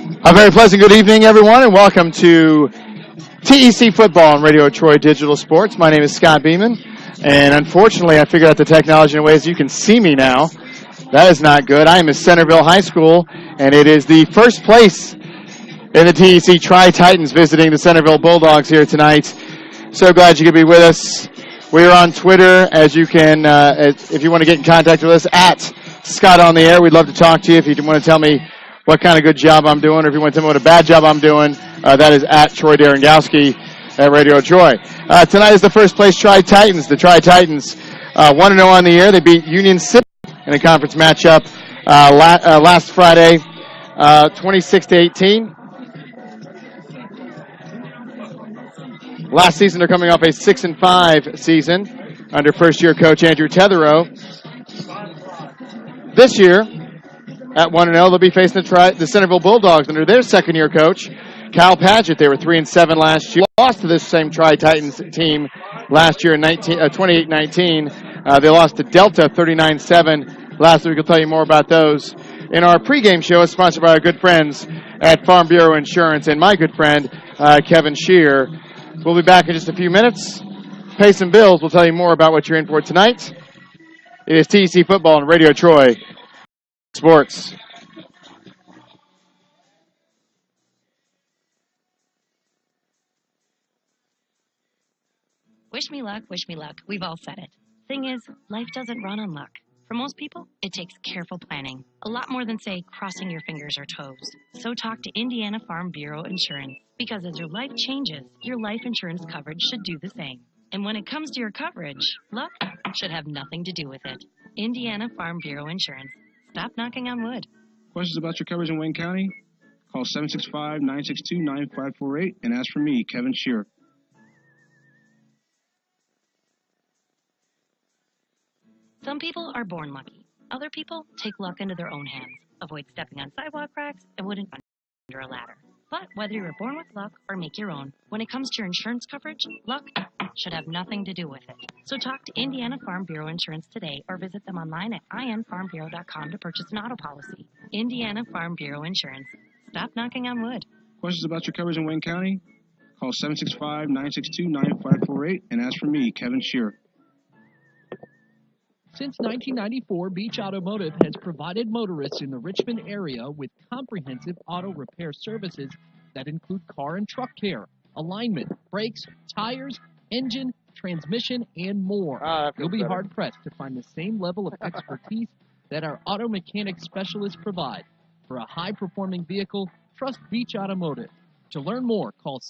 A very pleasant good evening, everyone, and welcome to TEC Football on Radio Troy Digital Sports. My name is Scott Beeman, and unfortunately, I figured out the technology in ways you can see me now. That is not good. I am at Centerville High School, and it is the first place in the TEC Tri-Titans visiting the Centerville Bulldogs here tonight. So glad you could be with us. We are on Twitter, as you can, if you want to get in contact with us, at Scott on the Air. We'd love to talk to you. If you want to tell me what kind of good job I'm doing, or if you want to tell me what a bad job I'm doing, that is at Troy Darengowski at Radio Troy. Tonight is the first place Tri-Titans. The Tri-Titans 1-0 on the year. They beat Union City in a conference matchup last Friday, 26-18. Last season, they're coming off a 6-5 season under first-year coach Andrew Tetherow. This year, at 1-0, they'll be facing the Centerville Bulldogs under their second-year coach, Kyle Padgett. They were 3-7 last year. Lost to this same Tri-Titans team last year in 28-19. They lost to Delta 39-7 last week. We'll tell you more about those in our pregame show. It's sponsored by our good friends at Farm Bureau Insurance and my good friend, Kevin Shear. We'll be back in just a few minutes. Pay some bills. We'll tell you more about what you're in for tonight. It is TEC Football on Radio Troy Sports. Wish me luck, wish me luck. We've all said it. Thing is, life doesn't run on luck. For most people, it takes careful planning. A lot more than, say, crossing your fingers or toes. So talk to Indiana Farm Bureau Insurance. Because as your life changes, your life insurance coverage should do the same. And when it comes to your coverage, luck should have nothing to do with it. Indiana Farm Bureau Insurance. Stop knocking on wood. Questions about your coverage in Wayne County? Call 765-962-9548 and ask for me, Kevin Shear. Some people are born lucky. Other people take luck into their own hands. Avoid stepping on sidewalk cracks and wouldn't under a ladder. But whether you were born with luck or make your own, when it comes to your insurance coverage, luck should have nothing to do with it. So talk to Indiana Farm Bureau Insurance today or visit them online at infarmbureau.com to purchase an auto policy. Indiana Farm Bureau Insurance. Stop knocking on wood. Questions about your coverage in Wayne County? Call 765-962-9548 and ask for me, Kevin Shear. Since 1994, Beach Automotive has provided motorists in the Richmond area with comprehensive auto repair services that include car and truck care, alignment, brakes, tires, engine, transmission, and more. You'll be hard-pressed to find the same level of expertise that our auto mechanic specialists provide. For a high-performing vehicle, trust Beach Automotive. To learn more, call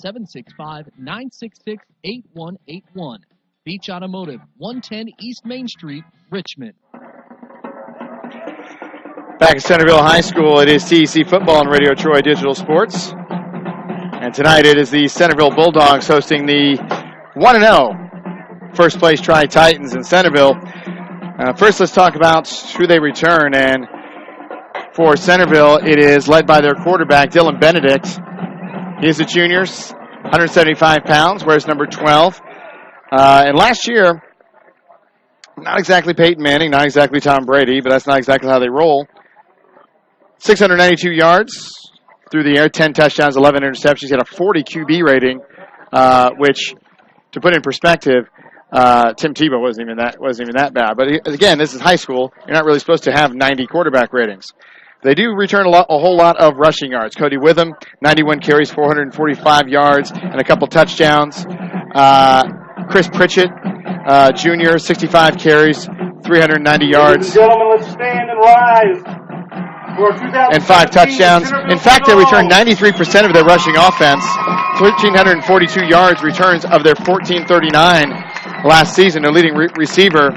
765-966-8181. Beach Automotive, 110 East Main Street, Richmond. Back at Centerville High School, it is TEC Football on Radio Troy Digital Sports. And tonight it is the Centerville Bulldogs hosting the 1-0 first place Tri-Titans in Centerville. First, let's talk about who they return. And for Centerville, it is led by their quarterback, Dylan Benedict. He is a junior, 175 pounds, wears number 12. And last year, not exactly Peyton Manning, not exactly Tom Brady, but that's not exactly how they roll. 692 yards through the air, 10 touchdowns, 11 interceptions. He had a 40 QB rating, which, to put in perspective, Tim Tebow wasn't even that bad. But again, this is high school. You're not really supposed to have 90 quarterback ratings. They do return a whole lot of rushing yards. Cody Witham, 91 carries, 445 yards, and a couple touchdowns. Chris Pritchett, Jr., 65 carries, 390 yards. Ladies and gentlemen, let's stand and rise for and 5 touchdowns. In fact, they returned 93% of their rushing offense, 1,342 yards returns of their 1,439 last season. Their leading receiver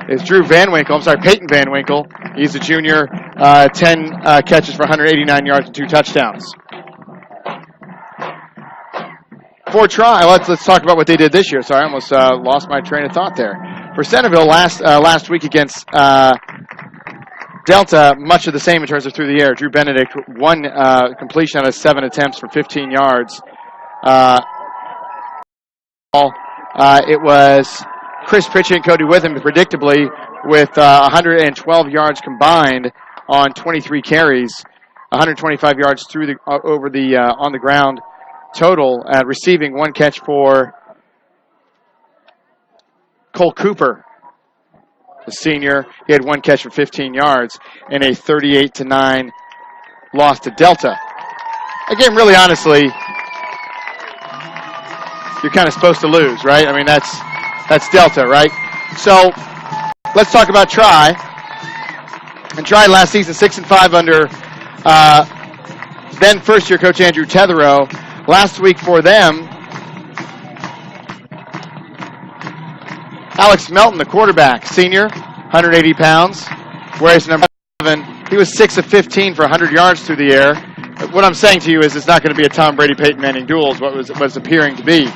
is Peyton Van Winkle. He's a junior, 10 catches for 189 yards and 2 touchdowns. For Tri, let's talk about what they did this year. Sorry, I almost lost my train of thought there. For Centerville, last week against Delta, much of the same in terms of through the air. Drew Benedict, 1 completion out of 7 attempts for 15 yards. It was Chris Pritchett and Cody Witham, predictably, with 112 yards combined on 23 carries, 125 yards through the on the ground total. Receiving 1 catch for Cole Cooper, the senior. He had 1 catch for 15 yards in a 38-9 loss to Delta. Again, really honestly, you're kind of supposed to lose, right? I mean, that's Delta, right? So let's talk about Tri. And Tri last season 6-5 under then first-year coach Andrew Tetherow. Last week for them, Alex Melton, the quarterback, senior, 180 pounds. Whereas number 7, he was 6 of 15 for 100 yards through the air. What I'm saying to you is it's not going to be a Tom Brady, Peyton Manning duel, is what was appearing to be.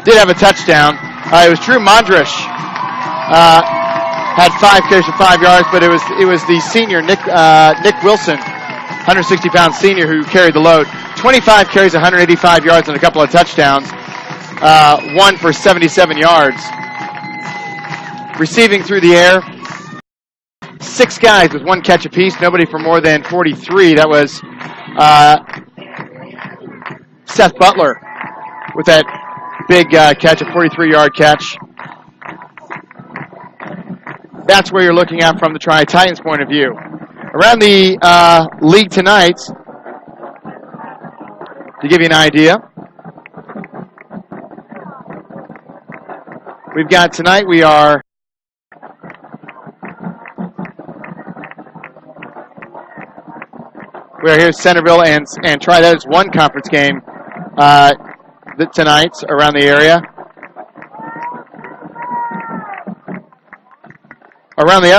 Did have a touchdown. It was Drew Mondrish. Had 5 carries for 5 yards, but it was the senior, Nick Wilson, 160-pound senior, who carried the load. 25 carries, 185 yards, and a couple of touchdowns. 1 for 77 yards. Receiving through the air, 6 guys with 1 catch apiece, nobody for more than 43. That was Seth Butler with that big catch, a 43-yard catch. That's where you're looking at from the Tri-Titans point of view. Around the league tonight, to give you an idea, we've got tonight, we are here at Centerville and Tri. That is one conference game tonight around the area. Around the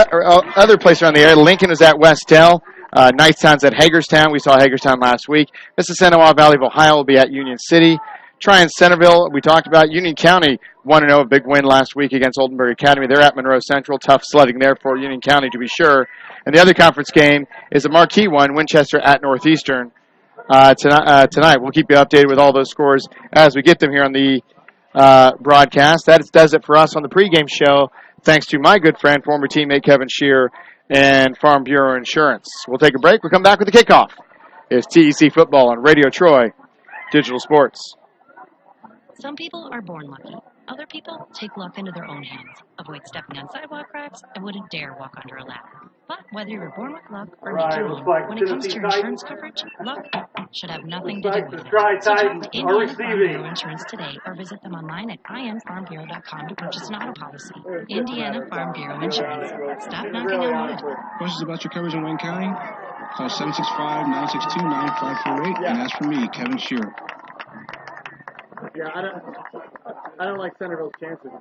other place around the area, Lincoln is at Westell. Knightstown's at Hagerstown. We saw Hagerstown last week. Mississinawa Valley of Ohio will be at Union City. Tri and Centerville, we talked about. Union County 1-0, a big win last week against Oldenburg Academy. They're at Monroe Central. Tough sledding there for Union County, to be sure. And the other conference game is a marquee one, Winchester at Northeastern. Tonight, we'll keep you updated with all those scores as we get them here on the broadcast. That does it for us on the pregame show. Thanks to my good friend, former teammate Kevin Shear, and Farm Bureau Insurance. We'll take a break. We'll come back with the kickoff. It's TEC Football on Radio Troy Digital Sports. Some people are born lucky. Other people take luck into their own hands, avoid stepping on sidewalk cracks, and wouldn't dare walk under a ladder. But whether you were born with luck or make your own, when it comes to your insurance coverage, luck should have nothing to do with it. So talk to Indiana Farm Bureau Insurance today or visit them online at infarmbureau.com to purchase an auto policy. Indiana Farm Bureau Insurance. Stop knocking on wood. Questions about your coverage in Wayne County? Call 765-962-9548 and ask for me, Kevin Shear. Yeah, I don't like Centerville's chances.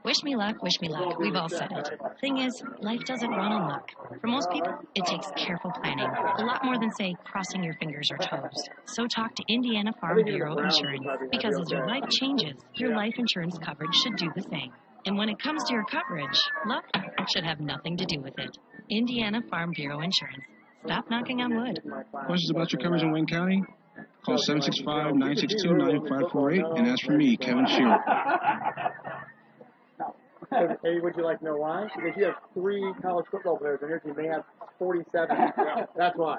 Wish me luck, wish me luck. We've all said it. Thing is, life doesn't run on luck. For most people, it takes careful planning. A lot more than, say, crossing your fingers or toes. So talk to Indiana Farm Bureau Insurance. Because as your life changes, your life insurance coverage should do the same. And when it comes to your coverage, luck should have nothing to do with it. Indiana Farm Bureau Insurance. Stop knocking on wood. Questions about your coverage in Wayne County? Call 765-962-9548 and ask for me, Kevin Shear. Hey, would you like to know why? Because you have 3 college football players on your team. They have 47. That's why.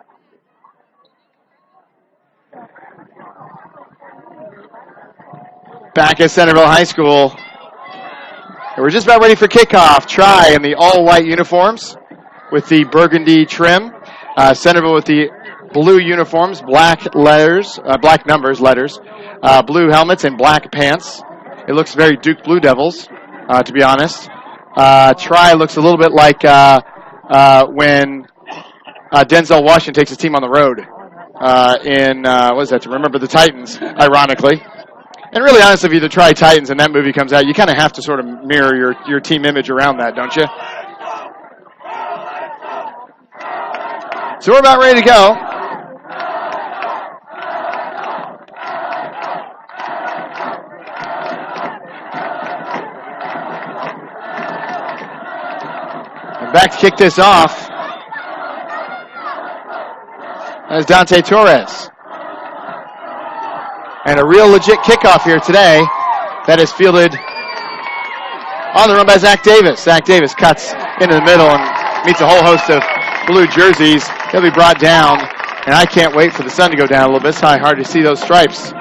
Back at Centerville High School. We're just about ready for kickoff. Tri in the all-white uniforms with the burgundy trim. Centerville with the blue uniforms, black letters, black numbers, letters, blue helmets, and black pants. It looks very Duke Blue Devils, to be honest. Tri looks a little bit like when Denzel Washington takes his team on the road in, what is that, to Remember the Titans, ironically. And really, honestly, if you're the Tri-Titans and that movie comes out, you kind of have to sort of mirror your team image around that, don't you? So we're about ready to go. And back to kick this off. That's Dante Torres. And a real legit kickoff here today that is fielded on the run by Zach Davis. Zach Davis cuts into the middle and meets a whole host of blue jerseys. He'll be brought down, and I can't wait for the sun to go down a little bit. It's hard to see those stripes.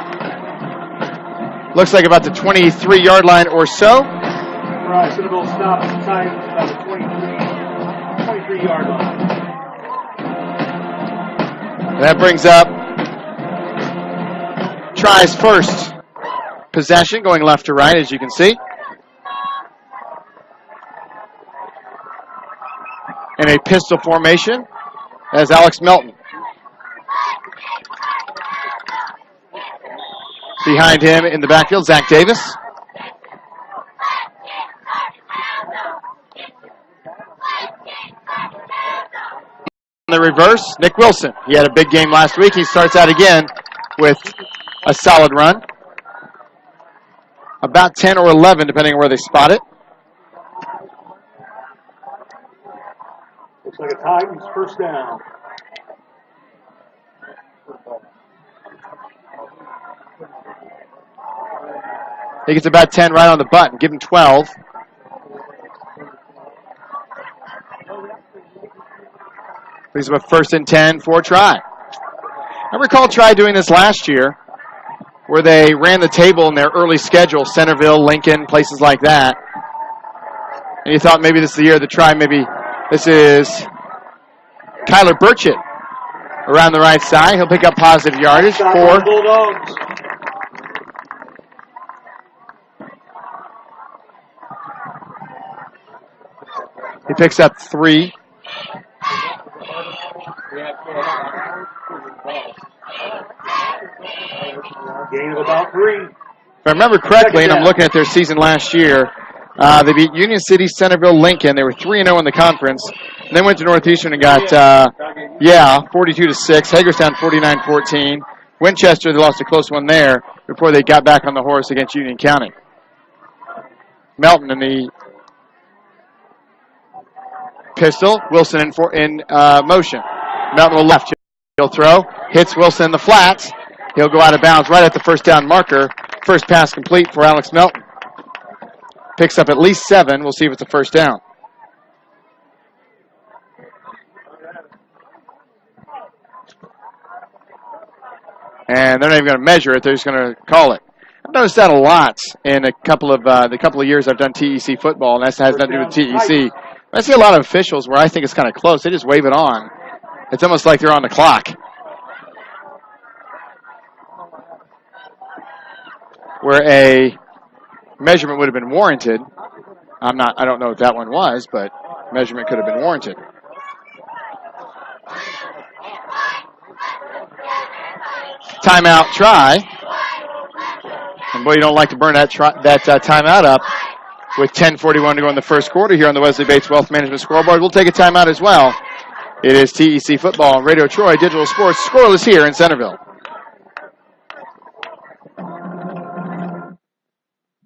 Looks like about the 23-yard line or so. Right, Centerville stops inside the 23-yard line. That brings up Try's first possession, going left to right, as you can see. In a pistol formation as Alex Melton. Behind him in the backfield, Zach Davis. In the reverse, Nick Wilson. He had a big game last week. He starts out again with a solid run. About 10 or 11, depending on where they spot it. Looks like a Titans first down. He gets about 10 right on the button. Give him 12. Brings up a 1st and 10 for Try. I recall Try doing this last year, where they ran the table in their early schedule, Centerville, Lincoln, places like that. And you thought maybe this is the year to Try. Maybe this is Kyler Burchett around the right side. He'll pick up positive yardage for Bulldogs. He picks up 3. Gain of about 3. If I remember correctly, and I'm looking at their season last year, they beat Union City, Centerville, Lincoln. They were 3-0 in the conference. And then went to Northeastern and got, 42-6. Hagerstown, 49-14. Winchester, they lost a close one there before they got back on the horse against Union County. Melton in the pistol. Wilson in motion. Melton will left. He'll throw. Hits Wilson in the flats. He'll go out of bounds right at the first down marker. First pass complete for Alex Melton. Picks up at least 7. We'll see if it's a first down. And they're not even going to measure it. They're just going to call it. I've noticed that a lot in the couple of years I've done TEC football, and that has nothing to do with TEC. I see a lot of officials where I think it's kind of close. They just wave it on. It's almost like they're on the clock. Where a measurement would have been warranted. I don't know what that one was, but measurement could have been warranted. Timeout try. And boy, you don't like to burn that timeout up with 10:41 to go in the first quarter here on the Wesley Bates Wealth Management scoreboard. We'll take a timeout as well. It is TEC football on Radio Troy Digital Sports. Scoreless here in Centerville.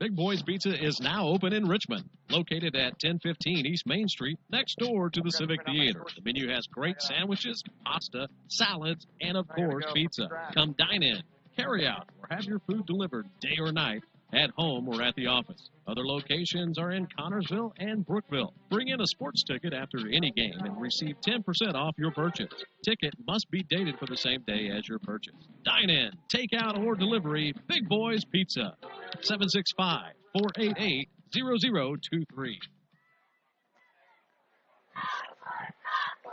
Big Boys Pizza is now open in Richmond, located at 1015 East Main Street, next door to the Civic Theater. The menu has great sandwiches, pasta, salads, and of course, pizza. Come dine in, carry out, or have your food delivered day or night, at home or at the office. Other locations are in Connorsville and Brookville. Bring in a sports ticket after any game and receive 10% off your purchase. Ticket must be dated for the same day as your purchase. Dine in, take out, or delivery, Big Boys Pizza. 765-488-0023.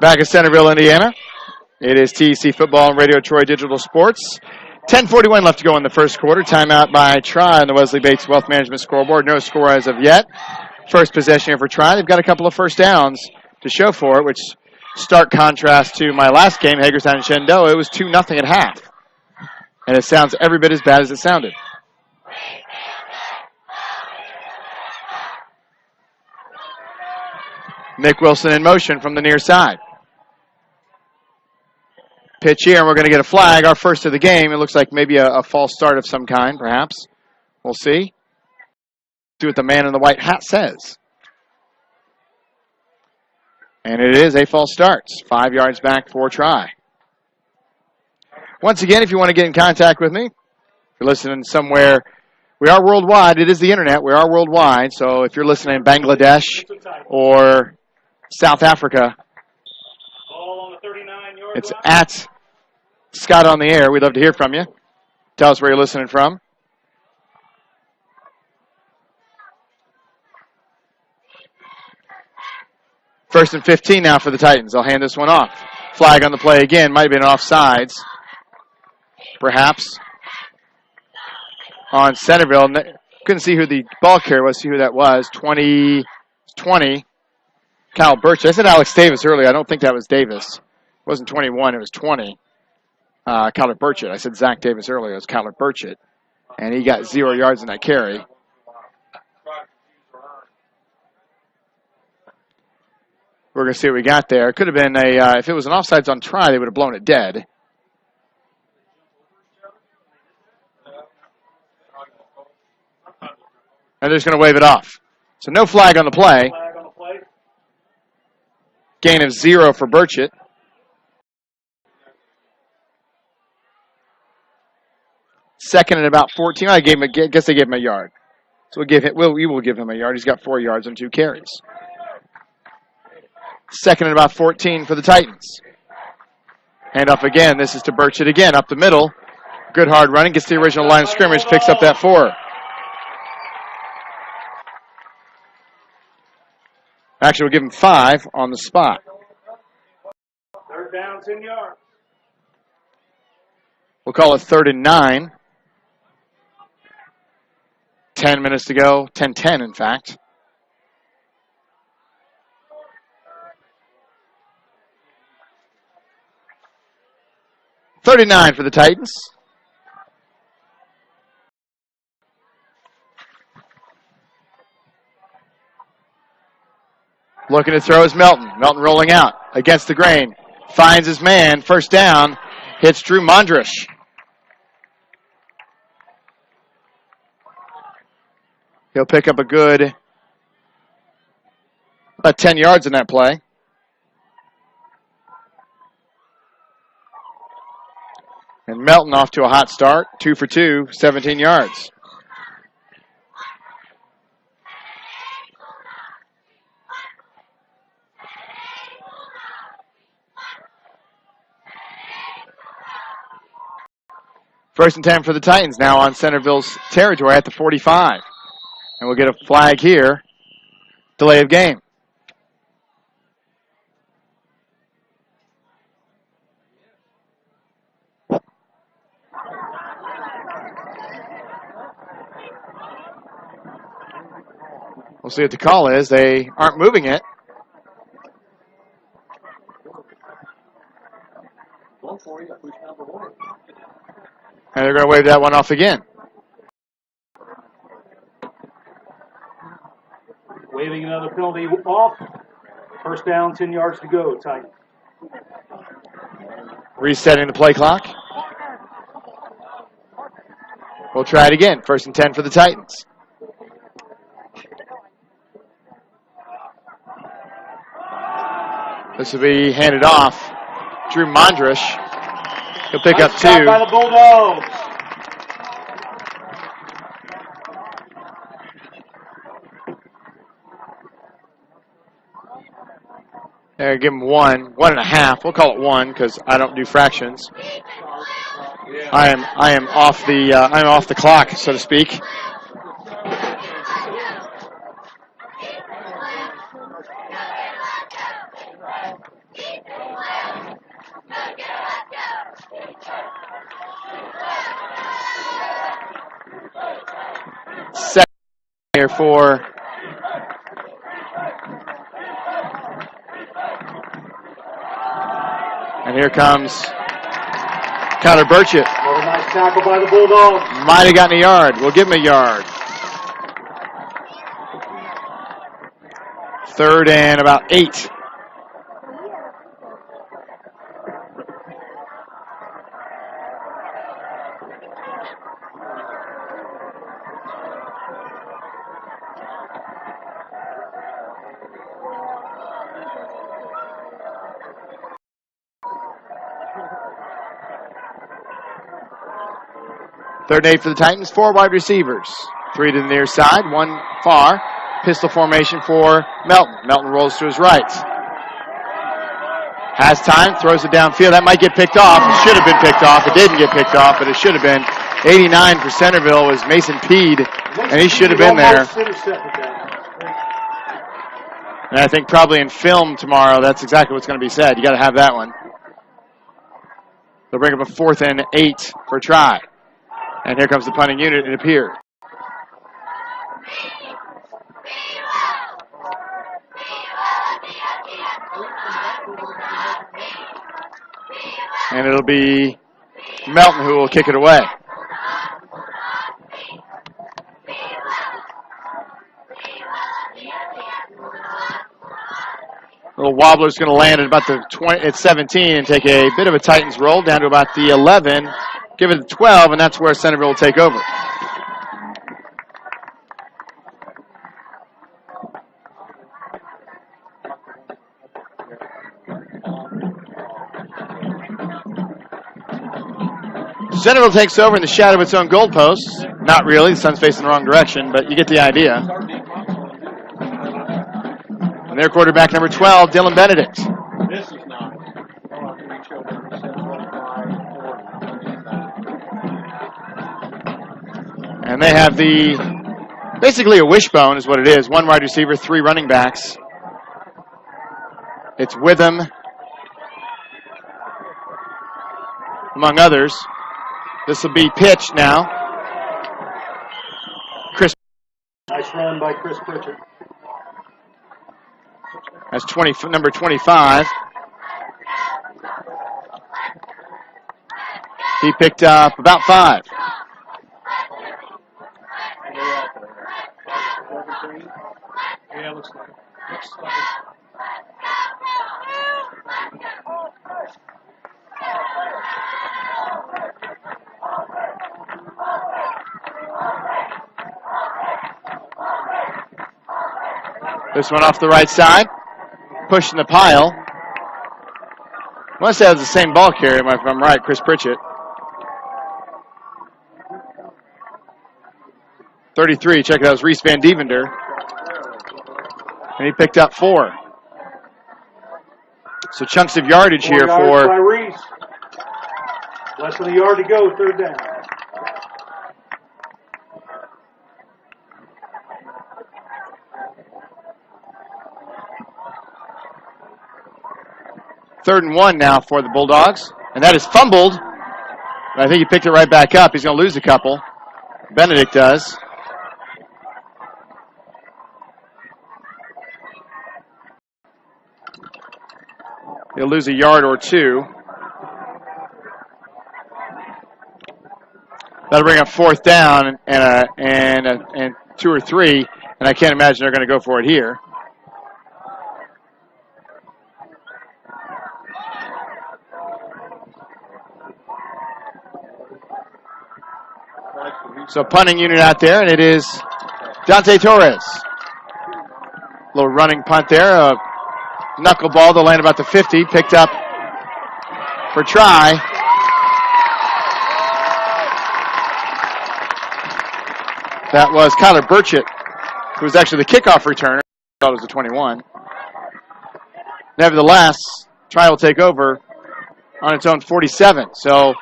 Back at Centerville, Indiana. It is TEC football and Radio Troy Digital Sports. 10:41 left to go in the first quarter. Timeout by Try on the Wesley Bates Wealth Management scoreboard. No score as of yet. First possession here for Try. They've got a couple of first downs to show for it, which stark contrast to my last game, Hagerstown and Shenandoah. It was 2-0 at half. And it sounds every bit as bad as it sounded. Nick Wilson in motion from the near side. Pitch here, and we're going to get a flag, our first of the game. It looks like maybe a false start of some kind, perhaps. We'll see. See what the man in the white hat says. And it is a false start. 5 yards back for Try. Once again, if you want to get in contact with me, if you're listening somewhere, we are worldwide. It is the internet. We are worldwide. So if you're listening in Bangladesh or South Africa. Ball on the 39-yard It's line. at Scott on the Air. We'd love to hear from you. Tell us where you're listening from. First and 15 now for the Titans. They'll hand this one off. Flag on the play again. Might have been offsides. Perhaps. On Centerville. Couldn't see who the ball carrier was. See who that was. 20. Kyle Birch. I said Alex Davis earlier. I don't think that was Davis. It wasn't 21. It was 20. Kyler Burchett. I said Zach Davis earlier. It was Kyler Burchett. And he got 0 yards in that carry. We're going to see what we got there. It could have been if it was an offsides on try, they would have blown it dead. And they're just going to wave it off. So no flag on the play. Gain of 0 for Burchett. Second and about 14. I guess they gave him a yard. So we will give him a yard. He's got 4 yards on 2 carries. Second and about 14 for the Titans. Hand off again. This is to Burchett again. Up the middle. Good hard running. Gets the original line of scrimmage. Picks up that 4. Actually, we'll give him 5 on the spot. Third down, 10 yards. We'll call it 3rd and 9. 10 minutes to go. 10-10, in fact. $39 for the Titans. Looking to throw is Melton. Melton rolling out against the grain. Finds his man. First down. Hits Drew Mondrish. He'll pick up a good about 10 yards in that play. And Melton off to a hot start. 2 for 2, 17 yards. First and 10 for the Titans now on Centerville's territory at the 45. And we'll get a flag here. Delay of game. We'll see what the call is. They aren't moving it. And they're going to wave that one off again. Waving another penalty off. First down, 10 yards to go, Titans. Resetting the play clock. We'll try it again. First and 10 for the Titans. This will be handed off. Drew Mondrish. He'll pick up 2. By the Bulldogs. There, give him 1, 1.5. We'll call it 1 because I don't do fractions. I am off the clock, so to speak. Second here for and here comes Kyler Burchett. Another nice tackle by the Bulldogs. Might have gotten a yard. We'll give him a yard. 3rd and about 8. Third and 8 for the Titans. 4 wide receivers. 3 to the near side, 1 far. Pistol formation for Melton. Melton rolls to his right. Has time, throws it downfield. That might get picked off. It should have been picked off. It didn't get picked off, but it should have been. 89 for Centerville was Mason Peed, and he should have been there. And I think probably in film tomorrow, that's exactly what's going to be said. You got to have that one. They'll bring up a 4th and 8 for a try. And here comes the punting unit, it appears. And it'll be Melton who will kick it away. Little wobbler's going to land at about the 20, at 17 and take a bit of a Titans roll down to about the 11. Give it to 12, and that's where Centerville will take over. Centerville takes over in the shadow of its own goalposts. Not really, the sun's facing the wrong direction, but you get the idea. And their quarterback, number 12, Dylan Benedict. This is not. And they have basically a wishbone is what it is. 1 wide receiver, 3 running backs. It's Witham, among others. This will be pitched now. Nice run by Chris Pritchett. That's number 25. He picked up about 5. Yeah, looks like. This one off the right side. Pushing the pile. I want to say it was the same ball carrier, if I'm right, Chris Pritchett. 33, check it out, it was Reese Van Devender. And he picked up 4. So chunks of yardage here for... by Reese. Less than a yard to go, 3rd down. Third and 1 now for the Bulldogs. And that is fumbled. I think he picked it right back up. He's going to lose a couple. Benedict does. He'll lose a yard or 2. That'll bring up 4th down and 2 or 3. And I can't imagine they're going to go for it here. So punting unit out there, and it is Dante Torres. Little running punt there. A knuckleball to land about the 50. Picked up for try. That was Kyler Burchett, who was actually the kickoff returner. I thought it was the 21. Nevertheless, try will take over on its own 47. So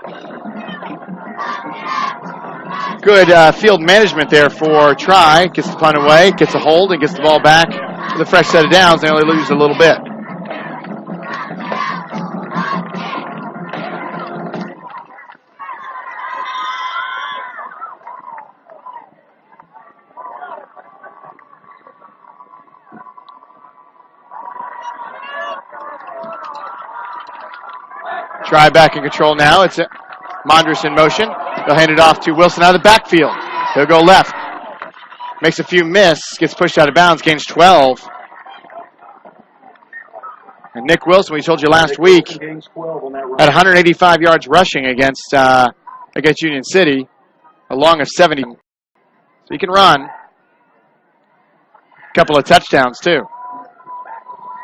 good field management there for try. Gets the punt away, gets a hold, and gets the ball back with a fresh set of downs. They only lose a little bit. Try back in control now. It's Mondras in motion. They'll hand it off to Wilson out of the backfield. He'll go left. Makes a few miss. Gets pushed out of bounds. Gains 12. And Nick Wilson, we told you last week, Gains 12 on that run. at 185 yards rushing against Union City, along of 70. So he can run. A couple of touchdowns, too.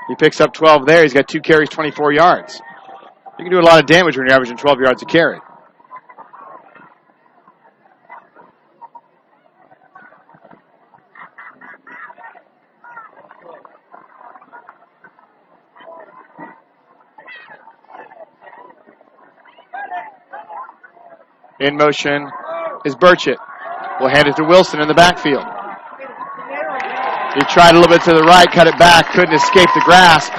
He picks up 12 there. He's got 2 carries, 24 yards. You can do a lot of damage when you're averaging 12 yards a carry. In motion is Burchett. Will hand it to Wilson in the backfield. He tried a little bit to the right, cut it back, couldn't escape the grasp.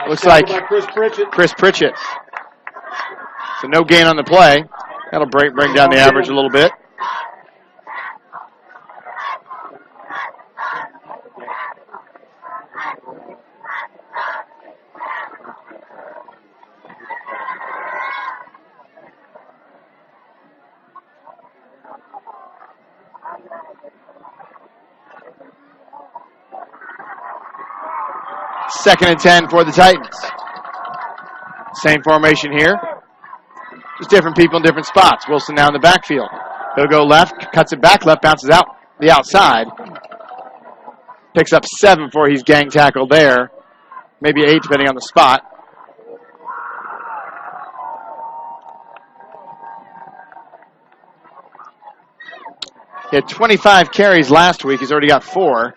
Looks like Chris Pritchett. So no gain on the play. That'll bring down the average a little bit. Second and 10 for the Titans. Same formation here. Just different people in different spots. Wilson now in the backfield. He'll go left, cuts it back left, bounces out the outside. Picks up 7 before he's gang tackled there. Maybe 8 depending on the spot. He had 25 carries last week. He's already got 4.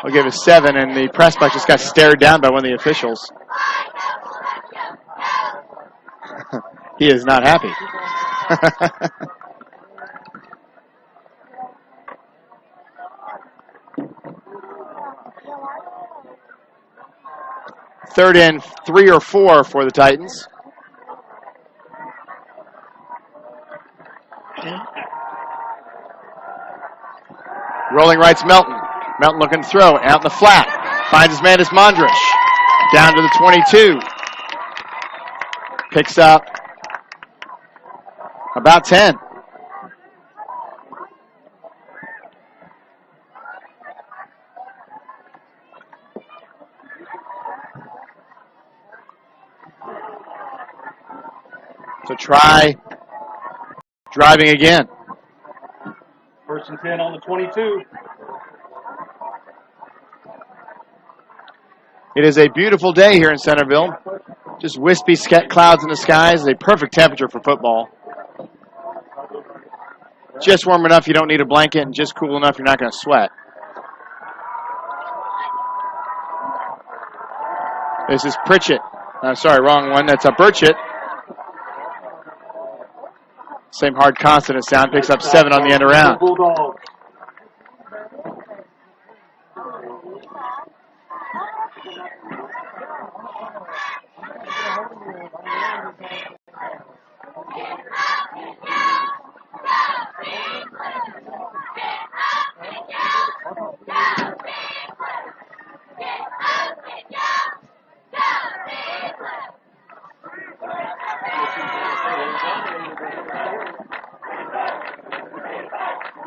I'll give it 7, and the press box just got stared down by one of the officials. He is not happy. Third and 3 or 4 for the Titans. Rolling right's Melton. Melton looking to throw out in the flat. Finds his man is Mondrish. Down to the 22. Picks up about 10. So try driving again. First and 10 on the 22. It is a beautiful day here in Centerville. Just wispy clouds in the skies. It's a perfect temperature for football. Just warm enough you don't need a blanket, and just cool enough you're not going to sweat. This is Pritchett. Sorry, wrong one. That's a Burchett. Same hard consonant sound. Picks up 7 on the end around.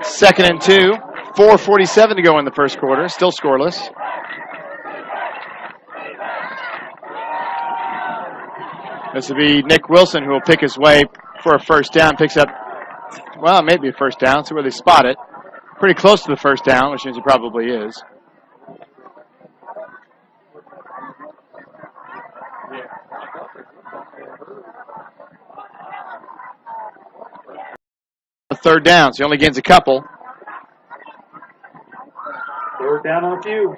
Second and 2. 4:47 to go in the first quarter. Still scoreless. This will be Nick Wilson who will pick his way for a first down. Picks up, well, maybe a first down. See where they spot it. Pretty close to the first down, which means he probably is. Third down, so he only gains a couple. Third down on a few.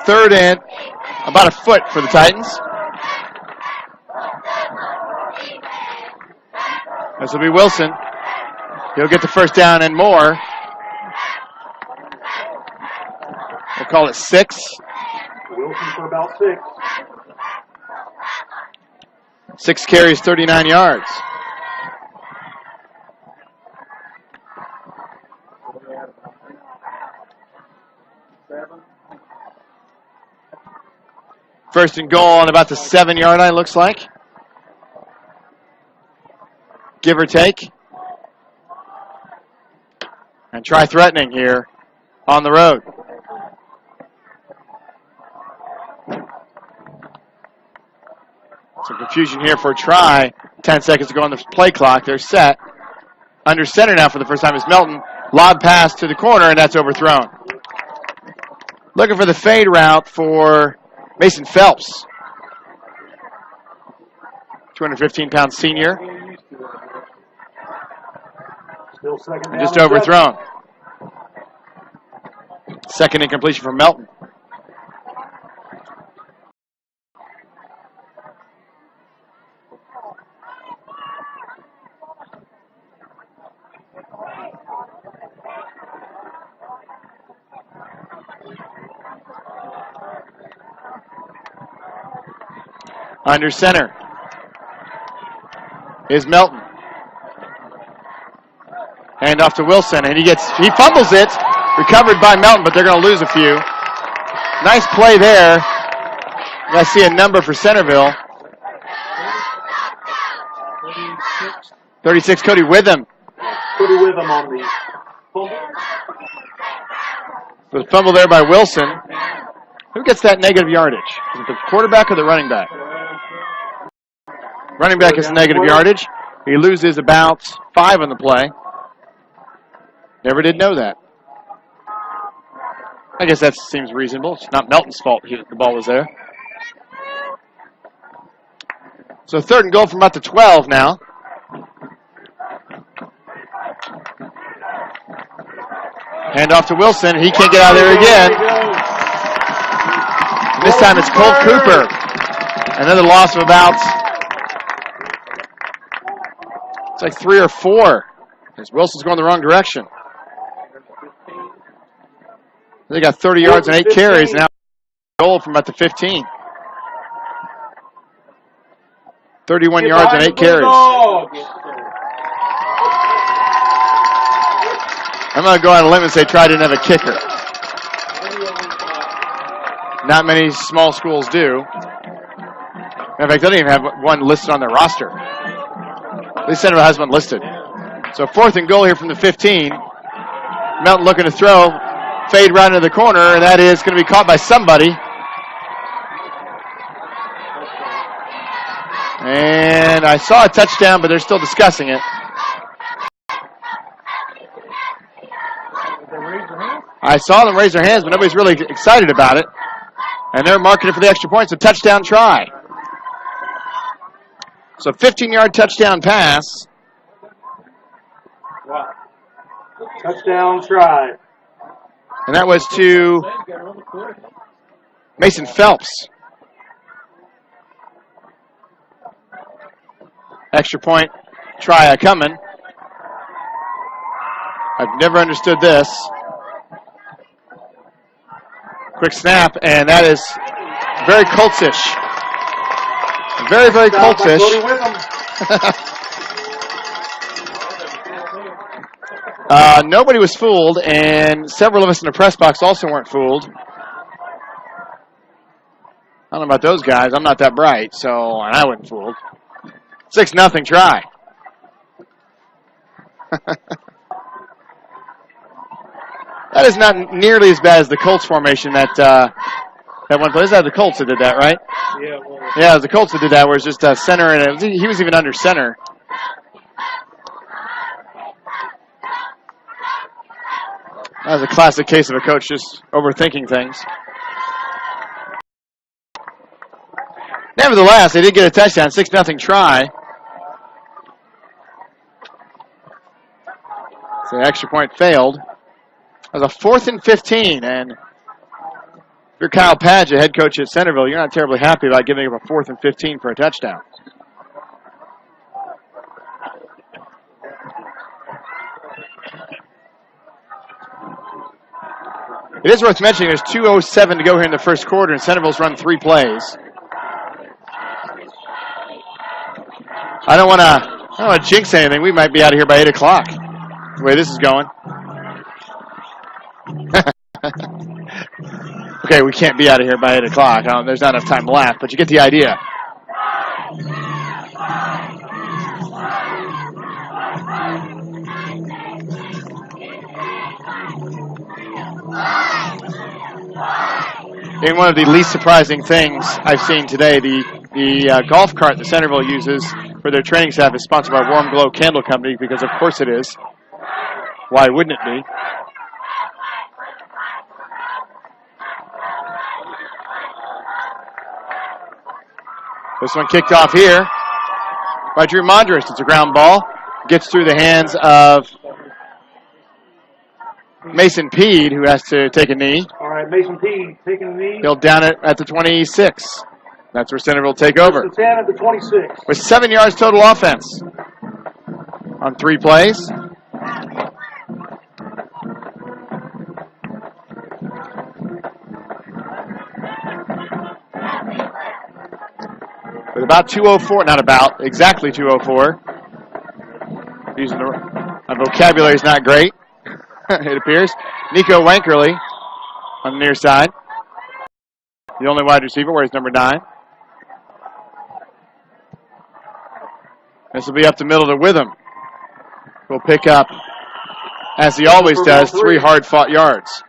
Third and about a foot for the Titans. This will be Wilson. He'll get the first down and more. We'll call it 6. Wilson for about 6. 6 carries, 39 yards. First and goal on about the 7-yard line, looks like. Give or take. And try threatening here on the road. Some confusion here for a try. 10 seconds to go on the play clock. They're set. Under center now for the first time is Melton. Lob pass to the corner, and that's overthrown. Looking for the fade route for Mason Phelps. 215-pound senior. Still second down. Just overthrown. Second incompletion for Melton. Under center is Melton. Hand off to Wilson, and he fumbles it. Recovered by Melton, but they're going to lose a few. Nice play there. I see a number for Centerville. 36, Cody Witham. Cody Witham on the fumble. The fumble there by Wilson. Who gets that negative yardage? Is it the quarterback or the running back? Running back is negative yardage. He loses about 5 on the play. Never did know that. I guess that seems reasonable. It's not Melton's fault the ball was there. So 3rd and goal from about the 12 now. Hand off to Wilson. He can't get out of there again. And this time it's Colt Cooper. Another loss of about, it's like 3 or 4. As Wilson's going the wrong direction. They got 30 yards and 8 carries. Now goal from about the 15. 31 yards and 8 carries. I'm going to go on a limb and say Tri didn't have a kicker. Not many small schools do. In fact, they don't even have one listed on their roster. At least Centerville has one listed. So 4th and goal here from the 15. Melton looking to throw. Fade right into the corner, and that is going to be caught by somebody. And I saw a touchdown, but they're still discussing it. I saw them raise their hands, but nobody's really excited about it. And they're marking it for the extra point. It's a touchdown try. So 15-yard touchdown pass. Wow. Touchdown try. And that was to Mason Phelps. Extra point try coming. I've never understood this. Quick snap, and that is very Colts-ish. Very, very Colts-ish. Nobody was fooled, and several of us in the press box also weren't fooled. I don't know about those guys. I'm not that bright, so I wasn't fooled. 6-0 try. That is not nearly as bad as the Colts formation that one play. Is that the Colts that did that, right? Yeah, well, Yeah, it was the Colts that did that, where it's just center, and he was even under center. That was a classic case of a coach just overthinking things. Nevertheless, they did get a touchdown, 6-0 try. So the extra point failed. It was a 4th and 15, and if you're Kyle Padgett, head coach at Centerville, you're not terribly happy about giving up a 4th and 15 for a touchdown. It is worth mentioning there's 2:07 to go here in the first quarter, and Centerville's run 3 plays. I don't want to jinx anything. We might be out of here by 8 o'clock, the way this is going. Okay, we can't be out of here by 8 o'clock. There's not enough time left, but you get the idea. In one of the least surprising things I've seen today, the golf cart that Centerville uses for their training staff is sponsored by Warm Glow Candle Company, because of course it is. Why wouldn't it be? This one kicked off here by Drew Mondrus. It's a ground ball. Gets through the hands of Mason Peed, who has to take a knee. All right, Mason Peed taking a knee. He'll down it at the 26. That's where Centerville will take over. First and 10 at the 26. With 7 yards total offense on 3 plays. With about 2:04, not about, exactly 2:04. Using my vocabulary is not great, it appears. Nico Wankerly on the near side. The only wide receiver wears number 9. This will be up the middle to Witham. We'll pick up, as he always does, 3 hard-fought yards.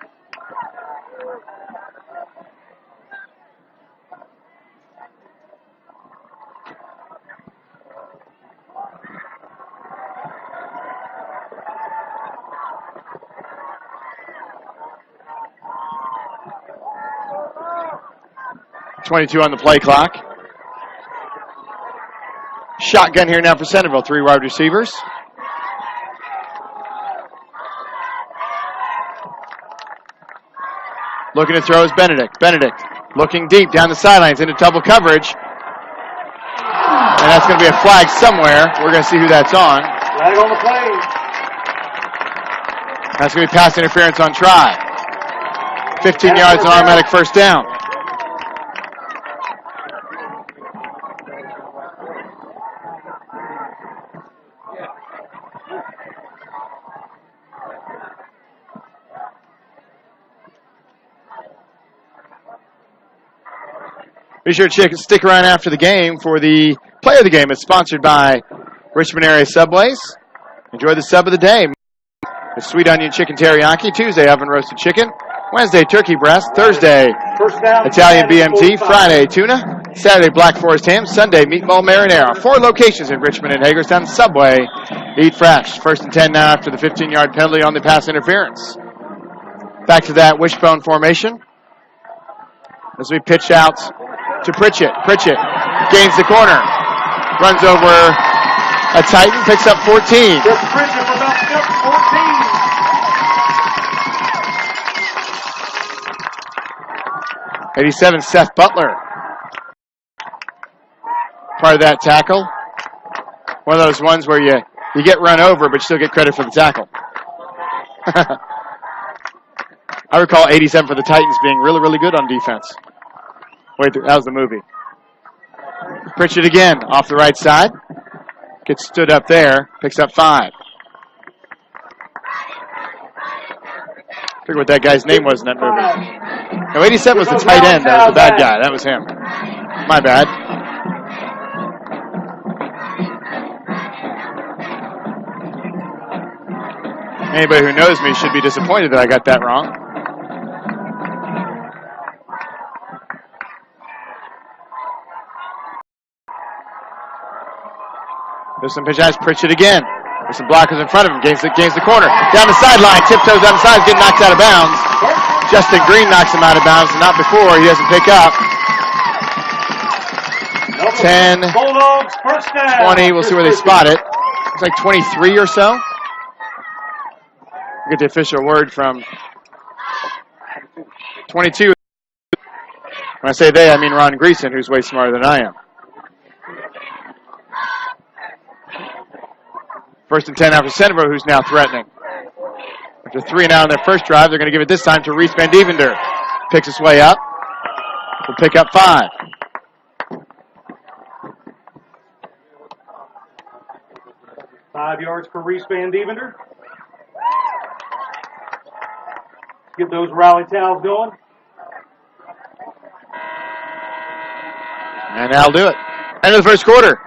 .22 on the play clock. Shotgun here now for Centerville. 3 wide receivers. Looking to throw is Benedict. Benedict looking deep down the sidelines into double coverage. And that's going to be a flag somewhere. We're going to see who that's on. Flag on the play. That's going to be pass interference on try. 15 yards, an automatic first down. Be sure to stick around after the game for the play of the game. It's sponsored by Richmond Area Subways. Enjoy the sub of the day. The sweet onion chicken teriyaki. Tuesday, oven roasted chicken. Wednesday, turkey breast. Thursday, Italian BMT. Friday, tuna. Saturday, Black Forest ham. Sunday, meatball marinara. 4 locations in Richmond and Hagerstown. Subway. Eat fresh. First and 10 now after the 15-yard penalty on the pass interference. Back to that wishbone formation. As we pitch out to Pritchett. Pritchett gains the corner. Runs over a Titan. Picks up 14. Just Pritchett for about 14. 87, Seth Butler. Part of that tackle. One of those ones where you get run over, but you still get credit for the tackle. I recall 87 for the Titans being really, really good on defense. Wait, that was the movie. Pritchett again, off the right side. Gets stood up there, picks up 5. Figure what that guy's name was in that movie. No, 87 was the tight end. That was the bad guy. That was him. My bad. Anybody who knows me should be disappointed that I got that wrong. There's some pitch eyes. Pritchett again. There's some blockers in front of him. Gains the corner. Down the sideline. Tiptoes down the side. Getting knocked out of bounds. Justin Green knocks him out of bounds. Not before. He doesn't pick up. 10, 20. We'll see where they spot it. It's like 23 or so. We'll get the official word from 22. When I say they, I mean Ron Greason, who's way smarter than I am. First and 10 now for Centerville, who's now threatening. After 3 and out on their first drive, they're going to give it this time to Reese Van Devender. Picks his way up. Will pick up 5. Five yards for Reese Van Devender. Get those rally towels going. And that'll do it. End of the first quarter.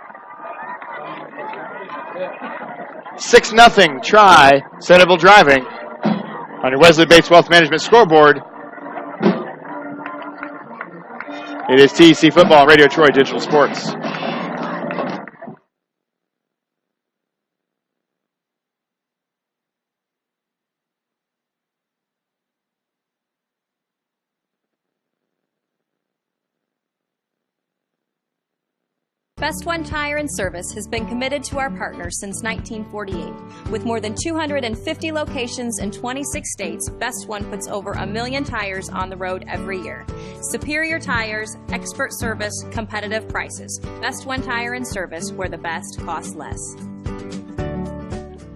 6-0 try. Centerville driving. On your Wesley Bates Wealth Management scoreboard, it is TEC Football on Radio Troy Digital Sports. Best One Tire and Service has been committed to our partners since 1948. With more than 250 locations in 26 states, Best One puts over 1 million tires on the road every year. Superior tires, expert service, competitive prices. Best One Tire and Service, where the best costs less.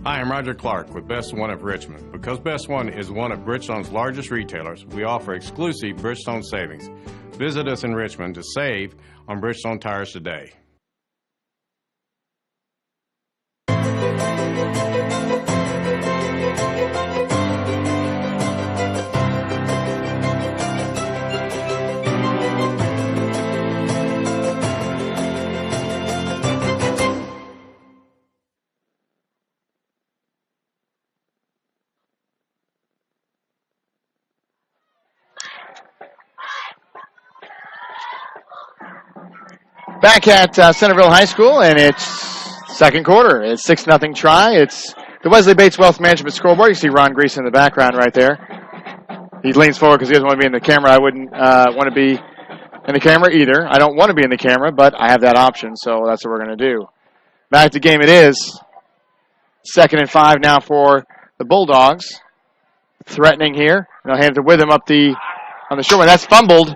Hi, I'm Roger Clark with Best One of Richmond. Because Best One is one of Bridgestone's largest retailers, we offer exclusive Bridgestone savings. Visit us in Richmond to save on Bridgestone tires today. Back at Centerville High School, and it's second quarter. It's 6-0 try. It's the Wesley Bates Wealth Management scoreboard. You see Ron Grease in the background right there. He leans forward because he doesn't want to be in the camera. I wouldn't want to be in the camera either. I don't want to be in the camera, but I have that option, so that's what we're going to do. Back to game it is. 2nd and 5 now for the Bulldogs. Threatening here. They'll hand it with him up on the short one. That's fumbled.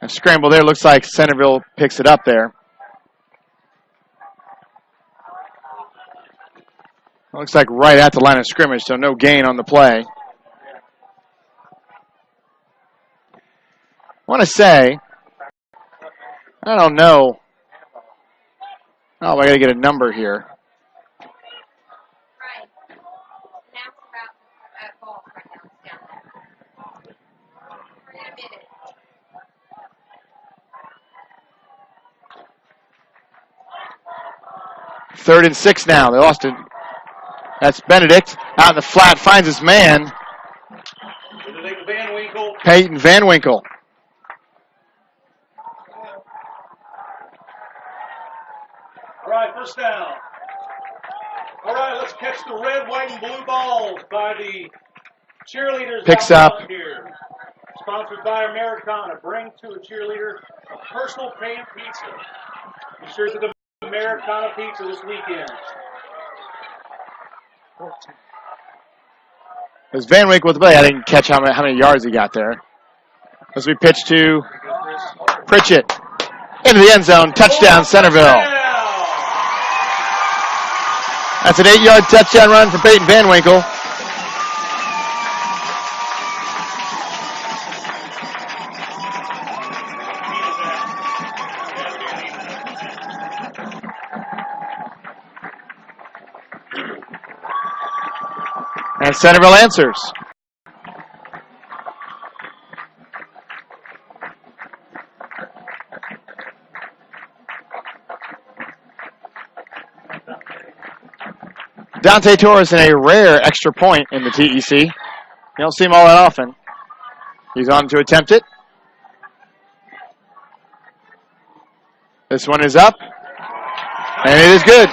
A scramble there. Looks like Centerville picks it up there. Looks like right at the line of scrimmage, so no gain on the play. I want to say, I don't know. Oh, I got to get a number here. 3rd and 6 now. They lost it. That's Benedict out in the flat, finds his man. Peyton Van Winkle. All right, first down. All right, let's catch the red, white, and blue balls by the cheerleaders. Picks up. Here. Sponsored by Americana. Bring to a cheerleader a personal pan pizza. Be sure to the Americana pizza this weekend. It was Van Winkle with the play. I didn't catch how many yards he got there. As we pitch to Pritchett. Into the end zone. Touchdown, Centerville. That's an 8-yard touchdown run for Peyton Van Winkle. And Centerville answers. Dante Torres in a rare extra point in the TEC. You don't see him all that often. He's on to attempt it. This one is up. And it is good.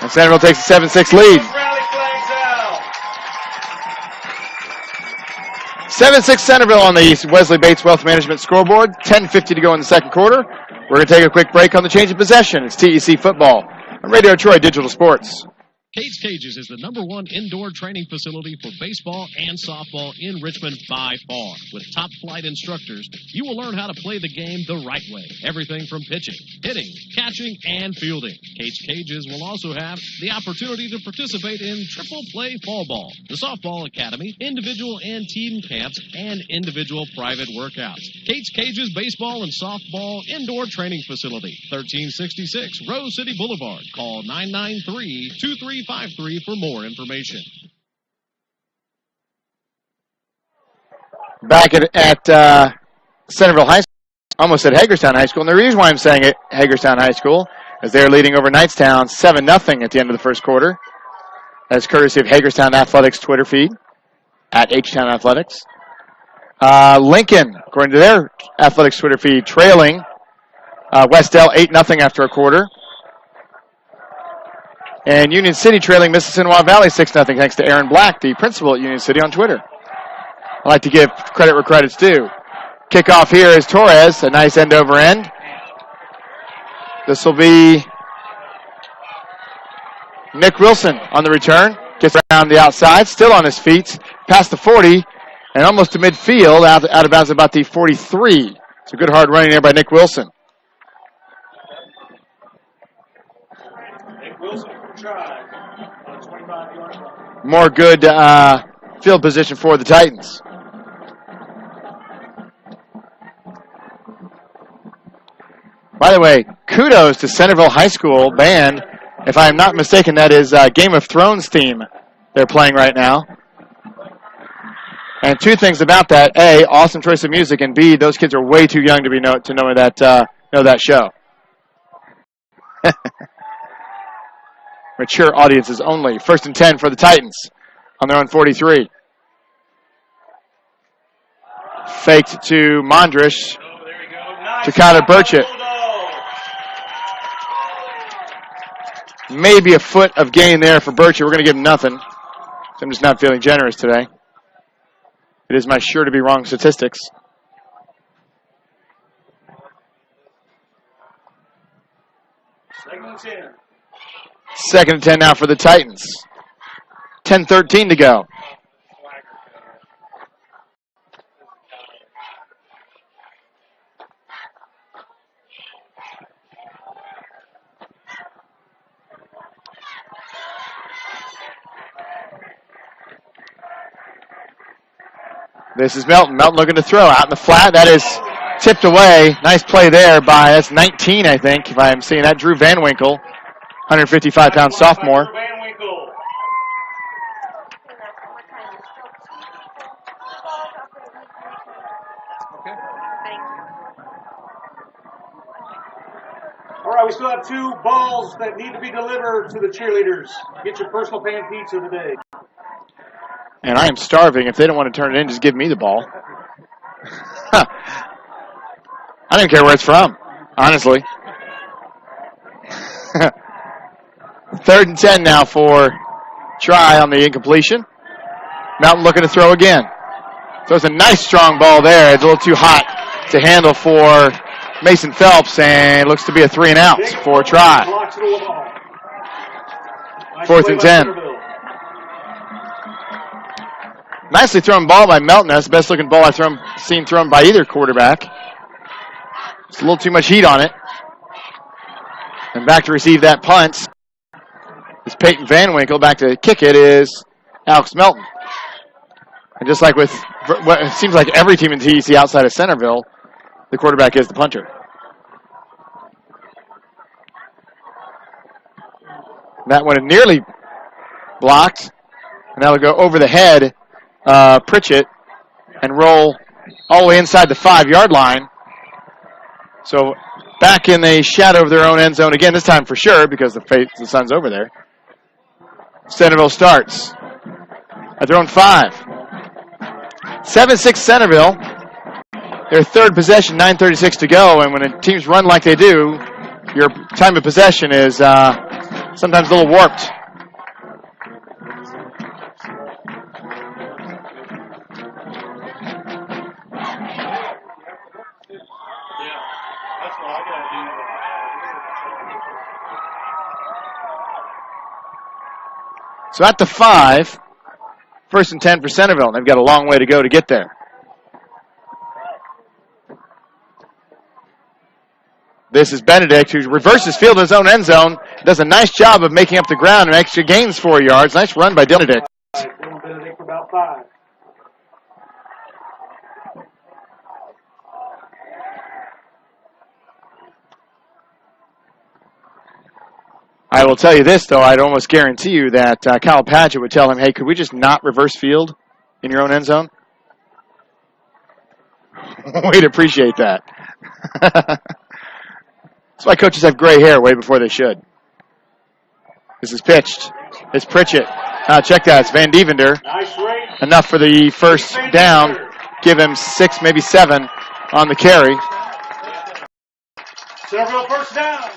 And Centerville takes a 7-6 lead. 7-6 Centerville on the Wesley Bates Wealth Management scoreboard. 10:50 to go in the second quarter. We're going to take a quick break on the change of possession. It's TEC football on Radio Troy Digital Sports. Kate's Cages is the #1 indoor training facility for baseball and softball in Richmond by far. With top flight instructors, you will learn how to play the game the right way. Everything from pitching, hitting, catching, and fielding. Kate's Cages will also have the opportunity to participate in triple play fall ball, the softball academy, individual and team camps, and individual private workouts. Kate's Cages baseball and softball indoor training facility, 1366 Rose City Boulevard. Call 993-2353 for more information. Back at Centerville High School, almost at Hagerstown High School. And the reason why I'm saying it, Hagerstown High School, is they're leading over Knightstown 7-0 at the end of the first quarter. That's courtesy of Hagerstown Athletics Twitter feed, at H-Town Athletics. Lincoln, according to their athletics Twitter feed, trailing Westdale 8-0 after a quarter. And Union City trailing Mississinawa Valley 6-0 thanks to Aaron Black, the principal at Union City on Twitter. I like to give credit where credit's due. Kickoff here is Torres, a nice end over end. This will be Nick Wilson on the return. Gets around the outside, still on his feet, past the 40, and almost to midfield, out of bounds about the 43. It's a good hard running there by Nick Wilson. Nick Wilson for try on a 25-yard line. More good field position for the Titans. By the way, kudos to Centerville High School band. If I'm not mistaken, that is Game of Thrones theme they're playing right now. And two things about that: A, awesome choice of music, and B, those kids are way too young to know that show. Mature audiences only. 1st and 10 for the Titans on their own 43. Faked to Mondrish. To Connor Burchett. Maybe a foot of gain there for Burchett. We're going to give him nothing. So I'm just not feeling generous today. It is my sure to be wrong statistics. Second and 10. 2nd and 10 now for the Titans. 10:13 to go. This is Melton. Melton looking to throw out in the flat. That is tipped away. Nice play there that's 19, I think, if I'm seeing that. Drew Van Winkle, 155-pound sophomore. All right, we still have 2 balls that need to be delivered to the cheerleaders. Get your personal pan pizza today. And I am starving. If they don't want to turn it in, just give me the ball. I don't even care where it's from, honestly. 3rd and 10 now for try on the incompletion. Mountain looking to throw again. Throws a nice strong ball there. It's a little too hot to handle for Mason Phelps, and looks to be a 3 and out for a try. 4th and 10. Nicely thrown ball by Melton. That's the best looking ball I've seen thrown by either quarterback. It's a little too much heat on it. And back to receive that punt is Peyton Van Winkle. Back to kick it is Alex Melton. And just like with what it seems like every team in TEC outside of Centerville, the quarterback is the punter. That one nearly blocked. And that'll go over the head Pritchett and roll all the way inside the 5-yard line. So back in the shadow of their own end zone again, this time for sure because the sun's over there. Centerville starts at their own 5. 7-6 Centerville. Their 3rd possession, 9:36 to go. And when teams run like they do, your time of possession is sometimes a little warped. So at the 5, 1st and 10 for Centerville. They've got a long way to go to get there. This is Benedict, who reverses field in his own end zone. Does a nice job of making up the ground and extra gains 4 yards. Nice run by Benedict. Benedict for about 5. I will tell you this, though. I'd almost guarantee you that Kyle Padgett would tell him, hey, could we just not reverse field in your own end zone? We'd appreciate that. That's why coaches have gray hair way before they should. This is pitched. It's Pritchett. Check that. It's Van Devender. Nice rate. Enough for the first down. Give him 6, maybe 7 on the carry. Centerville first down.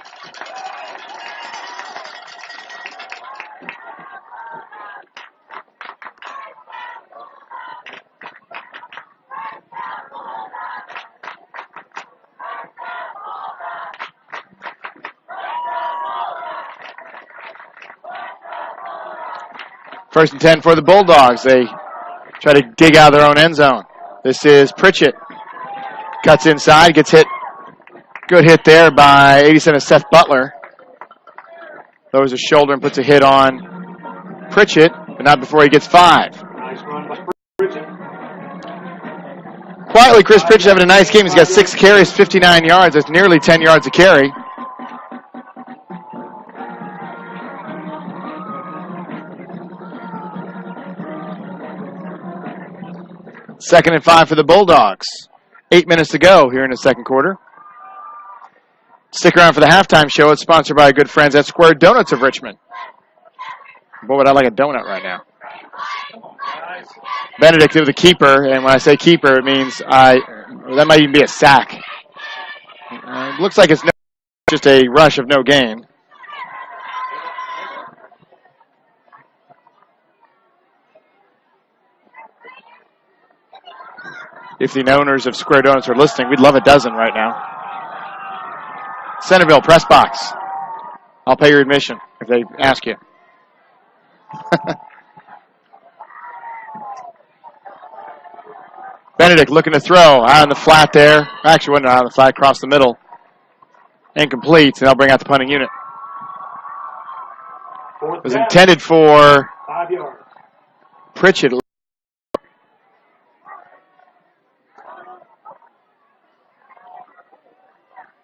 First and 10 for the Bulldogs. They try to dig out of their own end zone. This is Pritchett. Cuts inside, gets hit. Good hit there by 87 Seth Butler. Lowers his shoulder and puts a hit on Pritchett, but not before he gets 5. Nice run by Pritchett. Quietly, Chris Pritchett having a nice game. He's got 6 carries, 59 yards. That's nearly 10 yards a carry. Second and 5 for the Bulldogs. 8 minutes to go here in the second quarter. Stick around for the halftime show. It's sponsored by our good friends at Square Donuts of Richmond. Boy, would I like a donut right now. Benedict with the keeper, and when I say keeper, it means that might even be a sack. It looks like it's just a rush of no gain. If the owners of Square Donuts are listening, we'd love a dozen right now. Centerville, press box. I'll pay your admission if they ask you. Benedict looking to throw. Out on the flat there. Actually, wasn't out on the flat, across the middle. Incomplete, and they'll bring out the punting unit. It was intended for 5 yards. Pritchett.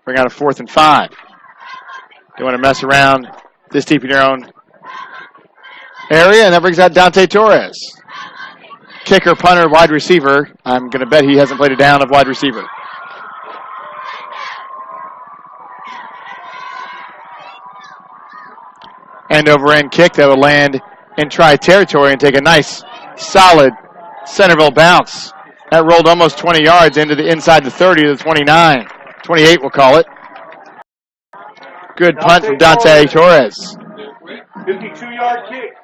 Bring out a 4th and 5. You want to mess around this deep in your own area, and that brings out Dante Torres. Kicker, punter, wide receiver. I'm going to bet he hasn't played a down of wide receiver. End over end kick that will land in try territory and take a nice, solid Centerville bounce. That rolled almost 20 yards into the inside the 30 to the 29. 28, we'll call it. Good punt from Dante Torres. 52-yard kick.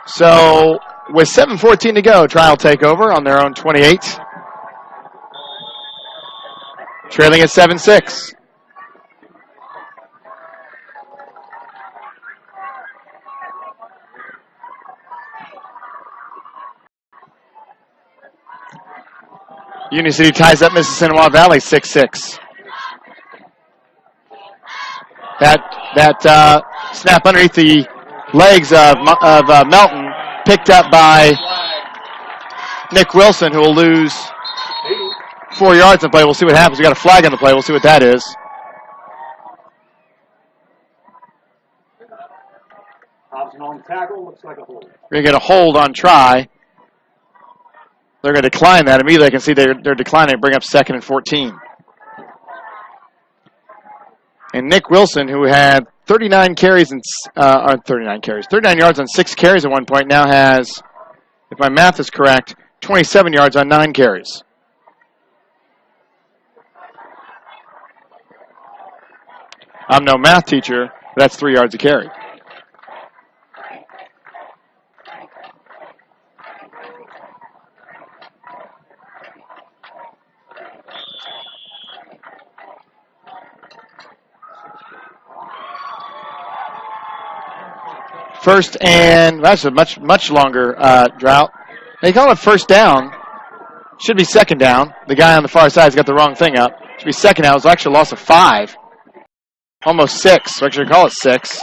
So, with 7:14 to go, trial takeover on their own 28. Trailing at 7-6. Union City ties up Mississinawa Valley 6-6. That snap underneath the legs of Melton, picked up by Nick Wilson, who will lose 4 yards in the play. We'll see what happens. We got a flag on the play. We'll see what that is. Hobson on tackle. Looks like a hold. We're going to get a hold on try. They're going to decline that. Immediately I can see they're declining and bring up 2nd and 14. And Nick Wilson, who had 39 yards on 6 carries at one point, now has, if my math is correct, 27 yards on 9 carries. I'm no math teacher, but that's 3 yards a carry. First and, that's a much longer drought. They call it first down. Should be second down. The guy on the far side's got the wrong thing up. Should be second down. It was actually a loss of 5. Almost 6. So actually call it 6.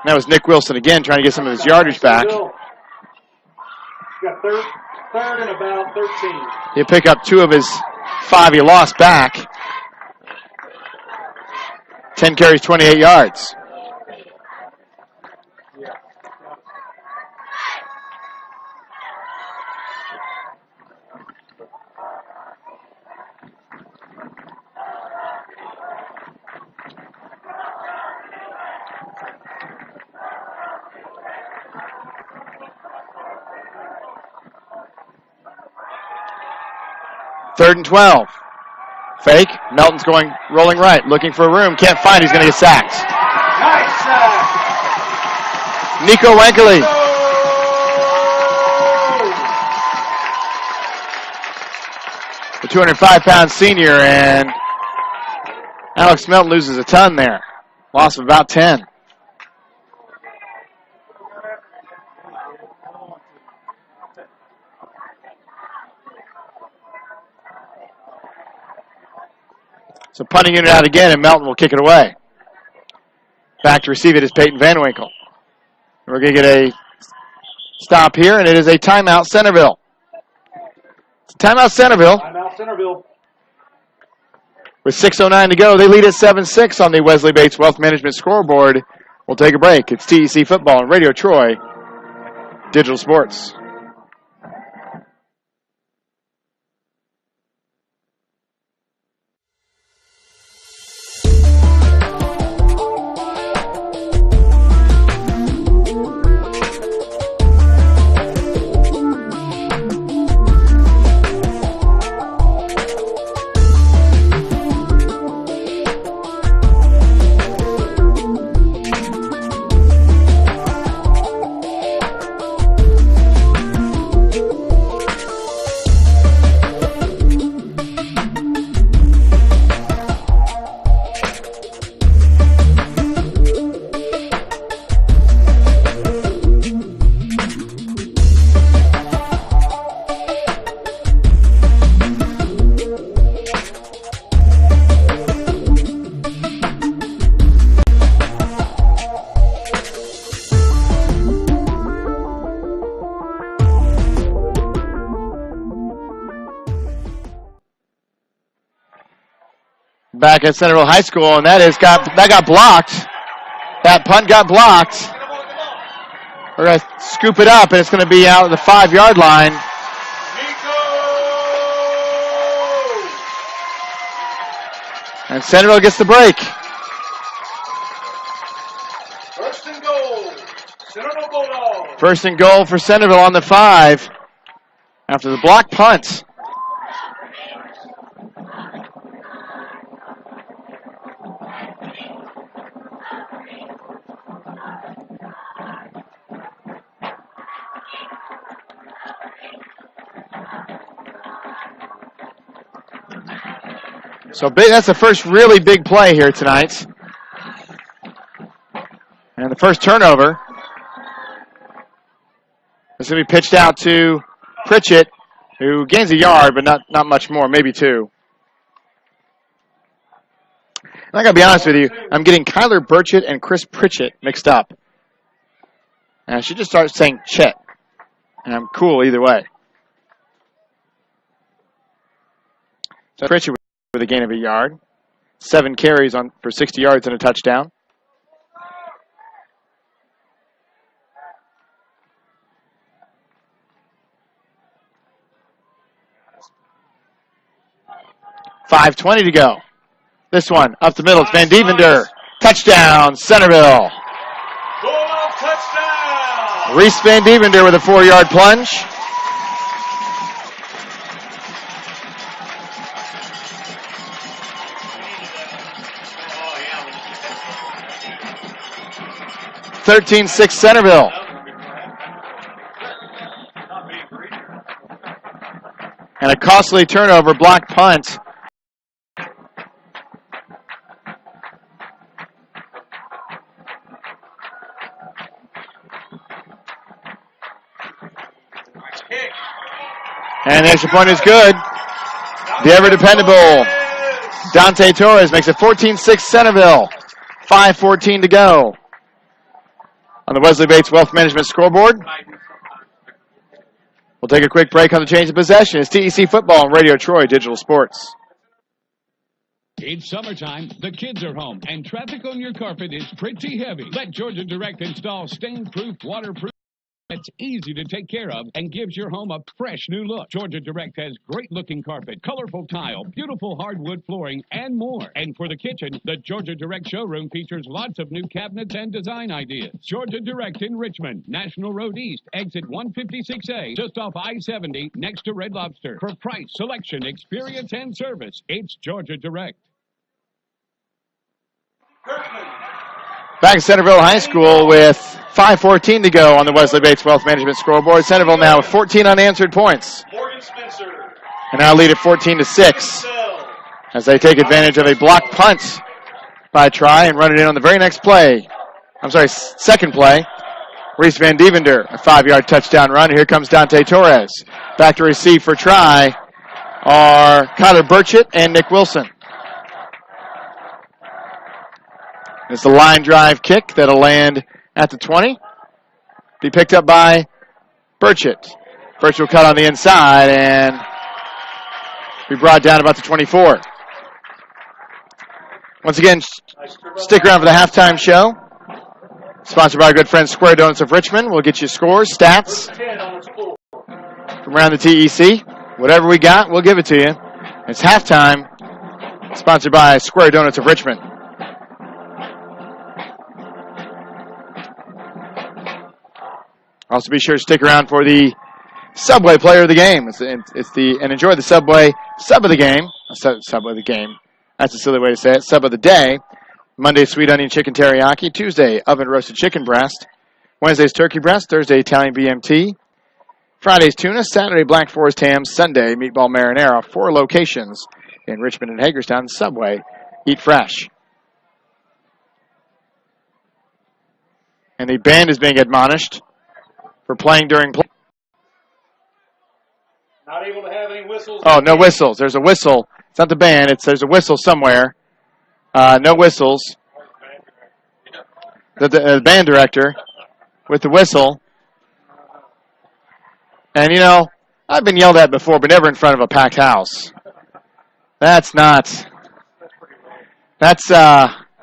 That was Nick Wilson again trying to get some of his yardage back. Got third and about 13. He'll pick up 2 of his 5 he lost back. 10 carries, 28 yards. Third and 12. Fake. Melton's rolling right, looking for a room. Can't find. He's going to get sacked. Nice. Nico Wankley. The 205-pound senior, and Alex Melton loses a ton there. Loss of about 10. So punting unit out again, and Melton will kick it away. Back to receive it is Peyton Van Winkle. We're going to get a stop here, and it is a timeout, Centerville. Timeout, Centerville. Timeout, Centerville. With 6:09 to go, they lead at 7-6 on the Wesley Bates Wealth Management scoreboard. We'll take a break. It's TEC Football and Radio Troy Digital Sports. Back at Centerville High School, and that got blocked. That punt got blocked. We're going to scoop it up, and it's going to be out at the 5-yard line. And Centerville gets the break. First and goal. Centerville Bulldogs. First and goal for Centerville on the 5 after the block punt. So big, that's the first really big play here tonight. And the first turnover is going to be pitched out to Pritchett, who gains a yard, but not much more, maybe 2. And I got to be honest with you, I'm getting Kyler Burchett and Chris Pritchett mixed up. And I should just start saying Chet. And I'm cool either way. So Pritchett with a gain of a yard. 7 carries for 60 yards and a touchdown. $5:20 to go. This one up the middle. It's Van Devender. Touchdown, Centerville. Bulldog touchdown. Reese Van Devender with a 4-yard plunge. Oh, 13-6 Centerville. And a costly turnover, block punt. And the extra point is good. The ever-dependable Dante Torres makes it 14-6 Centerville. 5:14 to go on the Wesley Bates Wealth Management scoreboard. We'll take a quick break on the change of possession. It's TEC Football and Radio Troy Digital Sports. It's summertime, the kids are home, and traffic on your carpet is pretty heavy. Let Georgia Direct install stain-proof, waterproof, that's easy to take care of and gives your home a fresh new look. Georgia Direct has great-looking carpet, colorful tile, beautiful hardwood flooring, and more. And for the kitchen, the Georgia Direct showroom features lots of new cabinets and design ideas. Georgia Direct in Richmond, National Road East, exit 156A, just off I-70, next to Red Lobster. For price, selection, experience, and service, it's Georgia Direct. Back at Centerville High School with 5:14 to go on the Wesley Bates Wealth Management scoreboard. Centerville now with 14 unanswered points. Morgan Spencer. And now lead at 14-6 as they take advantage of a block punt by Try and run it in on the very next play. Second play. Reese Van Devender, a 5-yard touchdown run. Here comes Dante Torres. Back to receive for Try are Kyler Burchett and Nick Wilson. It's the line drive kick that'll land at the 20. Be picked up by Burchett. Burchett will cut on the inside and be brought down about the 24. Once again, stick around for the halftime show. Sponsored by our good friends Square Donuts of Richmond. We'll get you scores, stats from around the TEC. Whatever we got, we'll give it to you. It's halftime. Sponsored by Square Donuts of Richmond. Also, be sure to stick around for the Subway Player of the Game. And enjoy the Subway Sub of the Game. Sub of the Game. That's a silly way to say it. Sub of the Day. Monday, sweet onion chicken teriyaki. Tuesday, oven roasted chicken breast. Wednesday's turkey breast. Thursday, Italian BMT. Friday's tuna. Saturday, Black Forest ham. Sunday, meatball marinara. 4 locations in Richmond and Hagerstown. Subway. Eat fresh. And the band is being admonished for playing during play. Not able to have any whistles. Oh, no whistles. There's a whistle. It's not the band. There's a whistle somewhere. No whistles. The band director with the whistle. And, you know, I've been yelled at before, but never in front of a packed house. That's, you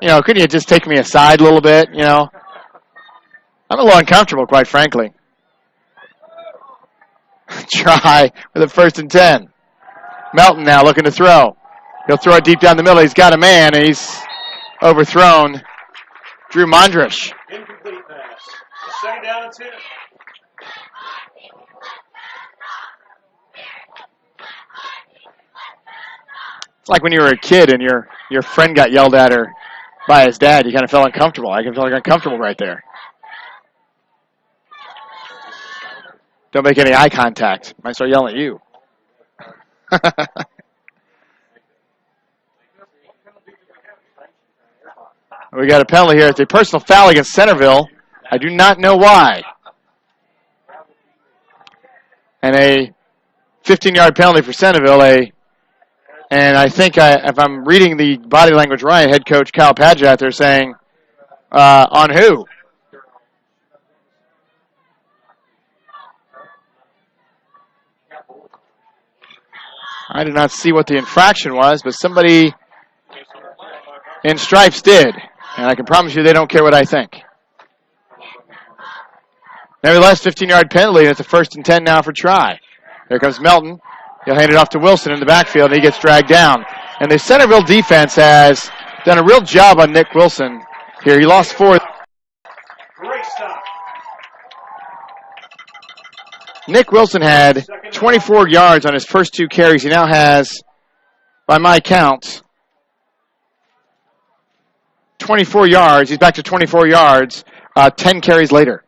know, couldn't you just take me aside a little bit, you know? I'm a little uncomfortable, quite frankly. Try with a 1st and 10. Melton now looking to throw. He'll throw it deep down the middle. He's got a man, and he's overthrown Drew Mondrish. Incomplete pass. 2nd down and 10. It's like when you were a kid and your friend got yelled at or by his dad. You kind of felt uncomfortable. I can feel like uncomfortable right there. Don't make any eye contact. Might start yelling at you. We got a penalty here. It's a personal foul against Centerville. I do not know why. And a 15-yard penalty for Centerville. And I think if I'm reading the body language right, head coach Kyle Padgett out there saying, on who? I did not see what the infraction was, but somebody in stripes did. And I can promise you they don't care what I think. Nevertheless, 15-yard penalty, and it's a 1st and 10 now for Try. Here comes Melton. He'll hand it off to Wilson in the backfield, and he gets dragged down. And the Centerville defense has done a real job on Nick Wilson here. He lost 4. Great stop. Nick Wilson had 24 yards on his first 2 carries. He now has, by my count, 24 yards. He's back to 24 yards 10 carries later.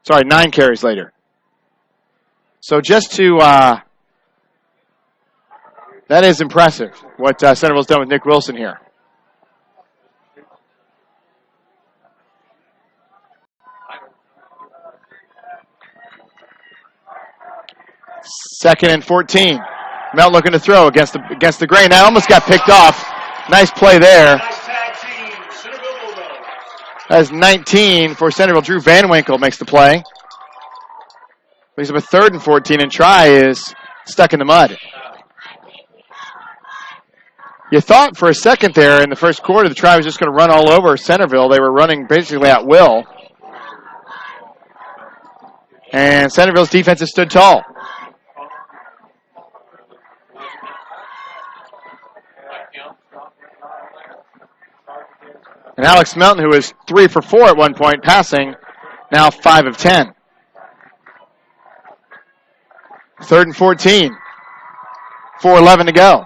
9 carries later. So just to, that is impressive, what Centerville's done with Nick Wilson here. Second and 14. Melt looking to throw against the grain. That almost got picked off. Nice play there. That's 19 for Centerville. Drew Van Winkle makes the play. Leaves up a 3rd and 14, and Try is stuck in the mud. You thought for a second there in the first quarter the Try was just going to run all over Centerville. They were running basically at will. And Centerville's defense has stood tall. And Alex Melton, who was 3 for 4 at one point passing, now 5 of 10. 3rd and 14. 4:11 to go.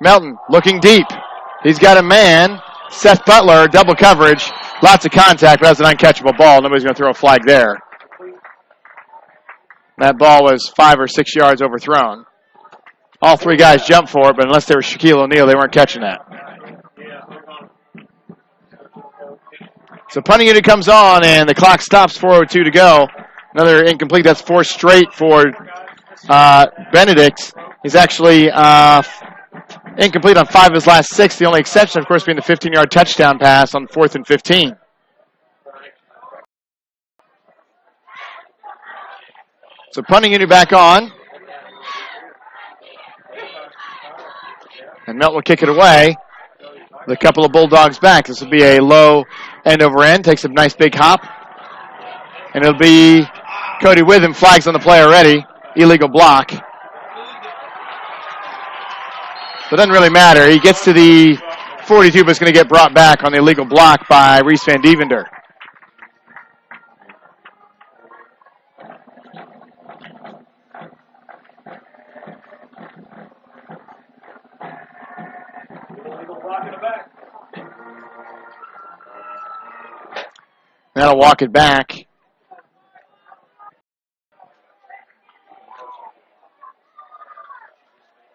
Melton looking deep. He's got a man, Seth Butler, double coverage, lots of contact, but that's an uncatchable ball. Nobody's going to throw a flag there. That ball was 5 or 6 yards overthrown. All three guys jumped for it, but unless they were Shaquille O'Neal, they weren't catching that. So punting unit comes on, and the clock stops, 4:02 to go. Another incomplete. That's 4 straight for Benedict. He's actually incomplete on 5 of his last 6. The only exception, of course, being the 15-yard touchdown pass on 4th and 15. So punting unit back on. And Melt will kick it away with a couple of Bulldogs back. This will be a low end over end. Takes a nice big hop. And it'll be Cody Witham. Flags on the play already. Illegal block. But it doesn't really matter. He gets to the 42, but it's going to get brought back on the illegal block by Reese Van Dievender. That'll walk it back.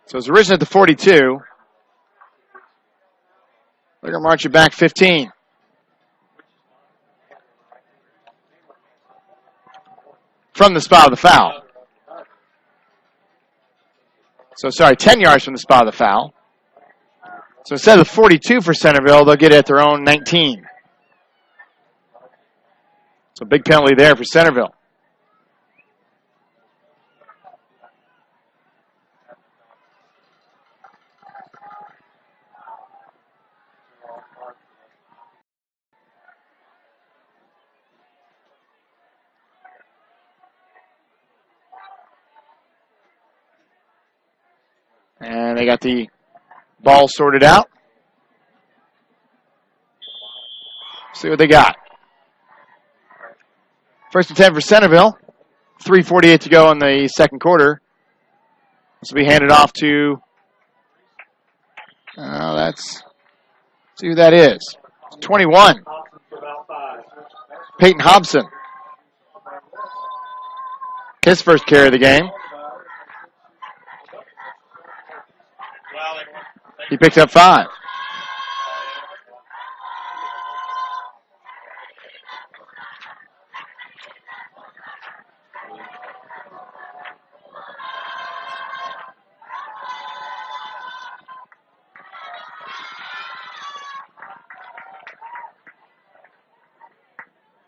So it's originally at the 42. They're going to march it back 15. From the spot of the foul. So, sorry, 10 yards from the spot of the foul. So instead of the 42 for Centerville, they'll get it at their own 19. So big penalty there for Centerville. And they got the ball sorted out. See what they got. First and 10 for Centerville. 3:48 to go in the second quarter. This will be handed off to, let's see who that is. 21. Peyton Hobson. His first carry of the game. He picked up 5.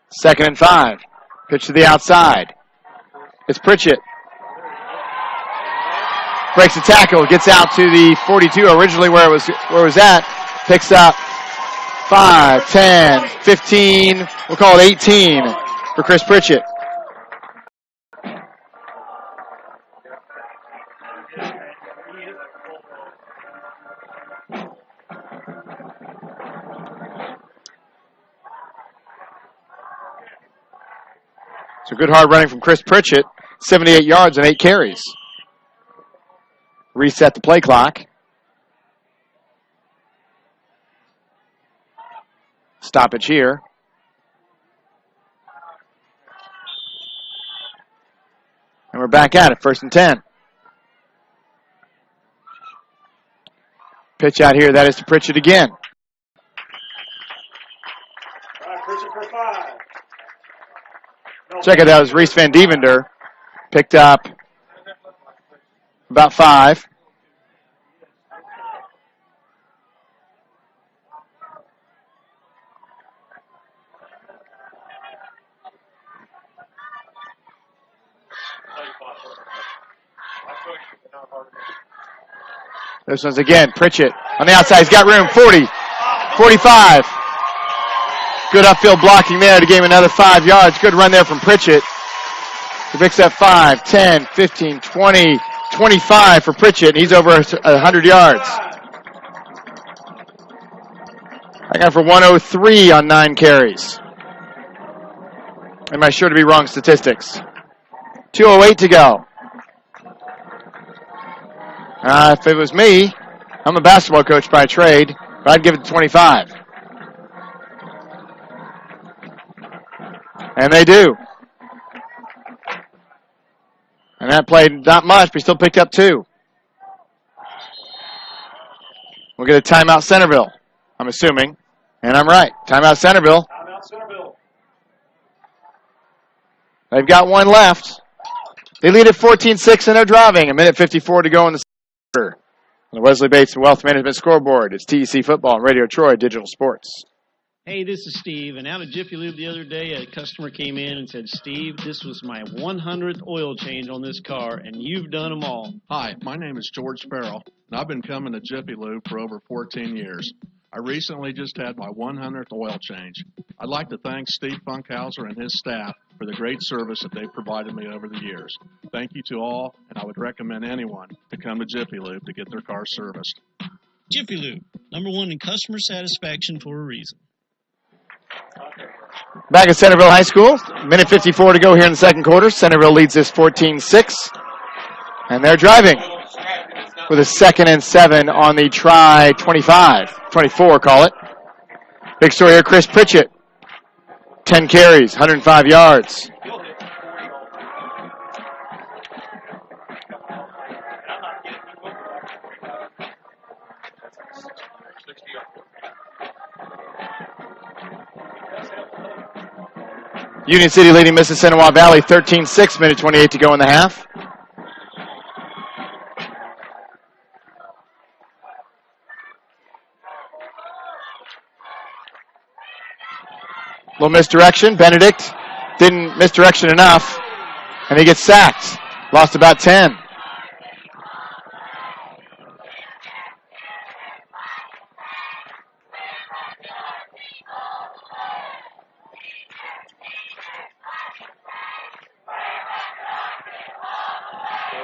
Second and 5. Pitch to the outside. It's Pritchett. Breaks the tackle, gets out to the 42, originally where it was at. Picks up 5, 10, 15, we'll call it 18 for Chris Pritchett. So good hard running from Chris Pritchett, 78 yards and 8 carries. Reset the play clock. Stoppage here. And we're back at it, first and 10. Pitch out here, that is to Pritchett again. Pritchett for 5. Check it out, it was Reese Van Dievender. Picked up about 5. This one's again, Pritchett on the outside. He's got room, 40, 45. Good upfield blocking there to gain another 5 yards. Good run there from Pritchett. He picks up 5, 10, 15, 20, 25 for Pritchett. He's over 100 yards. I got for 103 on 9 carries. Am I sure to be wrong statistics? 2:08 to go. If it was me, I'm a basketball coach by trade, but I'd give it 25. And they do. And that played not much, but he still picked up 2. We'll get a timeout Centerville, I'm assuming. And I'm right. Timeout Centerville. Timeout Centerville. They've got 1 left. They lead at 14-6 and they're driving. 1:54 to go in the quarter. On the Wesley Bates and Wealth Management scoreboard, it's TEC Football and Radio Troy Digital Sports. Hey, this is Steve, and out of Jiffy Lube the other day, a customer came in and said, Steve, this was my 100th oil change on this car, and you've done them all. Hi, my name is George Farrell, and I've been coming to Jiffy Lube for over 14 years. I recently just had my 100th oil change. I'd like to thank Steve Funkhauser and his staff for the great service that they've provided me over the years. Thank you to all, and I would recommend anyone to come to Jiffy Lube to get their car serviced. Jiffy Lube, #1 in customer satisfaction for a reason. Back at Centerville High School, 1:54 to go here in the second quarter. Centerville leads this 14-6, and they're driving with a 2nd and 7 on the try 24, call it. Big story here, Chris Pritchett, 10 carries, 105 yards. Union City leading Mississinawa Valley 13-6, 1:28 to go in the half. Little misdirection. Benedict didn't misdirection enough, and he gets sacked. Lost about 10.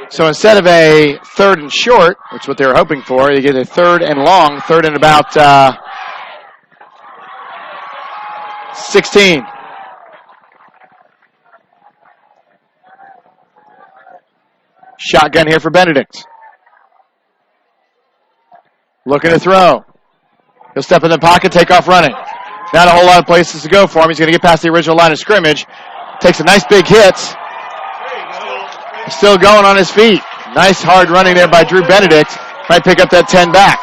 So instead of a 3rd and short, which is what they were hoping for, you get a 3rd and long, 3rd and about 16. Shotgun here for Benedict. Looking to throw. He'll step in the pocket, take off running. Not a whole lot of places to go for him. He's going to get past the original line of scrimmage. Takes a nice big hit. Still going on his feet. Nice hard running there by Drew Benedict. Might pick up that 10 back.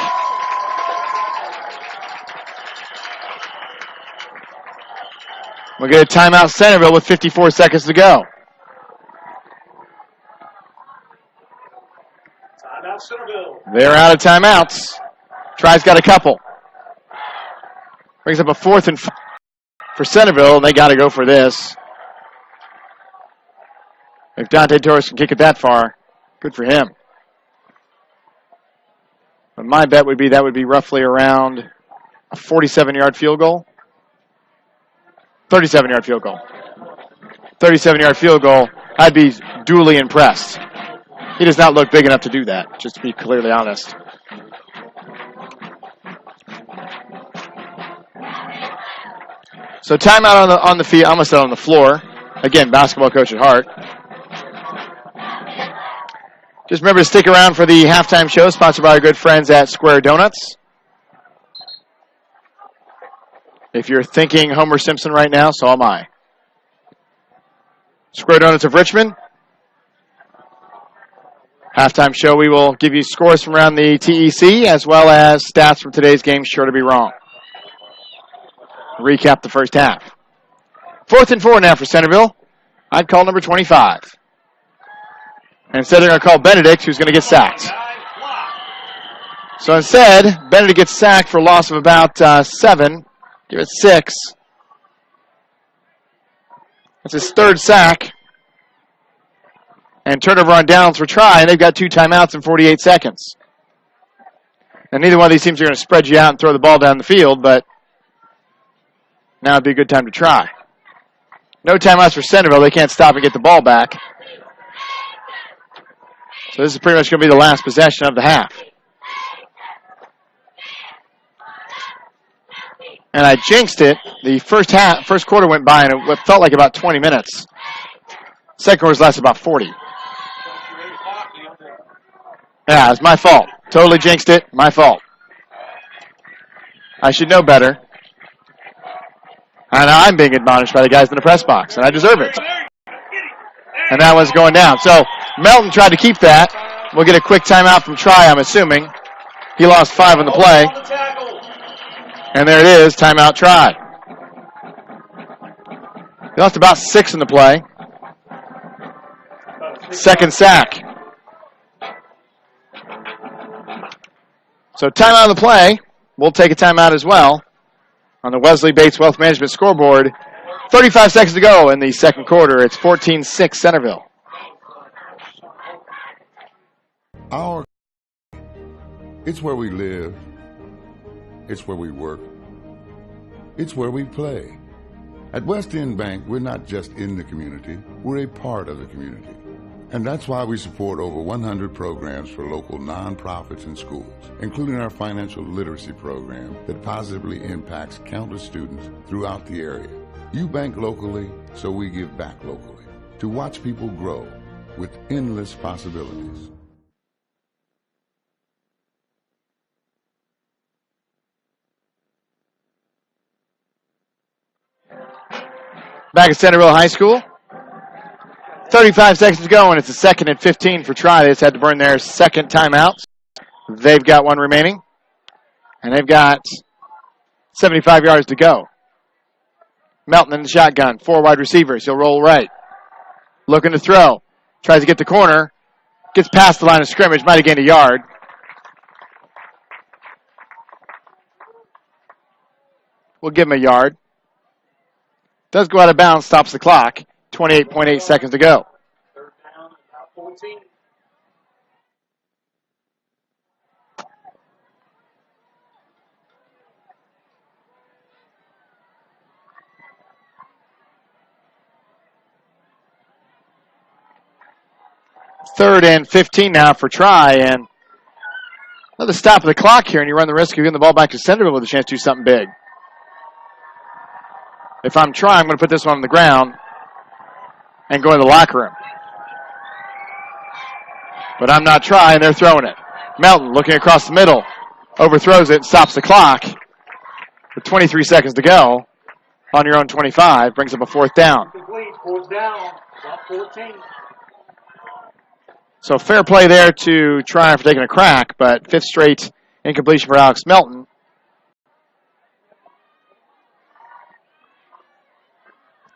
We'll get a timeout Centerville with 54 seconds to go. Timeout Centerville. They're out of timeouts. Try's got a couple. Brings up a 4th and 5 for Centerville, and they got to go for this. If Dante Torres can kick it that far, good for him. But my bet would be that would be roughly around a 47-yard field goal. 37-yard field goal. 37-yard field goal, I'd be duly impressed. He does not look big enough to do that, just to be clearly honest. So timeout on the field, I almost said on the floor. Again, basketball coach at heart. Just remember to stick around for the halftime show, sponsored by our good friends at Square Donuts. If you're thinking Homer Simpson right now, so am I. Square Donuts of Richmond. Halftime show, we will give you scores from around the TEC, as well as stats from today's game, sure to be wrong. Recap the first half. 4th and 4 now for Centerville. I'd call number 25. And instead, they're going to call Benedict, who's going to get sacked. So instead, Benedict gets sacked for a loss of about 7. Give it 6. That's his 3rd sack. And turnover on downs for try, and they've got 2 timeouts in 48 seconds. And neither one of these teams are going to spread you out and throw the ball down the field, but now would be a good time to try. No timeouts for Centerville. They can't stop and get the ball back. So this is pretty much going to be the last possession of the half. And I jinxed it. The first quarter went by in what felt like about 20 minutes. Second quarter's lasted about 40. Yeah, it's my fault. Totally jinxed it. My fault. I should know better. And I'm being admonished by the guys in the press box, and I deserve it. And that one's going down. So Melton tried to keep that. We'll get a quick timeout from Try, I'm assuming. He lost 5 on the play. And there it is, timeout Try. He lost about 6 in the play. Second sack. So timeout on the play. We'll take a timeout as well on the Wesley Bates Wealth Management scoreboard. 35 seconds to go in the second quarter. It's 14-6 Centerville. It's where we live. It's where we work. It's where we play. At West End Bank, we're not just in the community, we're a part of the community. And that's why we support over 100 programs for local nonprofits and schools, including our financial literacy program that positively impacts countless students throughout the area. You bank locally, so we give back locally to watch people grow with endless possibilities. Back at Centerville High School. 35 seconds to go, and it's a 2nd and 15 for Try. They just had to burn their second timeout. They've got one remaining, and they've got 75 yards to go. Melton in the shotgun, 4 wide receivers. He'll roll right. Looking to throw. Tries to get the corner. Gets past the line of scrimmage. Might have gained a yard. We'll give him a yard. Does go out of bounds, stops the clock. 28.8 seconds to go. Third down, about 14. Third and 15 now for Try, and another stop of the clock here, and you run the risk of getting the ball back to Centerville with a chance to do something big. If I'm Try, I'm going to put this one on the ground and go in the locker room. But I'm not Try, and they're throwing it. Melton looking across the middle, overthrows it, stops the clock. With 23 seconds to go on your own 25, brings up a 4th down. Complete, 4th down, about 14. So fair play there to Try for taking a crack, but 5th straight incompletion for Alex Melton.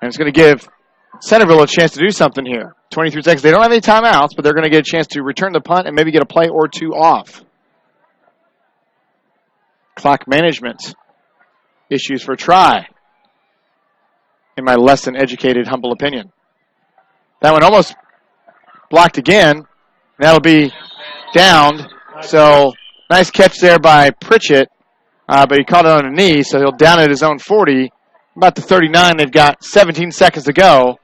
And it's going to give Centerville a chance to do something here. 23 seconds. They don't have any timeouts, but they're going to get a chance to return the punt and maybe get a play or two off. Clock management issues for Try, in my less than educated, humble opinion. That one almost blocked again. That'll be downed. So nice catch there by Pritchett, but he caught it on a knee, so he'll down at his own 40. About the 39, they've got 17 seconds to go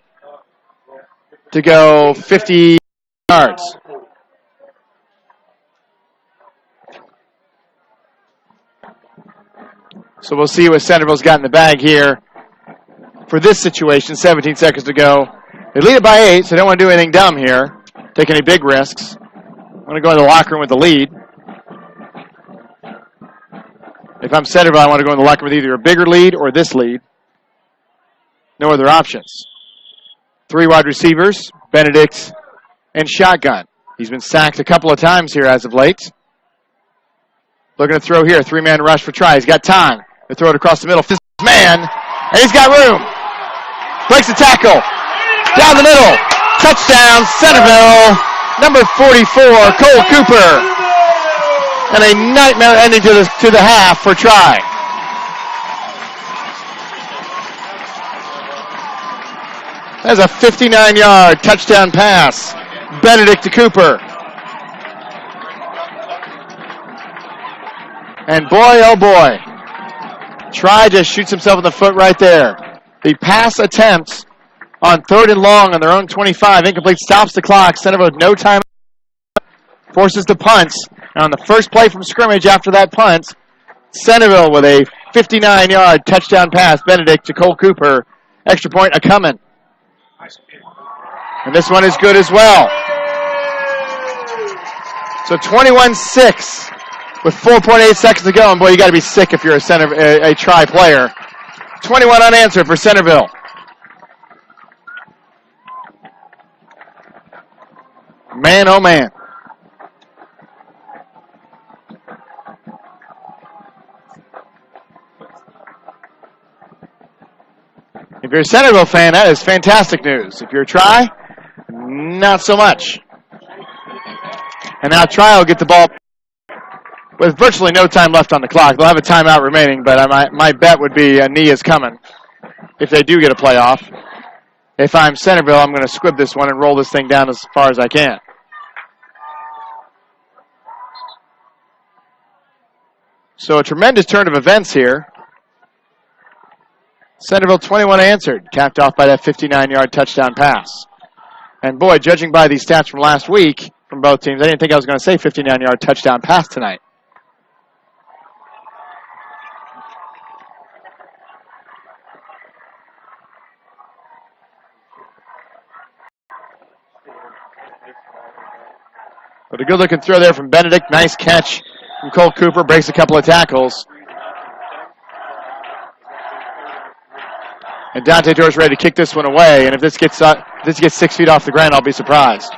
50 yards. So we'll see what Centerville's got in the bag here for this situation. 17 seconds to go. They lead it by 8, so they don't want to do anything dumb here, take any big risks. I'm going to go in the locker room with the lead. If I'm Centerville, I want to go in the locker room with either a bigger lead or this lead. No other options. 3 wide receivers, Benedict and shotgun. He's been sacked a couple of times here as of late. Looking to throw here. 3-man rush for Try. He's got time. They throw it across the middle. Fifth man, and he's got room. Breaks the tackle. Down the middle. Touchdown, Centerville. Number 44, Cole Cooper. And a nightmare ending to the half for Try. That's a 59-yard touchdown pass. Benedict to Cooper. And boy, oh boy, Try just shoots himself in the foot right there. The pass attempt on 3rd and long on their own 25. Incomplete, stops the clock. Centerville with no time. Forces the punt. And on the first play from scrimmage after that punt, Centerville with a 59-yard touchdown pass. Benedict to Cole Cooper. Extra point a-coming. And this one is good as well. So 21-6 with 4.8 seconds to go. And boy, you got to be sick if you're a Try player. 21 unanswered for Centerville. Man, oh man. If you're a Centerville fan, that is fantastic news. If you're a Tri, not so much. And now Tri will get the ball with virtually no time left on the clock. They'll have a timeout remaining, but my bet would be a knee is coming if they do get a playoff. If I'm Centerville, I'm going to squib this one and roll this thing down as far as I can. So a tremendous turn of events here. Centerville 21 answered, capped off by that 59-yard touchdown pass. And boy, judging by these stats from last week from both teams, I didn't think I was going to say 59-yard touchdown pass tonight. But a good-looking throw there from Benedict. Nice catch from Cole Cooper. Breaks a couple of tackles. And Dante Doerr's ready to kick this one away. And if this gets 6 feet off the ground, I'll be surprised.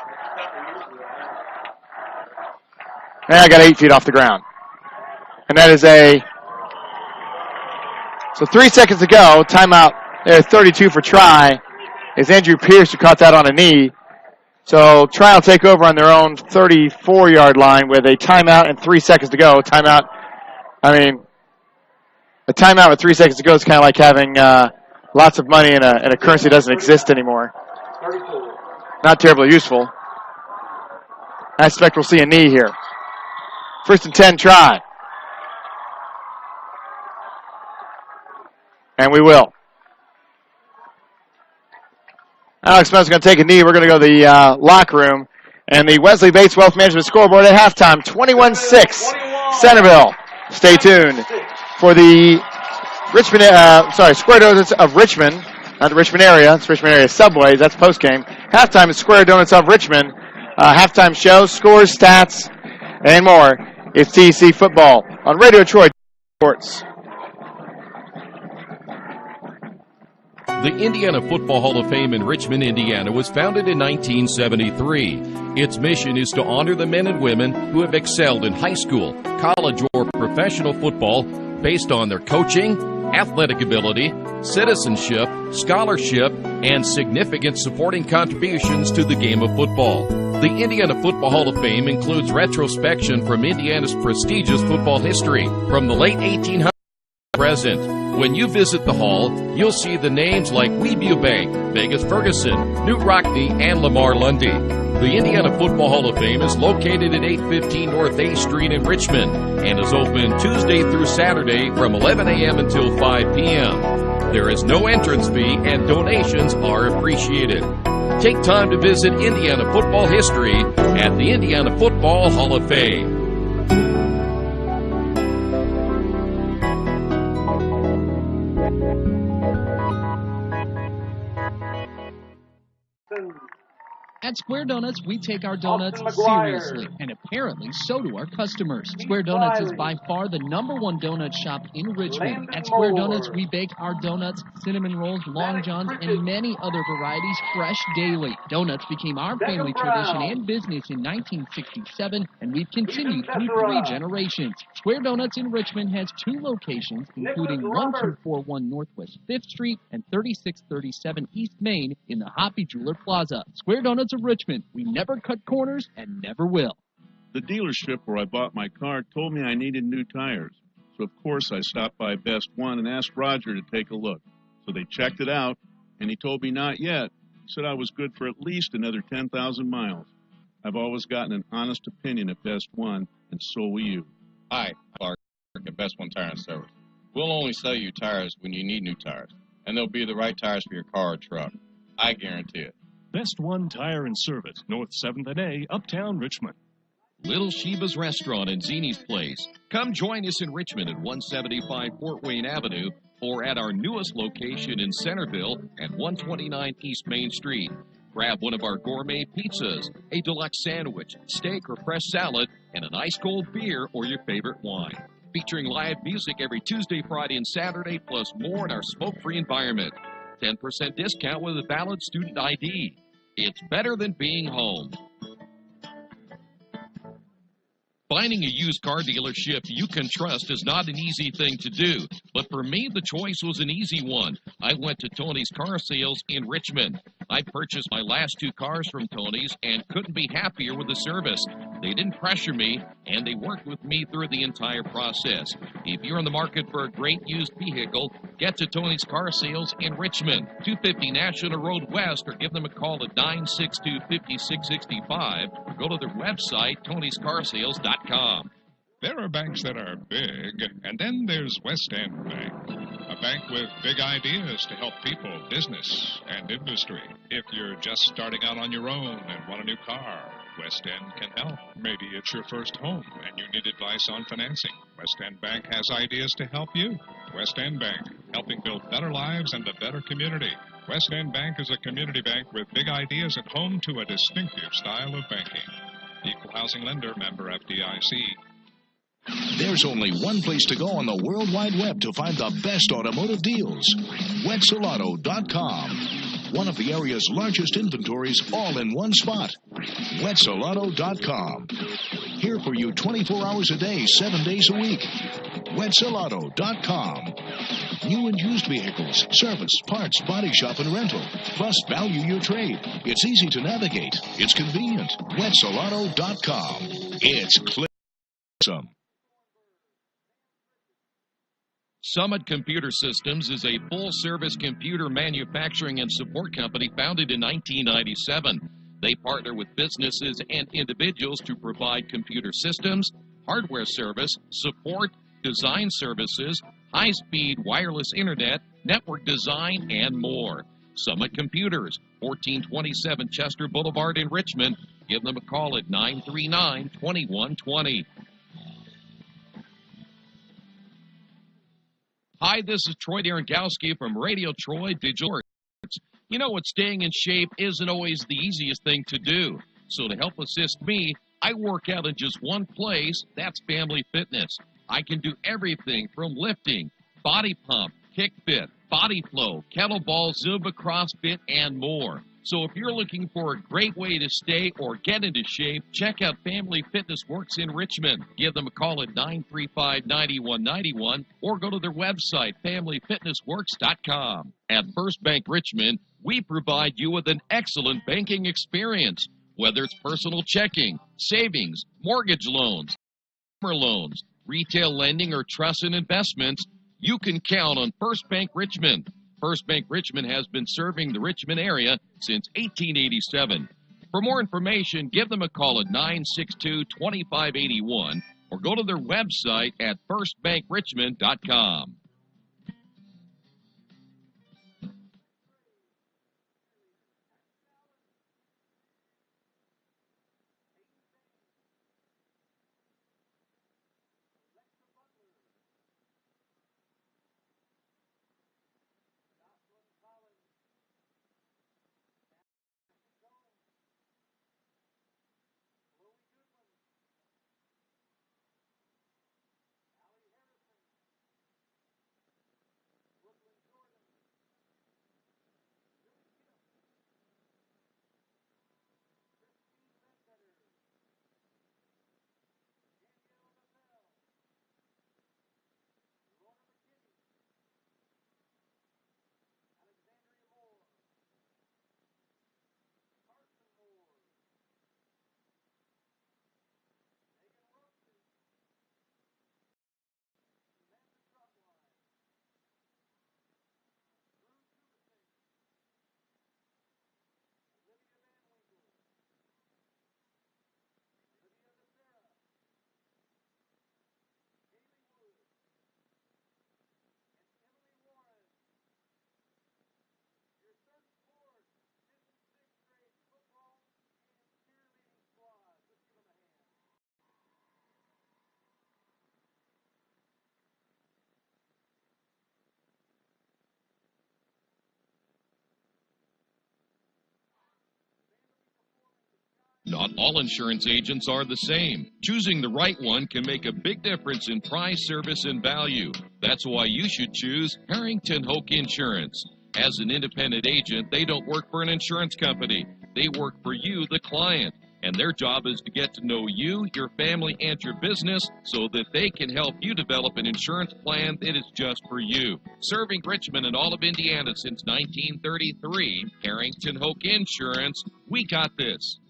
And I got 8 feet off the ground. And that is so 3 seconds to go. Timeout there, 32 for Tri. Is Andrew Pierce who caught that on a knee. So Tri will take over on their own 34-yard line with a timeout and 3 seconds to go. Timeout, a timeout with 3 seconds to go is kind of like having lots of money in a currency that doesn't exist anymore. Not terribly useful. I expect we'll see a knee here. 1st and 10, Tri. And we will. Alex Smith's going to take a knee. We're going to go to the locker room. And the Wesley Bates Wealth Management scoreboard at halftime, 21-6, Centerville. Stay tuned for the Square Donuts of Richmond, not the Richmond area. It's Richmond area Subways. That's postgame. Halftime is Square Donuts of Richmond. Halftime show, scores, stats, and more. It's TEC football on Radio Troy Sports. The Indiana Football Hall of Fame in Richmond, Indiana was founded in 1973. Its mission is to honor the men and women who have excelled in high school, college, or professional football based on their coaching, athletic ability, citizenship, scholarship, and significant supporting contributions to the game of football. The Indiana Football Hall of Fame includes retrospection from Indiana's prestigious football history from the late 1800s to present. When you visit the hall, you'll see the names like Weeview Bank, Vegas Ferguson, Newt Rockne, and Lamar Lundy. The Indiana Football Hall of Fame is located at 815 North A Street in Richmond and is open Tuesday through Saturday from 11 a.m. until 5 p.m. There is no entrance fee and donations are appreciated. Take time to visit Indiana football history at the Indiana Football Hall of Fame. At Square Donuts, we take our donuts seriously, and apparently so do our customers. Square Donuts is by far the #1 donut shop in Richmond. At Square Donuts, we bake our donuts, cinnamon rolls, long johns, and many other varieties fresh daily. Donuts became our family tradition and business in 1967, and we've continued through 3 generations. Square Donuts in Richmond has 2 locations, including 1241 Northwest 5th Street and 3637 East Main in the Hoppy Jeweler Plaza. Square Donuts of Richmond. We never cut corners and never will. The dealership where I bought my car told me I needed new tires. So, of course, I stopped by Best One and asked Roger to take a look. So they checked it out, and he told me not yet. He said I was good for at least another 10,000 miles. I've always gotten an honest opinion at Best One, and so will you. Hi, Clark at Best One Tire and Service. We'll only sell you tires when you need new tires, and they'll be the right tires for your car or truck. I guarantee it. Best One Tire and Service, North 7th and A, Uptown Richmond. Little Sheba's Restaurant and Zini's Place. Come join us in Richmond at 175 Fort Wayne Avenue or at our newest location in Centerville at 129 East Main Street. Grab one of our gourmet pizzas, a deluxe sandwich, steak or fresh salad, and an ice cold beer or your favorite wine. featuring live music every Tuesday, Friday, and Saturday, plus more in our smoke-free environment. 10% discount with a valid student ID. It's better than being home. Finding a used car dealership you can trust is not an easy thing to do, but for me, the choice was an easy one. I went to Tony's Car Sales in Richmond. I purchased my last 2 cars from Tony's and couldn't be happier with the service. They didn't pressure me, and they worked with me through the entire process. If you're in the market for a great used vehicle, get to Tony's Car Sales in Richmond, 250 National Road West, or give them a call at 962-5665, or go to their website, tonyscarsales.com. There are banks that are big, and then there's West End Bank, a bank with big ideas to help people, business, and industry. If you're just starting out on your own and want a new car, West End can help. Maybe it's your first home and you need advice on financing. West End Bank has ideas to help you. West End Bank, helping build better lives and a better community. West End Bank is a community bank with big ideas and home to a distinctive style of banking. Equal housing lender, member FDIC. There's only one place to go on the World Wide Web to find the best automotive deals. Wetzelauto.com. One of the area's largest inventories all in one spot. Wetzelauto.com. Here for you 24 hours a day, 7 days a week. Wetzelauto.com. New and used vehicles, service, parts, body shop, and rental. Plus, value your trade. It's easy to navigate. It's convenient. Wetzelauto.com. It's clear. Summit Computer Systems is a full-service computer manufacturing and support company founded in 1997. They partner with businesses and individuals to provide computer systems, hardware service, support, design services, high-speed wireless internet, network design, and more. Summit Computers, 1427 Chester Boulevard in Richmond. Give them a call at 939-2120. Hi, this is Troy Darengowski from Radio Troy Digital Arts. You know what, staying in shape isn't always the easiest thing to do. So to help assist me, I work out in just one place, that's Family Fitness. I can do everything from lifting, body pump, kick fit, body flow, kettlebell, Zumba, CrossFit, and more. So if you're looking for a great way to stay or get into shape, check out Family Fitness Works in Richmond. Give them a call at 935-9191 or go to their website, familyfitnessworks.com. At First Bank Richmond, we provide you with an excellent banking experience. Whether it's personal checking, savings, mortgage loans, consumer loans, retail lending, or trust and investments, you can count on First Bank Richmond. First Bank Richmond has been serving the Richmond area since 1887. For more information, give them a call at 962-2581 or go to their website at firstbankrichmond.com. Not all insurance agents are the same. Choosing the right one can make a big difference in price, service, and value. That's why you should choose Harrington Hoke Insurance. As an independent agent, they don't work for an insurance company. They work for you, the client. And their job is to get to know you, your family, and your business so that they can help you develop an insurance plan that is just for you. Serving Richmond and all of Indiana since 1933, Harrington Hoke Insurance, we got this.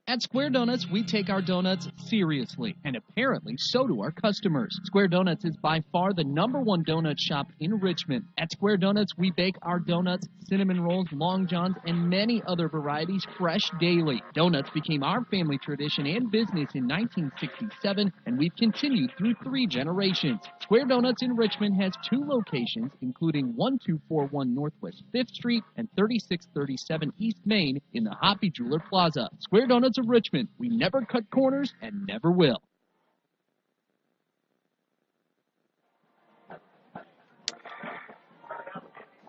At Square Donuts, we take our donuts seriously, and apparently so do our customers. Square Donuts is by far the #1 donut shop in Richmond. At Square Donuts, we bake our donuts, cinnamon rolls, long johns, and many other varieties fresh daily. Donuts became our family tradition and business in 1967, and we've continued through 3 generations. Square Donuts in Richmond has 2 locations, including 1241 Northwest 5th Street and 3637 East Main in the Hoppy Jeweler Plaza. Square Donuts of Richmond. We never cut corners and never will.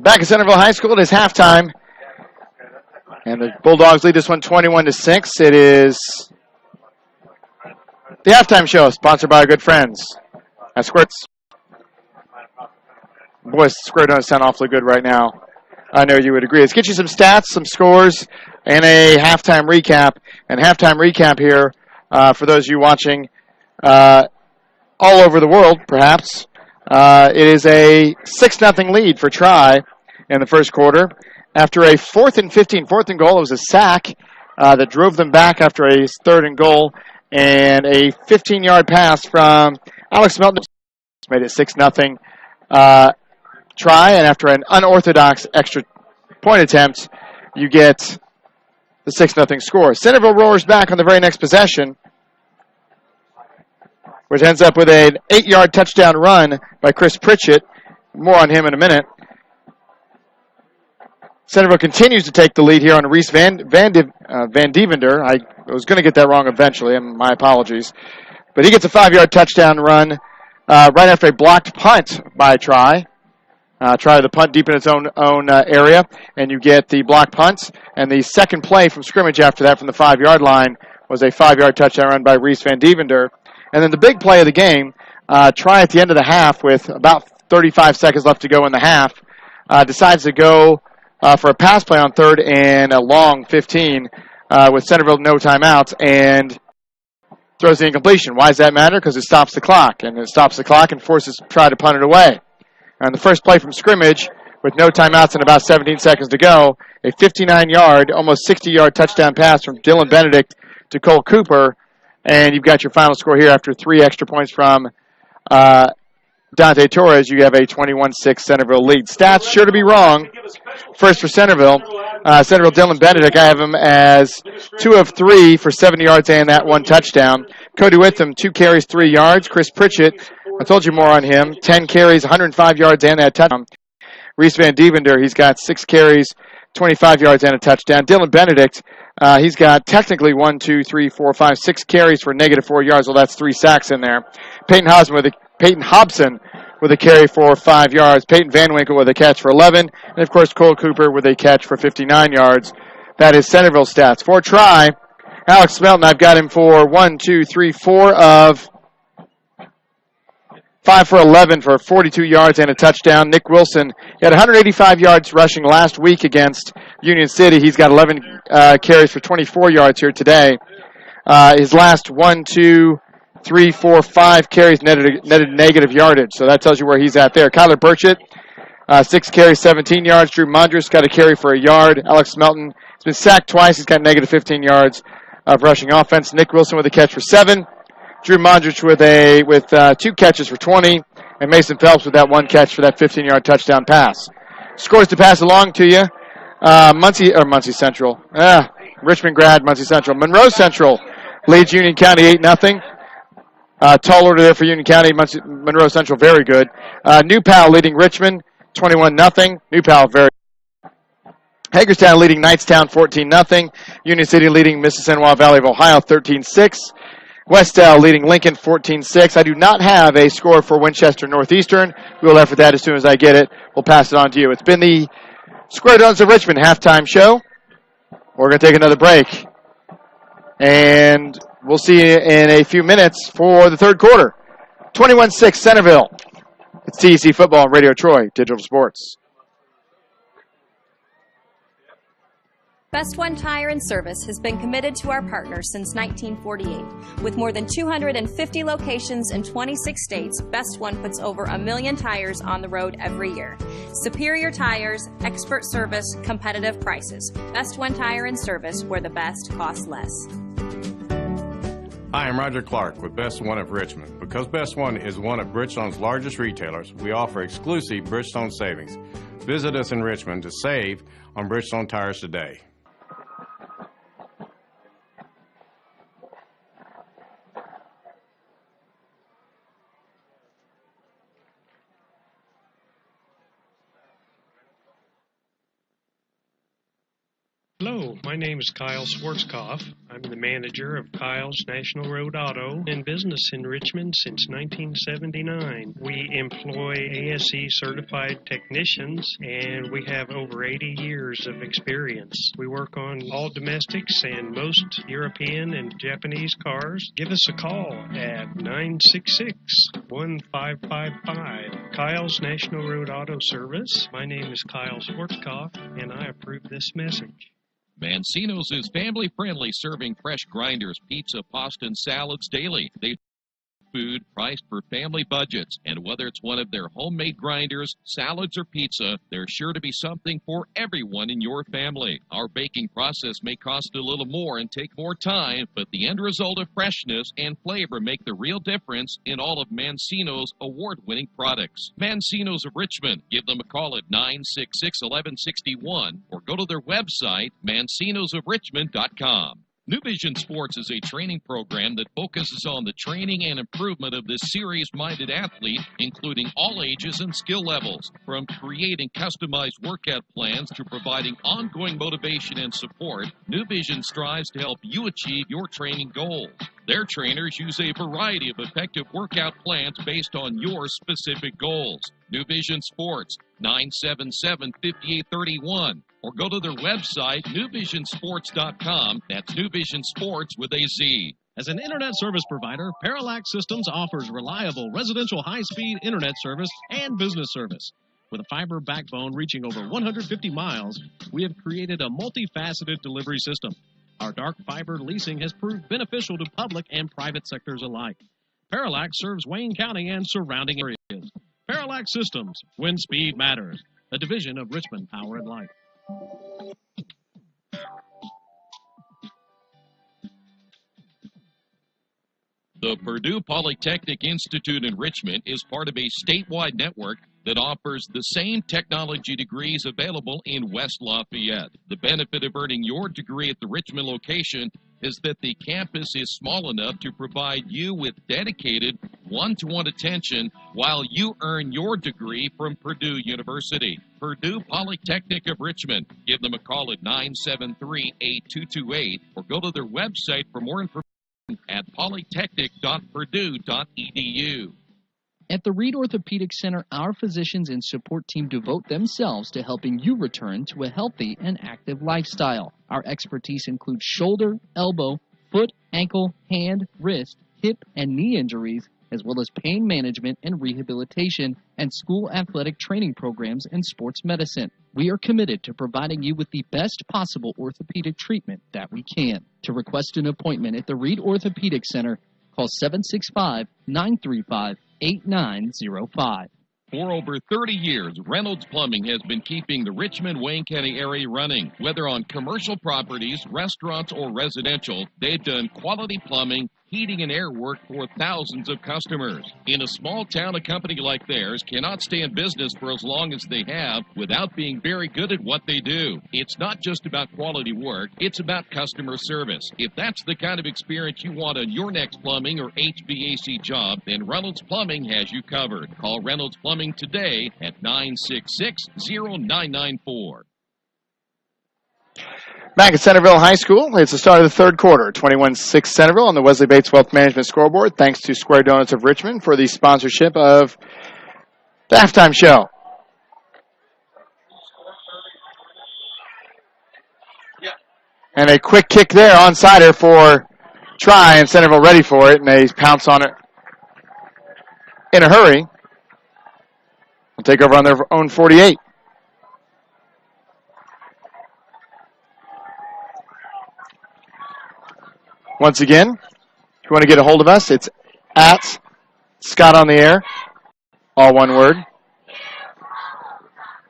Back at Centerville High School, it is halftime. And the Bulldogs lead this one 21-6. It is the halftime show, sponsored by our good friends at Square. Boy, Square Donuts sound awfully good right now. I know you would agree. Let's get you some stats, some scores, and a halftime recap. And halftime recap here for those of you watching all over the world, perhaps. It is a 6-0 lead for Tri in the first quarter. After a 4th and 15, 4th and goal, it was a sack that drove them back after a 3rd and goal. And a 15-yard pass from Alex Melton made it 6-0. Try, and after an unorthodox extra point attempt, you get the 6-0 score. Centerville roars back on the very next possession, which ends up with an 8-yard touchdown run by Chris Pritchett. More on him in a minute. Centerville continues to take the lead here on Reese Van Dievender. I was going to get that wrong eventually, and my apologies. But he gets a 5-yard touchdown run right after a blocked punt by Tri. Try the punt deep in its own area, and you get the block punt. And the second play from scrimmage after that from the 5-yard line was a 5-yard touchdown run by Reese Van Dievender. And then the big play of the game, Try at the end of the half with about 35 seconds left to go in the half, decides to go for a pass play on 3rd and a long 15 with Centerville no timeouts and throws the incompletion. Why does that matter? Because it stops the clock, and it stops the clock and forces Try to punt it away. On the first play from scrimmage, with no timeouts and about 17 seconds to go, a 59-yard, almost 60-yard touchdown pass from Dylan Benedict to Cole Cooper, and you've got your final score here after 3 extra points from Dante Torres. You have a 21-6 Centerville lead. Stats sure to be wrong. First for Centerville. Centerville Dylan Benedict, I have him as 2 of 3 for 70 yards and that 1 touchdown. Cody Witham, 2 carries, 3 yards. Chris Pritchett, I told you more on him. 10 carries, 105 yards, and that touchdown. Reese Van Dievender, he's got 6 carries, 25 yards, and a touchdown. Dylan Benedict, he's got technically 6 carries for negative 4 yards. Well, that's 3 sacks in there. Peyton Hobson with a carry for 5 yards. Peyton Van Winkle with a catch for 11. And, of course, Cole Cooper with a catch for 59 yards. That is Centerville stats. For Try, Alex Melton, I've got him for 4 of 5 for 11 for 42 yards and a touchdown. Nick Wilson, he had 185 yards rushing last week against Union City. He's got 11 carries for 24 yards here today. His last 5 carries netted negative yardage, so that tells you where he's at there. Kyler Burchett, 6 carries, 17 yards. Drew Mondras got a carry for a yard. Alex Melton has been sacked twice. He's got negative 15 yards of rushing offense. Nick Wilson with a catch for 7. Drew Mondrich with 2 catches for 20, and Mason Phelps with that 1 catch for that 15-yard touchdown pass. Scores to pass along to you. Muncie Central. Richmond grad, Muncie Central. Monroe Central leads Union County 8-0. Tall order there for Union County. Monroe Central very good. New Pal leading Richmond 21-0. New Pal very good. Hagerstown leading Knightstown 14-0. Union City leading Mississauga Valley of Ohio 13-6. Westell leading Lincoln 14-6. I do not have a score for Winchester Northeastern. We will effort that as soon as I get it. We'll pass it on to you. It's been the Square Donuts of Richmond halftime show. We're going to take another break. And we'll see you in a few minutes for the third quarter. 21-6 Centerville. It's TEC Football and Radio Troy Digital Sports. Best One Tire and Service has been committed to our partners since 1948. With more than 250 locations in 26 states, Best One puts over 1 million tires on the road every year. Superior tires, expert service, competitive prices. Best One Tire and Service, where the best costs less. Hi, I'm Roger Clark with Best One of Richmond. Because Best One is one of Bridgestone's largest retailers, we offer exclusive Bridgestone savings. Visit us in Richmond to save on Bridgestone tires today. Hello, my name is Kyle Schwarzkopf. I'm the manager of Kyle's National Road Auto, in business in Richmond since 1979. We employ ASE certified technicians, and we have over 80 years of experience. We work on all domestics and most European and Japanese cars. Give us a call at 966-1555. Kyle's National Road Auto Service. My name is Kyle Schwarzkopf, and I approve this message. Mancino's is family-friendly, serving fresh grinders, pizza, pasta, and salads daily. They food priced for family budgets, and whether it's one of their homemade grinders, salads, or pizza, there's sure to be something for everyone in your family. Our baking process may cost a little more and take more time, but the end result of freshness and flavor make the real difference in all of Mancino's award-winning products. Mancino's of Richmond. Give them a call at 966-1161 or go to their website, mancinosofrichmond.com. New Vision Sports is a training program that focuses on the training and improvement of the serious-minded athlete, including all ages and skill levels. From creating customized workout plans to providing ongoing motivation and support, New Vision strives to help you achieve your training goals. Their trainers use a variety of effective workout plans based on your specific goals. New Vision Sports, 977-5831. Or go to their website, newvisionsports.com. That's New Vision Sports with a Z. As an internet service provider, Parallax Systems offers reliable residential high-speed internet service and business service. With a fiber backbone reaching over 150 miles, we have created a multifaceted delivery system. Our dark fiber leasing has proved beneficial to public and private sectors alike. Parallax serves Wayne County and surrounding areas. Parallax Systems, when speed matters. A division of Richmond Power and Light. The Purdue Polytechnic Institute in Richmond is part of a statewide network that offers the same technology degrees available in West Lafayette. The benefit of earning your degree at the Richmond location is that the campus is small enough to provide you with dedicated one-to-one attention while you earn your degree from Purdue University. Purdue Polytechnic of Richmond. Give them a call at 973-8228 or go to their website for more information at polytechnic.purdue.edu. At the Reed Orthopedic Center, our physicians and support team devote themselves to helping you return to a healthy and active lifestyle. Our expertise includes shoulder, elbow, foot, ankle, hand, wrist, hip, and knee injuries, as well as pain management and rehabilitation and school athletic training programs and sports medicine. We are committed to providing you with the best possible orthopedic treatment that we can. To request an appointment at the Reed Orthopedic Center, call 765-935-8905. For over 30 years, Reynolds Plumbing has been keeping the Richmond-Wayne County area running. Whether on commercial properties, restaurants, or residential, they've done quality plumbing, heating, and air work for thousands of customers. In a small town, a company like theirs cannot stay in business for as long as they have without being very good at what they do. It's not just about quality work, it's about customer service. If that's the kind of experience you want on your next plumbing or HVAC job, then Reynolds Plumbing has you covered. Call Reynolds Plumbing today at 966-0994. Back at Centerville High School, it's the start of the third quarter. 21-6 Centerville on the Wesley Bates Wealth Management scoreboard. Thanks to Square Donuts of Richmond for the sponsorship of the halftime show. And a quick kick there on Sider for try, and Centerville ready for it, and they pounce on it in a hurry. They'll take over on their own 48. Once again, if you want to get a hold of us, it's at Scott on the Air, all one word.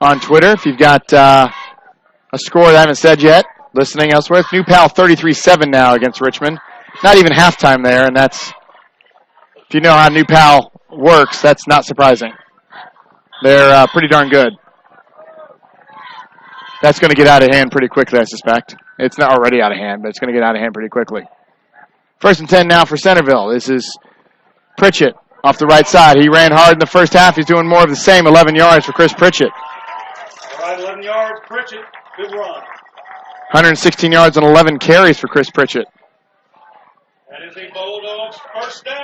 On Twitter, if you've got a score that I haven't said yet, listening elsewhere, it's New Pal 33-7 now against Richmond. Not even halftime there, and that's, if you know how New Pal works, that's not surprising. They're pretty darn good. That's going to get out of hand pretty quickly, I suspect. It's not already out of hand, but it's going to get out of hand pretty quickly. 1st and 10 now for Centerville. This is Pritchett off the right side. He ran hard in the first half. He's doing more of the same. 11 yards for Chris Pritchett. All right, 11 yards, Pritchett. Good run. 116 yards and 11 carries for Chris Pritchett. That is a Bulldogs first down.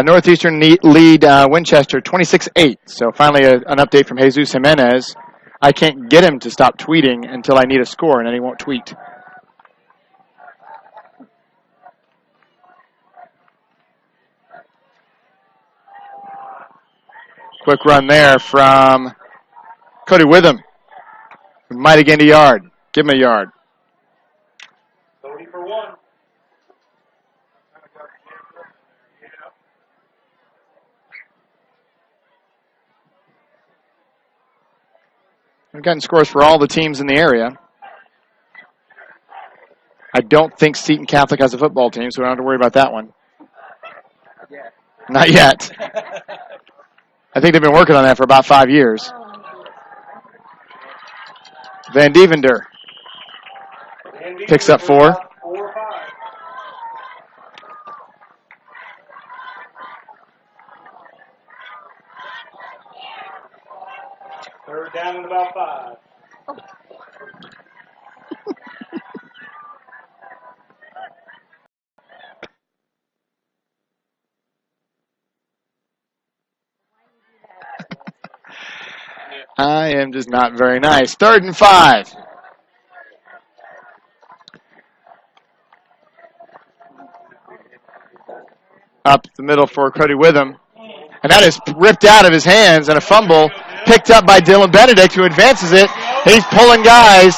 Northeastern lead Winchester 26-8. So finally an update from Jesus Jimenez. I can't get him to stop tweeting until I need a score, and then he won't tweet. Quick run there from Cody Witham. Might have gained a yard. Give him a yard. Cody for 1. We've gotten scores for all the teams in the area. I don't think Seton Catholic has a football team, so we don't have to worry about that one. Not yet. I think they've been working on that for about 5 years. Van Devender picks up 4. Third down and about 5. I am just not very nice. 3rd and 5. Up the middle for Cody Witham. And that is ripped out of his hands, and a fumble picked up by Dylan Benedict, who advances it. He's pulling guys.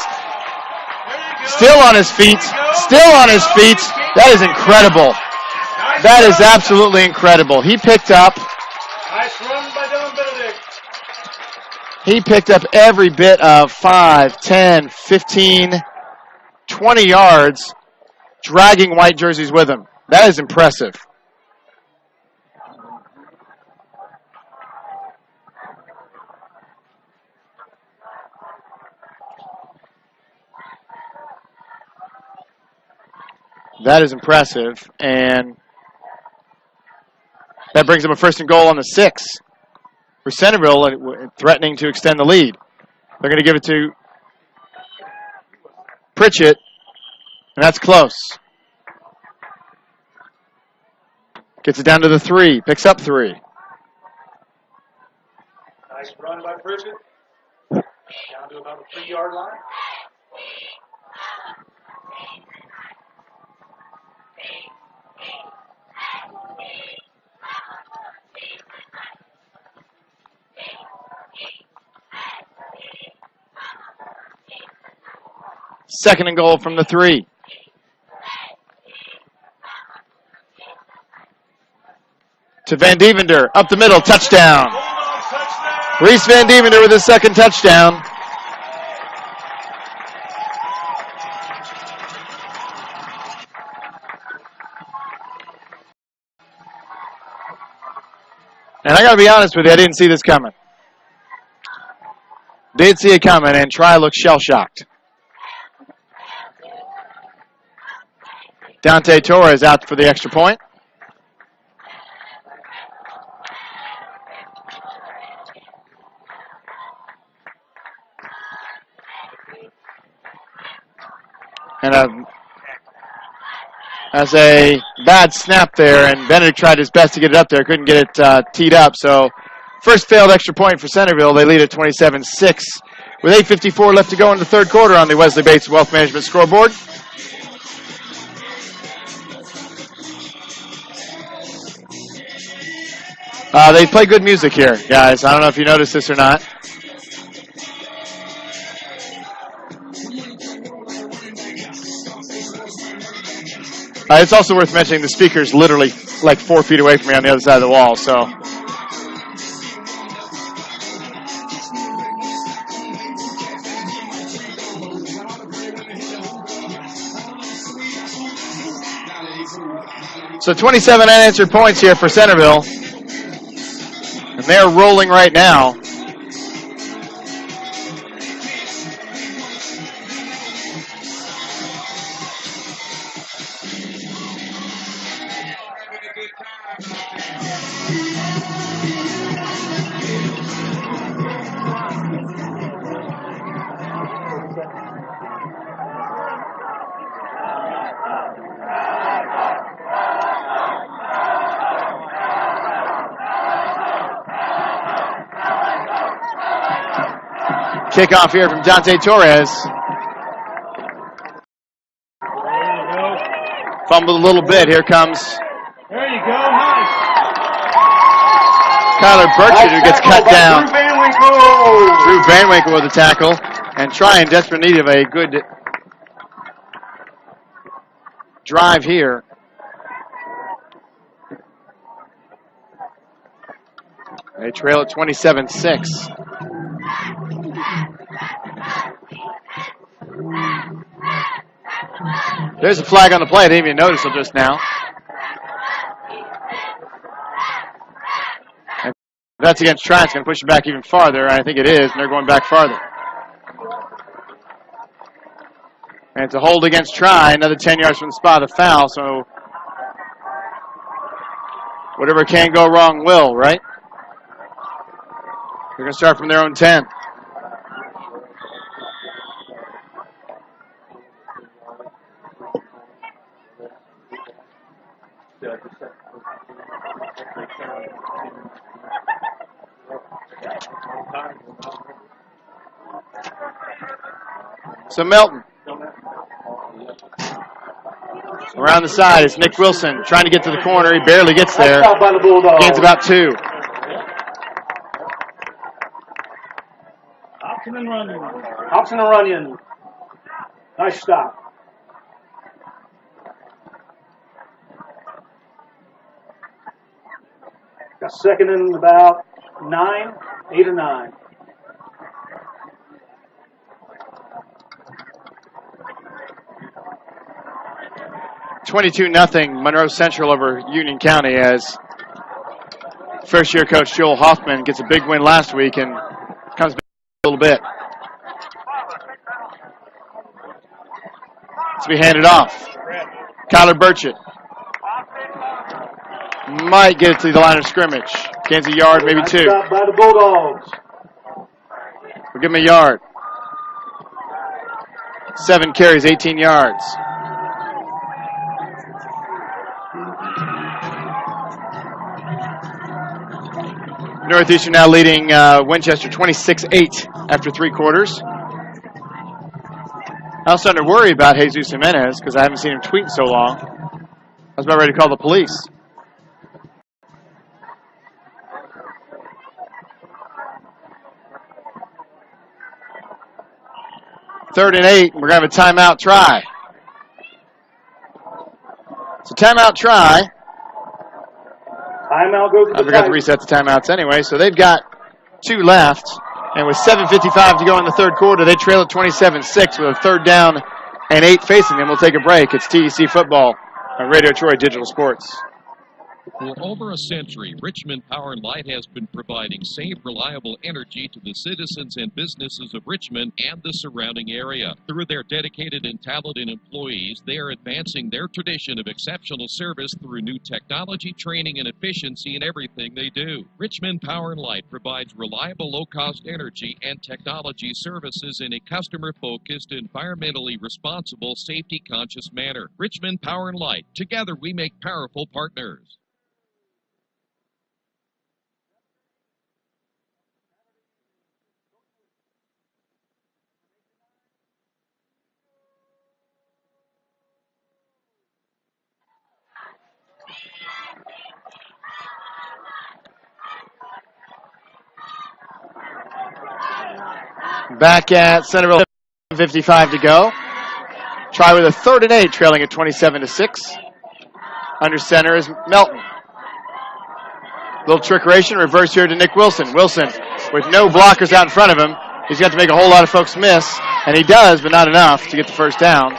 Still on his feet. Still on his feet. That is incredible. That is absolutely incredible. He picked up. Nice run by Dylan Benedict. He picked up every bit of 5, 10, 15, 20 yards, dragging white jerseys with him. That is impressive. That is impressive, and that brings up a 1st and goal on the 6 for Centerville, threatening to extend the lead. They're going to give it to Pritchett, and that's close. Gets it down to the 3, picks up 3. Nice run by Pritchett. Down to about the 3-yard line. Second and goal from the 3. To Van Devender, up the middle, touchdown. Reese Van Devender with his 2nd touchdown. And I got to be honest with you, I didn't see this coming. Did see it coming, and Try looks shell-shocked. Dante Torres out for the extra point. And As a bad snap there, and Benedict tried his best to get it up there, couldn't get it teed up. So first failed extra point for Centerville. They lead at 27-6 with 8:54 left to go in the third quarter on the Wesley Bates Wealth Management scoreboard. They play good music here, guys. I don't know if you noticed this or not. It's also worth mentioning the speaker's literally like 4 feet away from me on the other side of the wall, so. So 27 unanswered points here for Centerville. And they're rolling right now. Kickoff here from Dante Torres. Fumbled a little bit. Here comes There you go. Nice. Kyler Burchett, who gets cut down. Drew Van Winkle with a tackle. And try in desperate need of a good drive here. They trail at 27-6. There's a flag on the play. I didn't even notice it just now. And if that's against Try, it's going to push it back even farther. I think it is, and they're going back farther. And it's a hold against Try, another 10 yards from the spot of the foul, so whatever can go wrong will, right? They're going to start from their own 10. So Melton. Around the side is Nick Wilson trying to get to the corner. He barely gets there. Gains about 2. Hobson and Runyon. Nice stop. Got second and about 9, 8 or 9. $22-0 Monroe Central over Union County as first-year coach Joel Hoffman gets a big win last week and comes back a little bit. It's to be handed off. Kyler Burchett might get it to the line of scrimmage. Gains a yard, maybe 2. Stop by the Bulldogs. We'll give him a yard. 7 carries, 18 yards. Northeastern now leading Winchester 26-8 after 3 quarters. I was starting to worry about Jesus Jimenez because I haven't seen him tweet in so long. I was about ready to call the police. Third and 8, we're going to have a timeout try. So timeout try. Timeout goes to I forgot to reset the timeouts anyway, so they've got 2 left. And with 7:55 to go in the third quarter, they trail at 27-6 with a 3rd down and 8 facing them. We'll take a break. It's TEC football on Radio Troy Digital Sports. For over a century, Richmond Power and Light has been providing safe, reliable energy to the citizens and businesses of Richmond and the surrounding area. Through their dedicated and talented employees, they are advancing their tradition of exceptional service through new technology, training, and efficiency in everything they do. Richmond Power and Light provides reliable, low-cost energy and technology services in a customer-focused, environmentally responsible, safety-conscious manner. Richmond Power and Light. Together, we make powerful partners. Back at Centerville, 55 to go. Try with a 3rd and 8, trailing at 27-6. Under center is Melton. Little trickeration, reverse here to Nick Wilson. Wilson with no blockers out in front of him. He's got to make a whole lot of folks miss, and he does, but not enough to get the first down.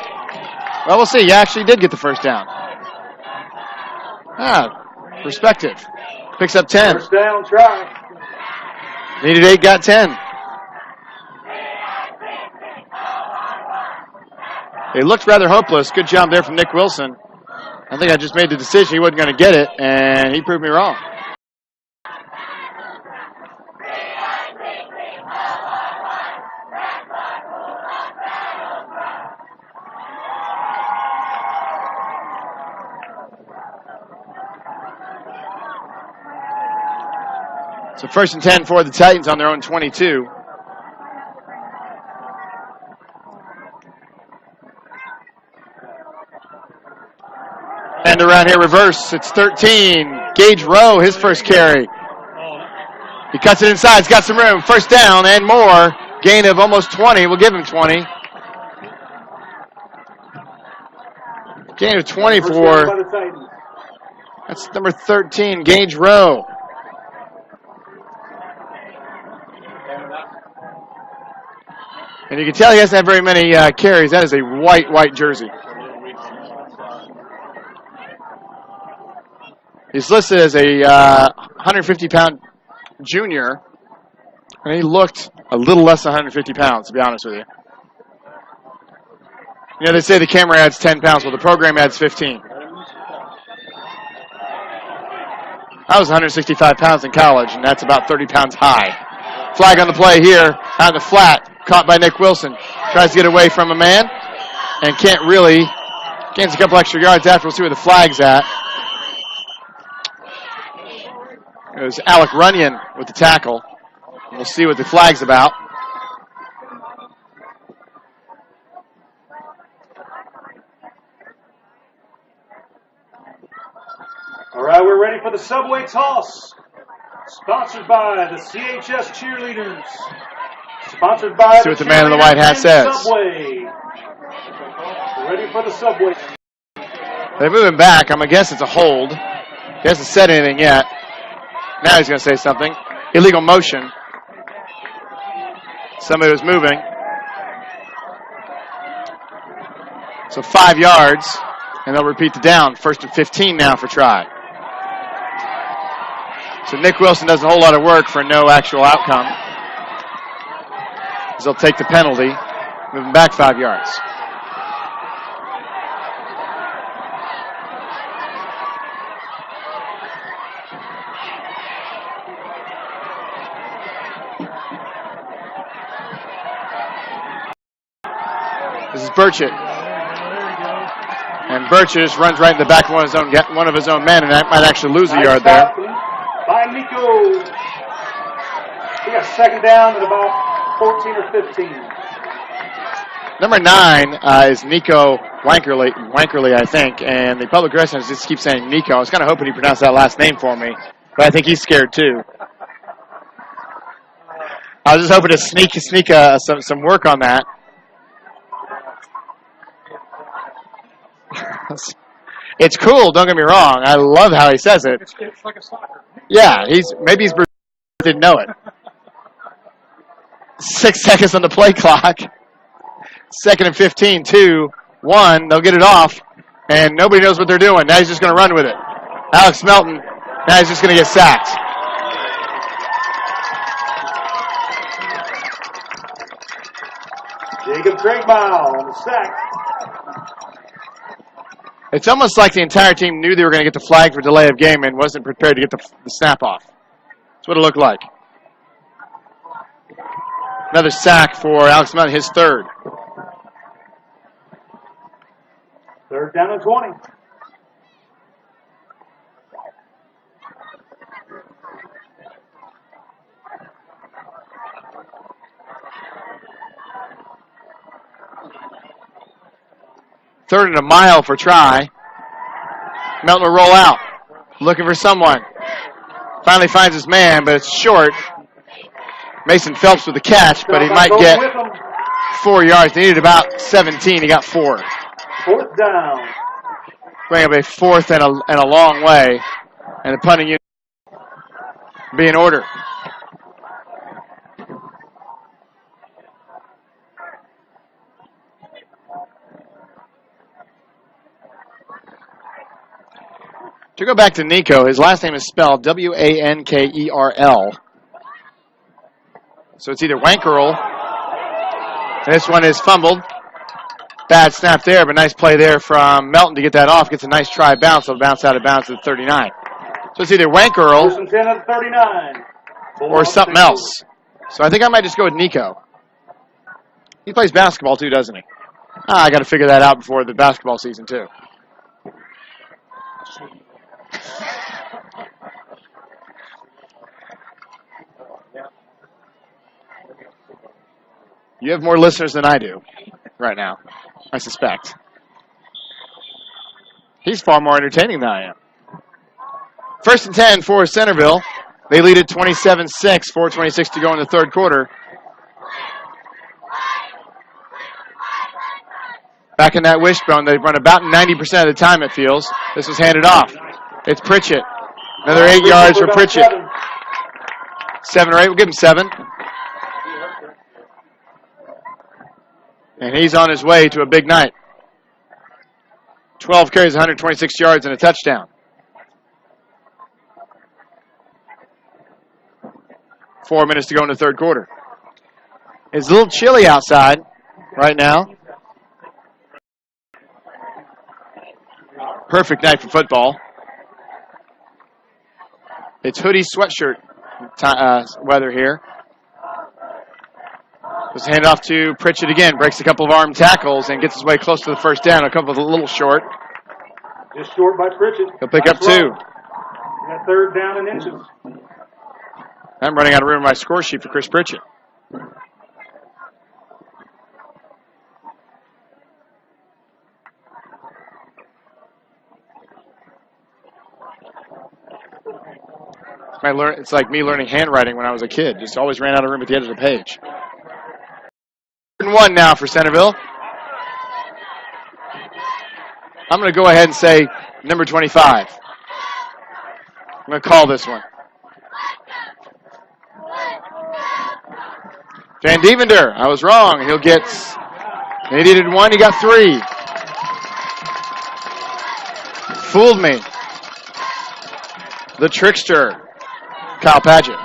Well, we'll see. He actually did get the first down. Perspective. Picks up 10. First down, try. Needed 8, got 10. It looked rather hopeless. Good job there from Nick Wilson. I think I just made the decision he wasn't going to get it, and he proved me wrong. So 1st and 10 for the Titans on their own 22. And around here, reverse. It's 13. Gage Rowe, his first carry. He cuts it inside. He's got some room. First down and more. Gain of almost 20. We'll give him 20. Gain of 20 for, that's number 13, Gage Rowe. And you can tell he hasn't had very many carries. That is a white jersey. He's listed as a 150-pound junior, and he looked a little less than 150 pounds, to be honest with you. You know, they say the camera adds 10 pounds, well, the program adds 15. I was 165 pounds in college, and that's about 30 pounds high. Flag on the play here, out in the flat, caught by Nick Wilson. Tries to get away from a man, and can't really. Gains a couple extra yards after. We'll see where the flag's at. It was Alec Runyon with the tackle. We'll see what the flag's about. All right, we're ready for the Subway Toss. Sponsored by the CHS Cheerleaders. Sponsored by see what the man in the white hat says. Subway. We're ready for the Subway. They move him back. I'm going to guess it's a hold. He hasn't said anything yet. Now he's going to say something. Illegal motion. Somebody was moving. So 5 yards, and they'll repeat the down. 1st and 15 now for try. So Nick Wilson does a whole lot of work for no actual outcome. As they'll take the penalty, moving back 5 yards. This is Burchett. And Burchett just runs right in the back of one of his own men, and that might actually lose a yard there. By Nico. We got 2nd down at about 14 or 15. Number 9 is Nico Wankerly, I think, and the public address just keeps saying Nico. I was kind of hoping he pronounced that last name for me, but I think he's scared too. I was just hoping to sneak some work on that. It's cool, don't get me wrong. I love how he says it. It's like a soccer. Yeah, maybe he's didn't know it. 6 seconds on the play clock. 2nd and 15, 2, 1. They'll get it off, and nobody knows what they're doing. Now he's just going to run with it. Alex Melton, now he's just going to get sacked. Jacob Craigmile on the sack. It's almost like the entire team knew they were going to get the flag for delay of game and wasn't prepared to get the snap off. That's what it looked like. Another sack for Alex Melton, his third. Third down and 20. Third and a mile for try. Melton will roll out, looking for someone. Finally finds his man, but it's short. Mason Phelps with the catch, but he might get 4 yards. They needed about 17. He got 4. Fourth down. Bring up a fourth and a long way. And the punting unit be in order. To go back to Nico, his last name is spelled Wankerl. So it's either Wankerl. This one is fumbled. Bad snap there, but nice play there from Melton to get that off. Gets a nice try bounce. It'll bounce out of bounds to the 39. So it's either Wankerl or something else. So I think I might just go with Nico. He plays basketball too, doesn't he? I got to figure that out before the basketball season too. You have more listeners than I do right now, I suspect. He's far more entertaining than I am. First and 10 for Centerville. They lead at 27-6, 4:26 to go in the third quarter. Back in that wishbone, they run about 90% of the time, it feels. This was handed off. It's Pritchett. Another 8 yards for Pritchett. 7 or 8, we'll give him 7. And he's on his way to a big night. 12 carries, 126 yards, and a touchdown. 4 minutes to go in the third quarter. It's a little chilly outside right now. Perfect night for football. It's hoodie sweatshirt weather here. Just hand it off to Pritchett again. Breaks a couple of arm tackles and gets his way close to the first down. A couple of a little short. Just short by Pritchett. He'll pick up 2. That third down and inches. I'm running out of room on my score sheet for Chris Pritchett. It's like me learning handwriting when I was a kid. Just always ran out of room at the edge of the page. 1 now for Centerville. I'm going to go ahead and say number 25. I'm going to call this one. Van Devender, I was wrong. He needed 1, he got 3. Fooled me. The trickster, Kyle Padgett.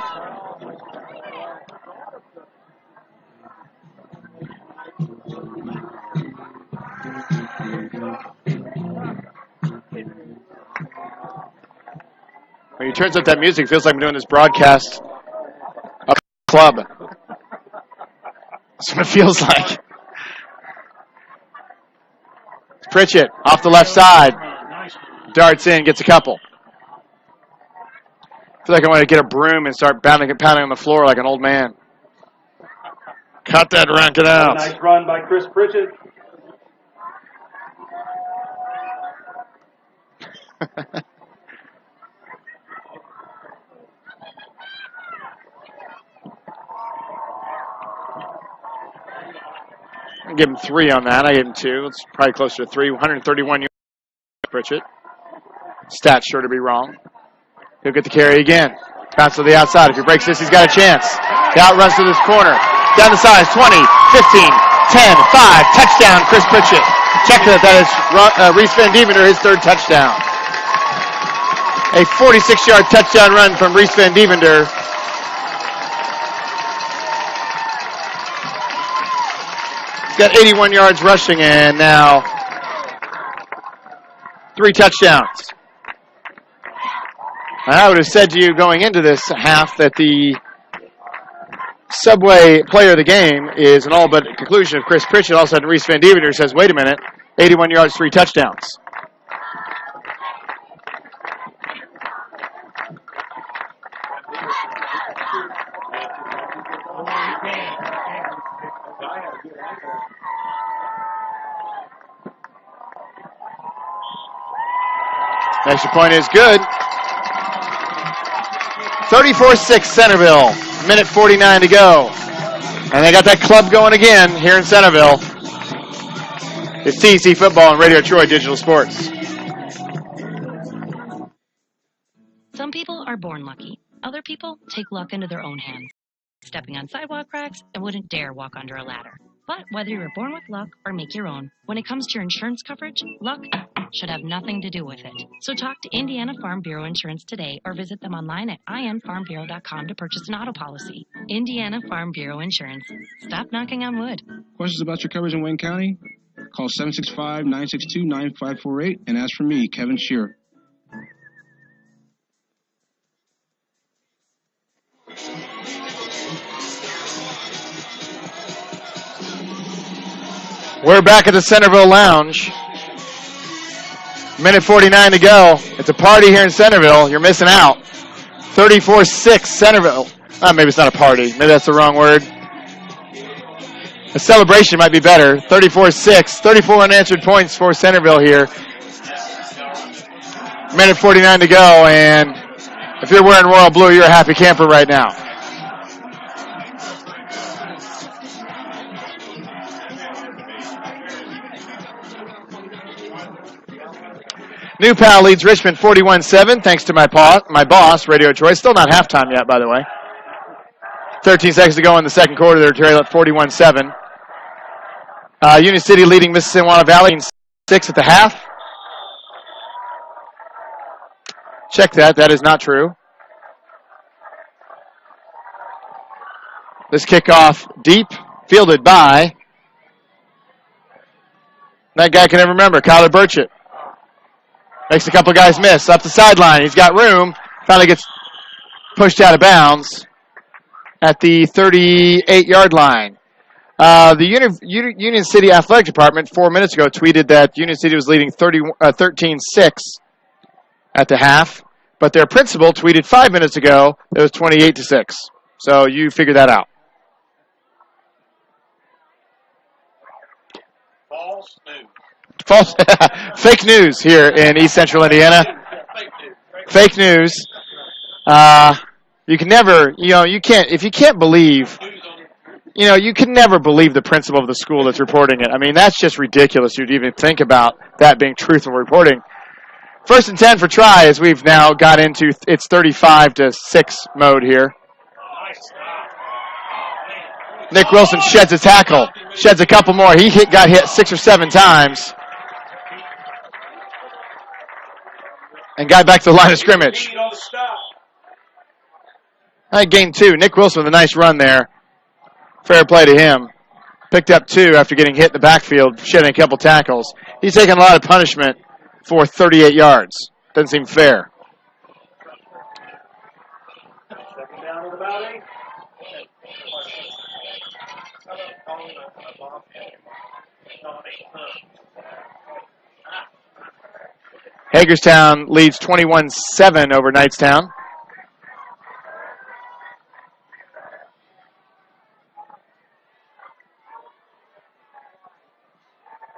When he turns up that music, it feels like I'm doing this broadcast of a club. That's what it feels like. Pritchett off the left side. Darts in, gets a couple. I feel like I want to get a broom and start pounding on the floor like an old man. Cut that, rank it out. Nice run by Chris Pritchett. I give him 3 on that. I gave him 2. It's probably closer to 3. 131 yards. Pritchett. Stats sure to be wrong. He'll get the carry again. Bounce to the outside. If he breaks this, he's got a chance. He outruns to this corner. Down the sides. 20, 15, 10, 5. Touchdown, Chris Pritchett. Check that. That is Reese Van Devender, his 3rd touchdown. A 46-yard touchdown run from Reese Van Dievender. He's got 81 yards rushing and now 3 touchdowns. I would have said to you going into this half that the Subway player of the game is an all but conclusion of Chris Pritchett. All of a sudden, Reese Van Dievender says, wait a minute, 81 yards, 3 touchdowns. Extra point is good. 34-6 Centerville. Minute 49 to go. And they got that club going again here in Centerville. It's TC Football and Radio Troy Digital Sports. Some people are born lucky. Other people take luck into their own hands, stepping on sidewalk cracks and wouldn't dare walk under a ladder. But whether you were born with luck or make your own, when it comes to your insurance coverage, luck should have nothing to do with it. So talk to Indiana Farm Bureau Insurance today or visit them online at infarmbureau.com to purchase an auto policy. Indiana Farm Bureau Insurance. Stop knocking on wood. Questions about your coverage in Wayne County? Call 765-962-9548 and ask for me, Kevin Shearer. We're back at the Centerville Lounge. Minute 49 to go. It's a party here in Centerville. You're missing out. 34-6 Centerville. Maybe it's not a party. Maybe that's the wrong word. A celebration might be better. 34-6. 34 unanswered points for Centerville here. Minute 49 to go, and if you're wearing royal blue, you're a happy camper right now. New Pal leads Richmond 41-7, thanks to my boss, Radio Troy. Still not halftime yet, by the way. 13 seconds to go in the second quarter. They're trailing at 41-7. Union City leading Mississauga Valley 6 at the half. Check that. That is not true. This kickoff deep, fielded by that guy I can never remember, Kyler Burchett. Makes a couple of guys miss. Up the sideline. He's got room. Finally gets pushed out of bounds at the 38-yard line. The Union City Athletic Department 4 minutes ago tweeted that Union City was leading 13-6 at the half, but their principal tweeted 5 minutes ago it was 28-6. So you figure that out. Fake news here in East Central Indiana. Fake news. You can never, you can't, if you can't believe, you can never believe the principal of the school that's reporting it. I mean, that's just ridiculous. You'd even think about that being truthful reporting. 1st and 10 for try as we've now got into it's 35-6 mode here. Nick Wilson sheds a tackle, sheds a couple more. He got hit 6 or 7 times. And got back to the line of scrimmage. Game 2. Nick Wilson with a nice run there. Fair play to him. Picked up 2 after getting hit in the backfield, shedding a couple tackles. He's taking a lot of punishment for 38 yards. Doesn't seem fair. Hagerstown leads 21-7 over Knightstown.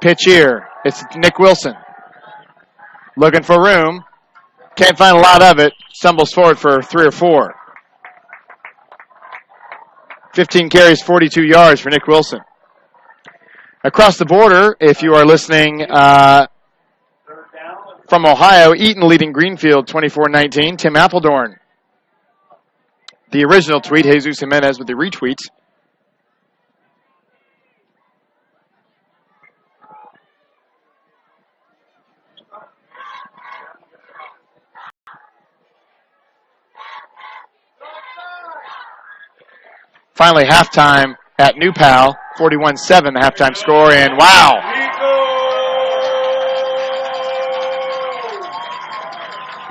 Pitch here. It's Nick Wilson. Looking for room. Can't find a lot of it. Stumbles forward for 3 or 4. 15 carries, 42 yards for Nick Wilson. Across the border, if you are listening from Ohio, Eaton leading Greenfield 24-19. Tim Appledorn. The original tweet, Jesus Jimenez with the retweet. Finally, halftime at New Pal, 41-7, the halftime score, and wow.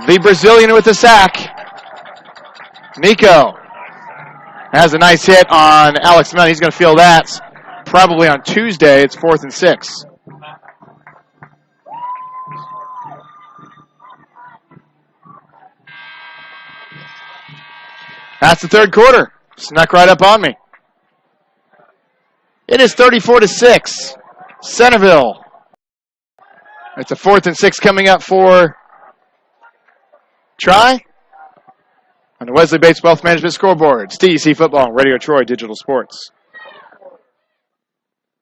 The Brazilian with the sack. Nico has a nice hit on Alex Mellon. He's going to feel that probably on Tuesday. It's 4th and 6. That's the third quarter. Snuck right up on me. It is 34-6. Centerville. It's a 4th and 6 coming up for Try on the Wesley Bates Wealth Management scoreboard. TEC Football, Radio Troy Digital Sports.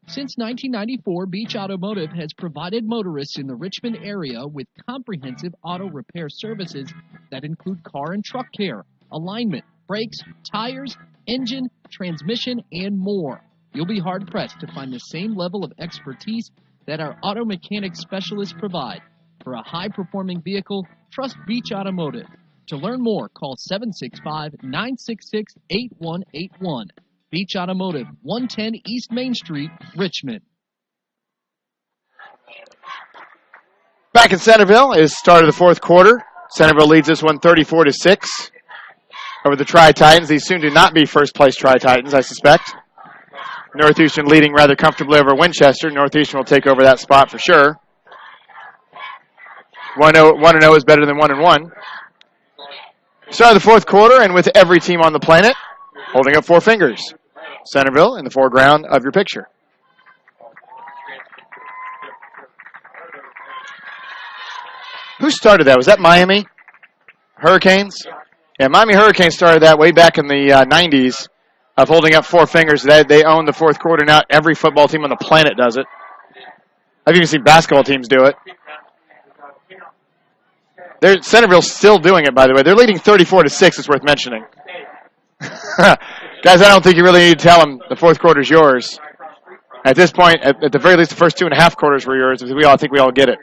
Since 1994, Beach Automotive has provided motorists in the Richmond area with comprehensive auto repair services that include car and truck care, alignment, brakes, tires, engine, transmission, and more. You'll be hard-pressed to find the same level of expertise that our auto mechanic specialists provide. For a high-performing vehicle, trust Beach Automotive. To learn more, call 765-966-8181. Beach Automotive, 110 East Main Street, Richmond. Back in Centerville is start of the fourth quarter. Centerville leads this one 34-6 over the Tri-Titans. These soon to not be first-place Tri-Titans, I suspect. Northeastern leading rather comfortably over Winchester. Northeastern will take over that spot for sure. 1-0 is better than 1-1. Start of the fourth quarter, and with every team on the planet holding up four fingers. Centerville in the foreground of your picture. Who started that? Was that Miami Hurricanes? Yeah, Miami Hurricanes started that way back in the 90s of holding up four fingers. They own the fourth quarter now. Every football team on the planet does it. I've even seen basketball teams do it. Centerville's still doing it, by the way. They're leading 34-6. It's worth mentioning. Guys, I don't think you really need to tell them the fourth quarter's yours. At this point, at the very least, the first 2.5 quarters were yours. I think we all get it.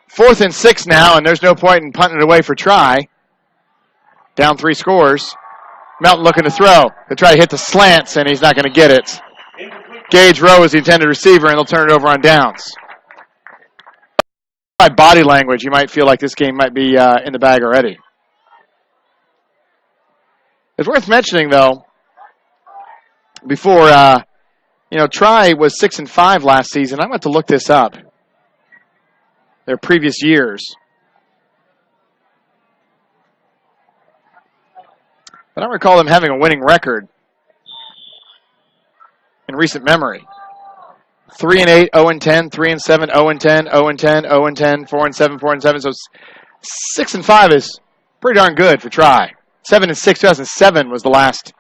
Fourth and 6 now, and there's no point in punting it away for try. Down 3 scores. Melton looking to throw. They try to hit the slants, and he's not going to get it. Gage Rowe is the intended receiver, and they'll turn it over on downs. By body language, you might feel like this game might be in the bag already. It's worth mentioning, though, before, Try was 6-5 last season. I went to look this up. Their previous years. I don't recall them having a winning record in recent memory. 3-8, 0-10, 3-7, 0-10, 0-10, 0-10, 4-7, 4-7. So 6-5 is pretty darn good for Try. 7-6, 2007 was the last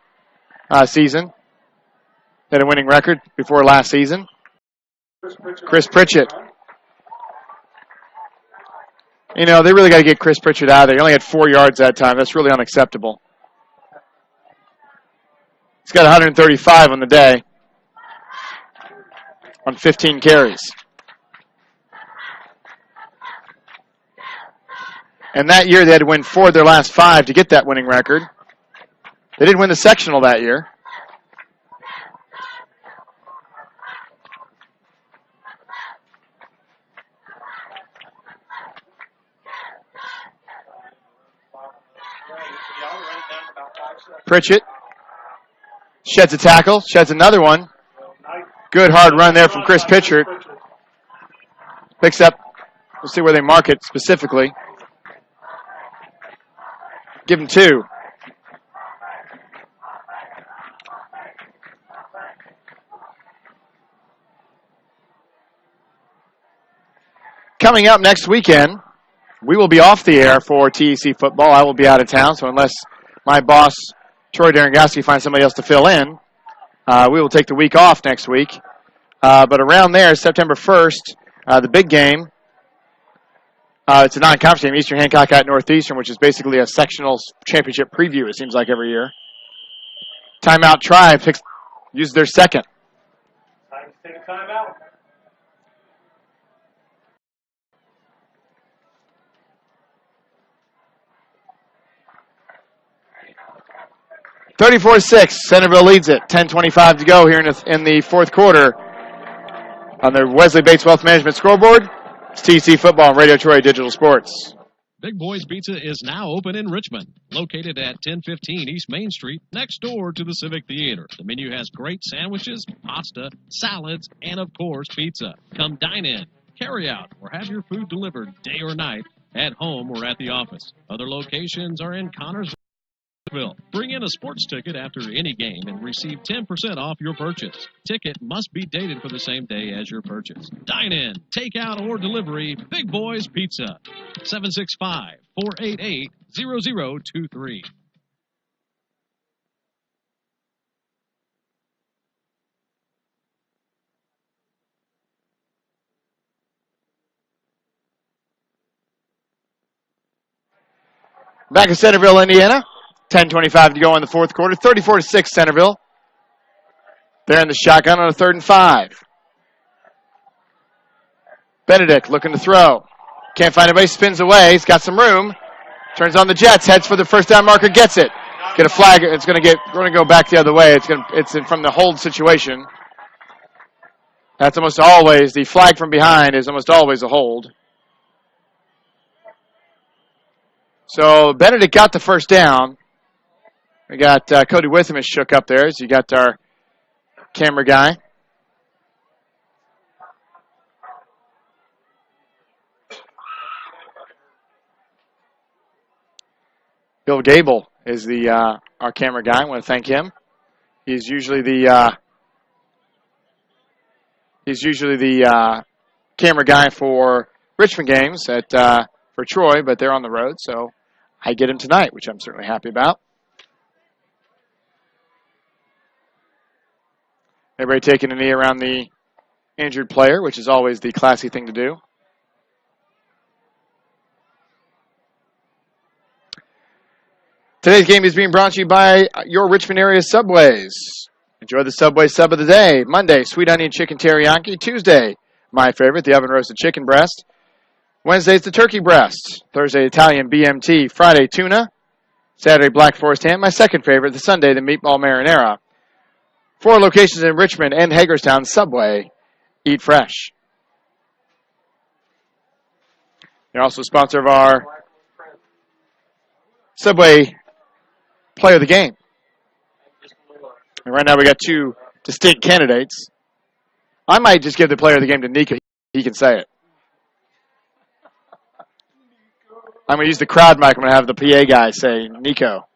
season. They had a winning record before last season. Chris Pritchett. They really got to get Chris Pritchett out of there. He only had 4 yards that time. That's really unacceptable. He's got 135 on the day. On 15 carries. And that year they had to win 4 of their last 5 to get that winning record. They didn't win the sectional that year. Pritchett sheds a tackle, sheds another one. Good hard run there from Chris Pritchett. Picks up, we'll see where they mark it specifically. Give him 2. Coming up next weekend, we will be off the air for TEC football. I will be out of town, so unless my boss, Troy Darengowski, finds somebody else to fill in, we will take the week off next week. But around there, September 1st, the big game, it's a non-conference game, Eastern Hancock at Northeastern, which is basically a sectional championship preview, it seems like, every year. Timeout Try uses their second. Time to take a timeout. 34-6. Centerville leads it. 10:25 to go here in the fourth quarter. On the Wesley Bates Wealth Management scoreboard, it's TC Football and Radio Troy Digital Sports. Big Boys Pizza is now open in Richmond, located at 1015 East Main Street, next door to the Civic Theater. The menu has great sandwiches, pasta, salads, and of course, pizza. Come dine in, carry out, or have your food delivered day or night, at home or at the office. Other locations are in Connersville. Bring in a sports ticket after any game and receive 10% off your purchase. Ticket must be dated for the same day as your purchase. Dine in, take out, or delivery. Big Boys Pizza. 765-488-0023. Back in Centerville, Indiana. 10:25 to go in the fourth quarter. 34-6 Centerville. They're in the shotgun on a 3rd and 5. Benedict looking to throw. Can't find anybody. Spins away. He's got some room. Turns on the Jets. Heads for the first down marker. Gets it. Get a flag. It's going to go back the other way. It's from the hold situation. That's almost always the flag from behind is almost always a hold. So Benedict got the first down. We got Cody Witham is shook up there. So you got our camera guy. Bill Gable is our camera guy. I want to thank him. He's usually the camera guy for Richmond games for Troy, but they're on the road, so I get him tonight, which I'm certainly happy about. Everybody taking a knee around the injured player, which is always the classy thing to do. Today's game is being brought to you by your Richmond area Subways. Enjoy the Subway sub of the day. Monday, sweet onion chicken teriyaki. Tuesday, my favorite, the oven roasted chicken breast. Wednesday, it's the turkey breast. Thursday, Italian BMT. Friday, tuna. Saturday, Black Forest ham. My second favorite, the Sunday, the meatball marinara. 4 locations in Richmond and Hagerstown. Subway. Eat fresh. They're also a sponsor of our Subway Player of the Game. And right now we got 2 distinct candidates. I might just give the Player of the Game to Nico. He can say it. I'm going to use the crowd mic. I'm going to have the PA guy say Nico.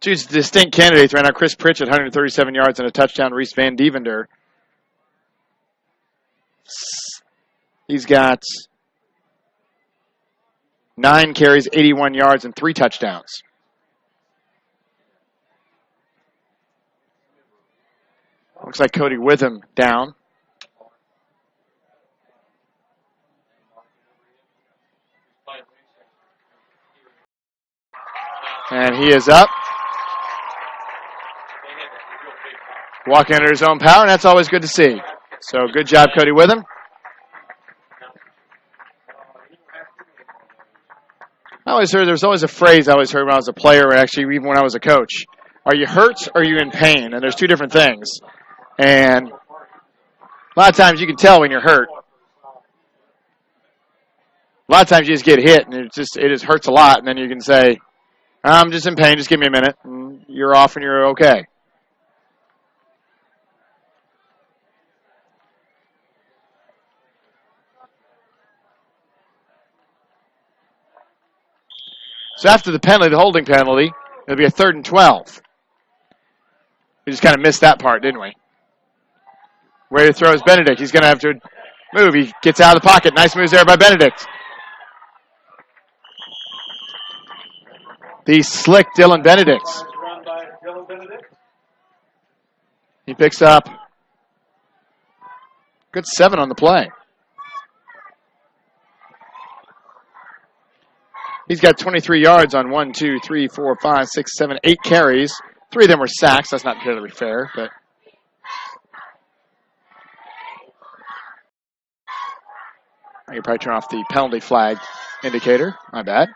Two distinct candidates right now. Chris Pritchett, 137 yards and a touchdown. Reese Van Devender. He's got 9 carries, 81 yards, and 3 touchdowns. Looks like Cody Witham down. And he is up. Walking under his own power, and that's always good to see. So good job, Cody Witham. There's always a phrase I always heard when I was a player, or actually even when I was a coach. Are you hurt or are you in pain? And there's 2 different things. And a lot of times you can tell when you're hurt. A lot of times you just get hit, and it just hurts a lot, and then you can say, I'm just in pain, just give me a minute, and you're off and you're okay. So after the penalty, the holding penalty, it'll be a 3rd and 12. We just kind of missed that part, didn't we? Where to throw is Benedict. He's going to have to move. He gets out of the pocket. Nice moves there by Benedict. The slick Dylan Benedict. He picks up good 7 on the play. He's got 23 yards on 1, 2, 3, 4, 5, 6, 7, 8 carries. 3 of them were sacks. That's not entirely fair, but I could probably turn off the penalty flag indicator. My bad.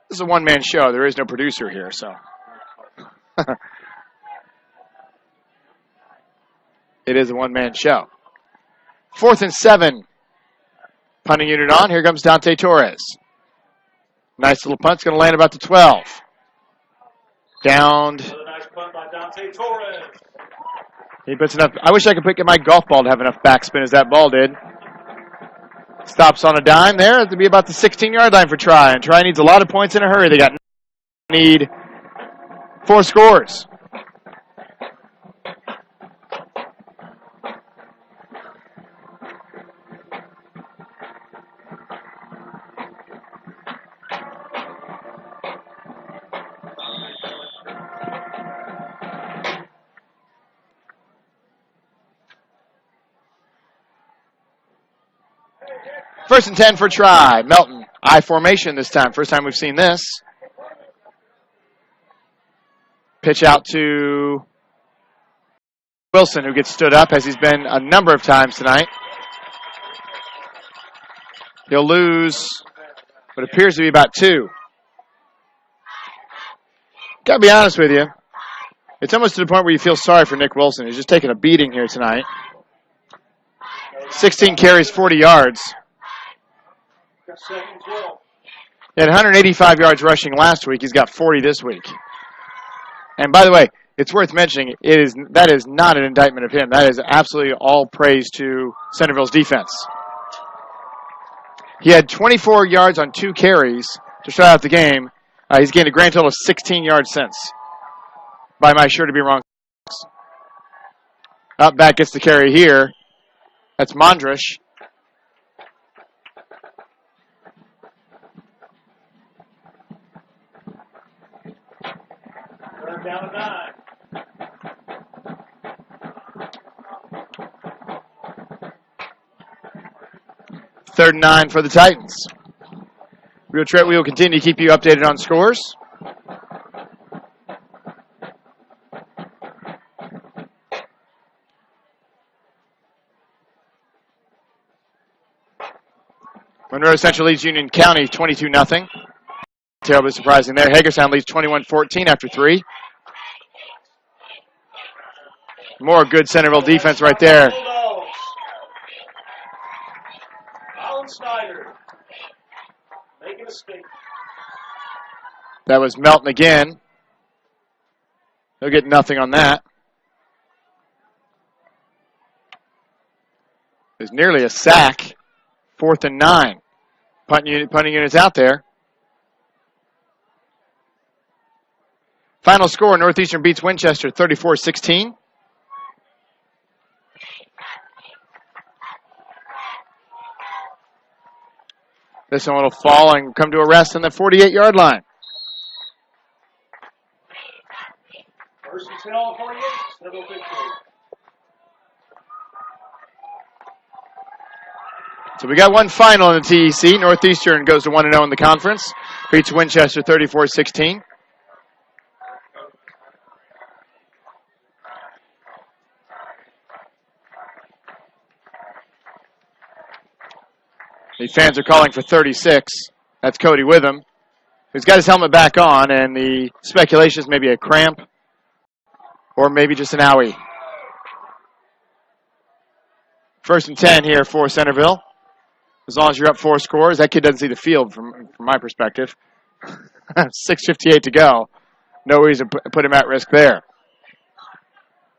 This is a one-man show. There is no producer here, so. It is a one-man show. 4th and 7. Punting unit on. Here comes Dante Torres. Nice little punt. It's going to land about the 12. Downed. Another nice punt by Dante Torres. He puts enough. I wish I could get my golf ball to have enough backspin as that ball did. Stops on a dime there. To be about the 16-yard line for Try. And Try needs a lot of points in a hurry. They need 4 scores. First and 10 for Try. Melton, I formation this time. First time we've seen this. Pitch out to Wilson, who gets stood up, as he's been a number of times tonight. He'll lose what appears to be about 2. Gotta be honest with you. It's almost to the point where you feel sorry for Nick Wilson. He's just taking a beating here tonight. 16 carries, 40 yards. He had 185 yards rushing last week. He's got 40 this week. And by the way, it's worth mentioning, that is not an indictment of him. That is absolutely all praise to Centerville's defense. He had 24 yards on 2 carries to start out the game. He's gained a grand total of 16 yards since. By my sure to be wrong. Up back gets the carry here. That's Mondrish. Down to 9. Third and 9 for the Titans. We will continue to keep you updated on scores. Monroe Central leads Union County 22-0. Terribly surprising there. Hagerstown leads 21-14 after 3. More good Centerville defense right there. Alan Snyder making a mistake. That was Melton again. He'll get nothing on that. There's nearly a sack. 4th and 9. Punting units out there. Final score, Northeastern beats Winchester 34-16. This one will fall and come to a rest on the 48-yard line. First and 10 on 48. Centerville victory. So we got one final in the TEC. Northeastern goes to 1-0 in the conference. Beats Winchester 34-16. The fans are calling for 36. That's Cody Witham, who's got his helmet back on, and the speculation is maybe a cramp or maybe just an owie. First and 10 here for Centerville. As long as you're up 4 scores, that kid doesn't see the field from my perspective. 6:58 to go. No reason to put him at risk there.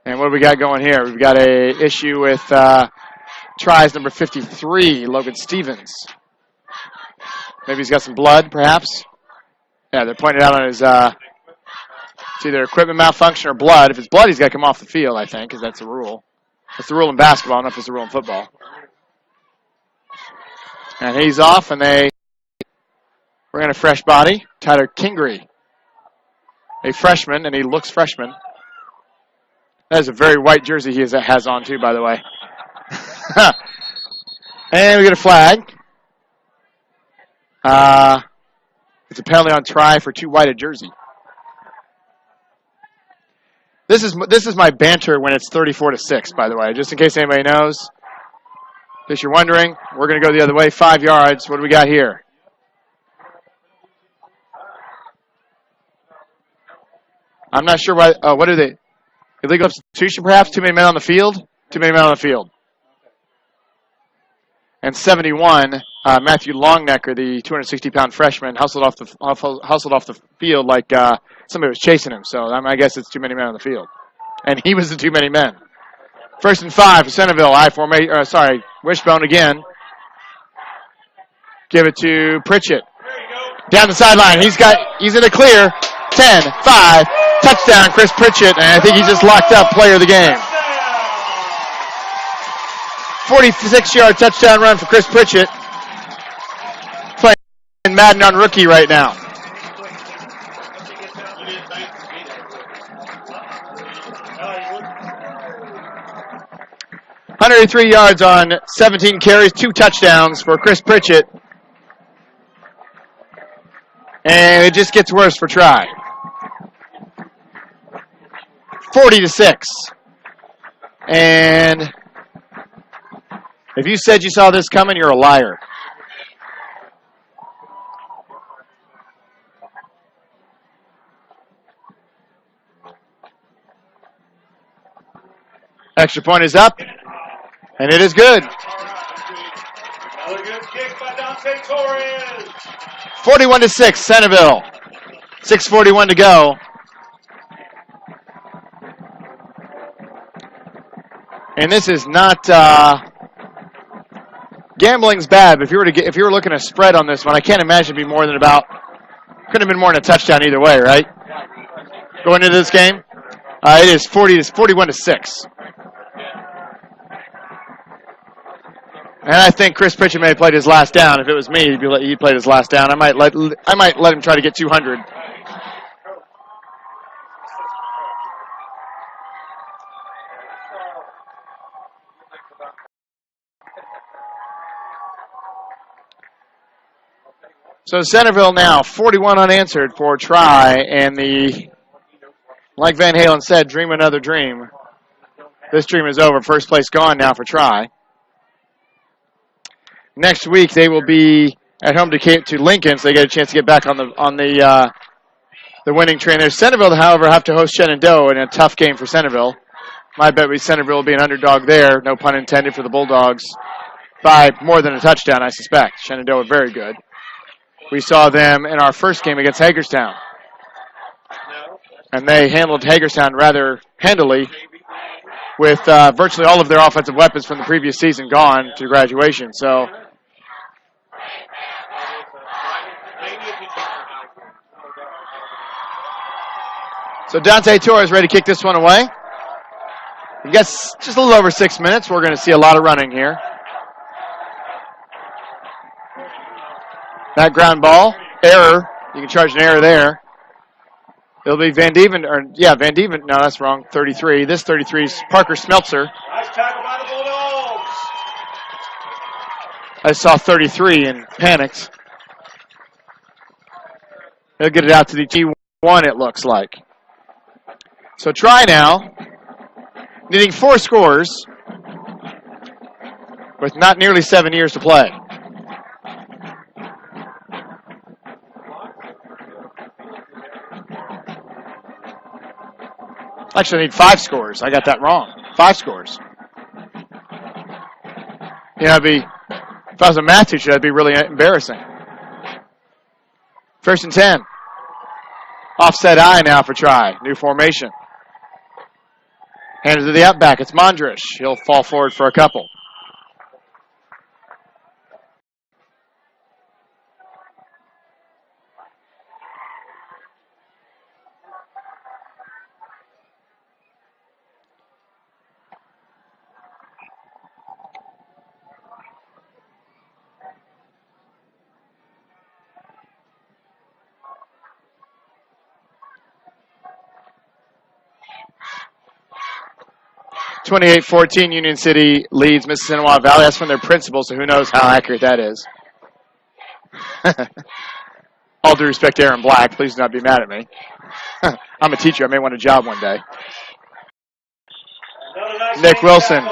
And what do we got going here? We've got a issue with tries number 53, Logan Stevens. Maybe he's got some blood, perhaps. Yeah, they're pointing out on his, it's either equipment malfunction or blood. If it's blood, he's got to come off the field, I think, because that's the rule. That's the rule in basketball. I don't know if it's the rule in football. And he's off, and they bring in a fresh body, Tyler Kingery, a freshman, and he looks freshman. That is a very white jersey he has on, too, by the way. And we get a flag. It's a penalty on try for too white a jersey. This is my banter when it's 34-6, by the way, just in case anybody knows. case you're wondering, we're going to go the other way, 5 yards. What do we got here? I'm not sure why. What are they? Illegal substitution, perhaps? Too many men on the field? Too many men on the field. And 71, Matthew Longnecker, the 260-pound freshman, hustled off the field like somebody was chasing him. So I guess it's too many men on the field. And he was the too many men. 1st and 5 for Centerville. Wishbone again. Give it to Pritchett. Down the sideline. He's in the clear. 10, 5, touchdown, Chris Pritchett. And I think he just locked up player of the game. 46-yard touchdown run for Chris Pritchett. Playing Madden on rookie right now. $103 yards on 17 carries, 2 touchdowns for Chris Pritchett. And it just gets worse for Tri. 40-6. And if you said you saw this coming, you're a liar. Extra point is up, and it is good. Another good kick by Dante Torres. 41-6, Centerville. 6:41 to go. And this is not gambling's bad. But if you were looking at a spread on this one, I can't imagine it'd be more than couldn't have been more than a touchdown either way, right? Going into this game, it is 41-6. And I think Chris Pritchett may have played his last down. If it was me, he played his last down. I might let him try to get 200. So Centerville now 41 unanswered for Tri, and like Van Halen said, dream another dream. This dream is over. First place gone now for Tri. Next week they will be at home to Lincoln, so they get a chance to get back on the winning train there. Centerville, however, have to host Shenandoah in a tough game for Centerville. My bet would be Centerville will be an underdog there, no pun intended, for the Bulldogs, by more than a touchdown, I suspect. Shenandoah very good. We saw them in our first game against Hagerstown, and they handled Hagerstown rather handily, with virtually all of their offensive weapons from the previous season gone to graduation. So Dante Torres ready to kick this one away. He gets just a little over 6 minutes. We're going to see a lot of running here. That ground ball, error. You can charge an error there. It'll be Van Dieven, Van Dieven. No, that's wrong. 33. This 33 is Parker Smeltzer. Nice tackle by the Bulldogs. I saw 33 and panicked. He'll get it out to the T1, it looks like. So Tri now, needing 4 scores with not nearly 7 years to play. Actually, I need 5 scores. I got that wrong. 5 scores. If I was a math teacher, that'd be really embarrassing. 1st and 10. Offset I now for Tri. New formation. Handed to the up back. It's Mondrish. He'll fall forward for a couple. (28-14) Union City leads Mississinawa Valley. That's from their principal, so who knows how accurate that is. All due respect to Aaron Black, please do not be mad at me. I'm a teacher. I may want a job one day. Nice Nick Wilson.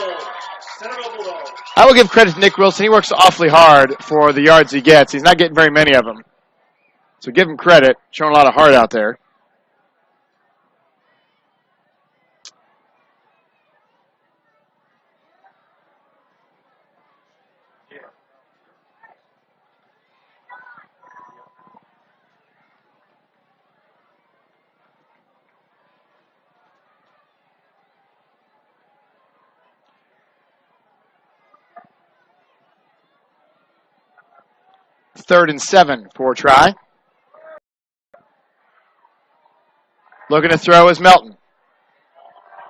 I will give credit to Nick Wilson. He works awfully hard for the yards he gets. He's not getting very many of them. So give him credit. Showing a lot of heart out there. Third and 7 for a try. Looking to throw is Melton.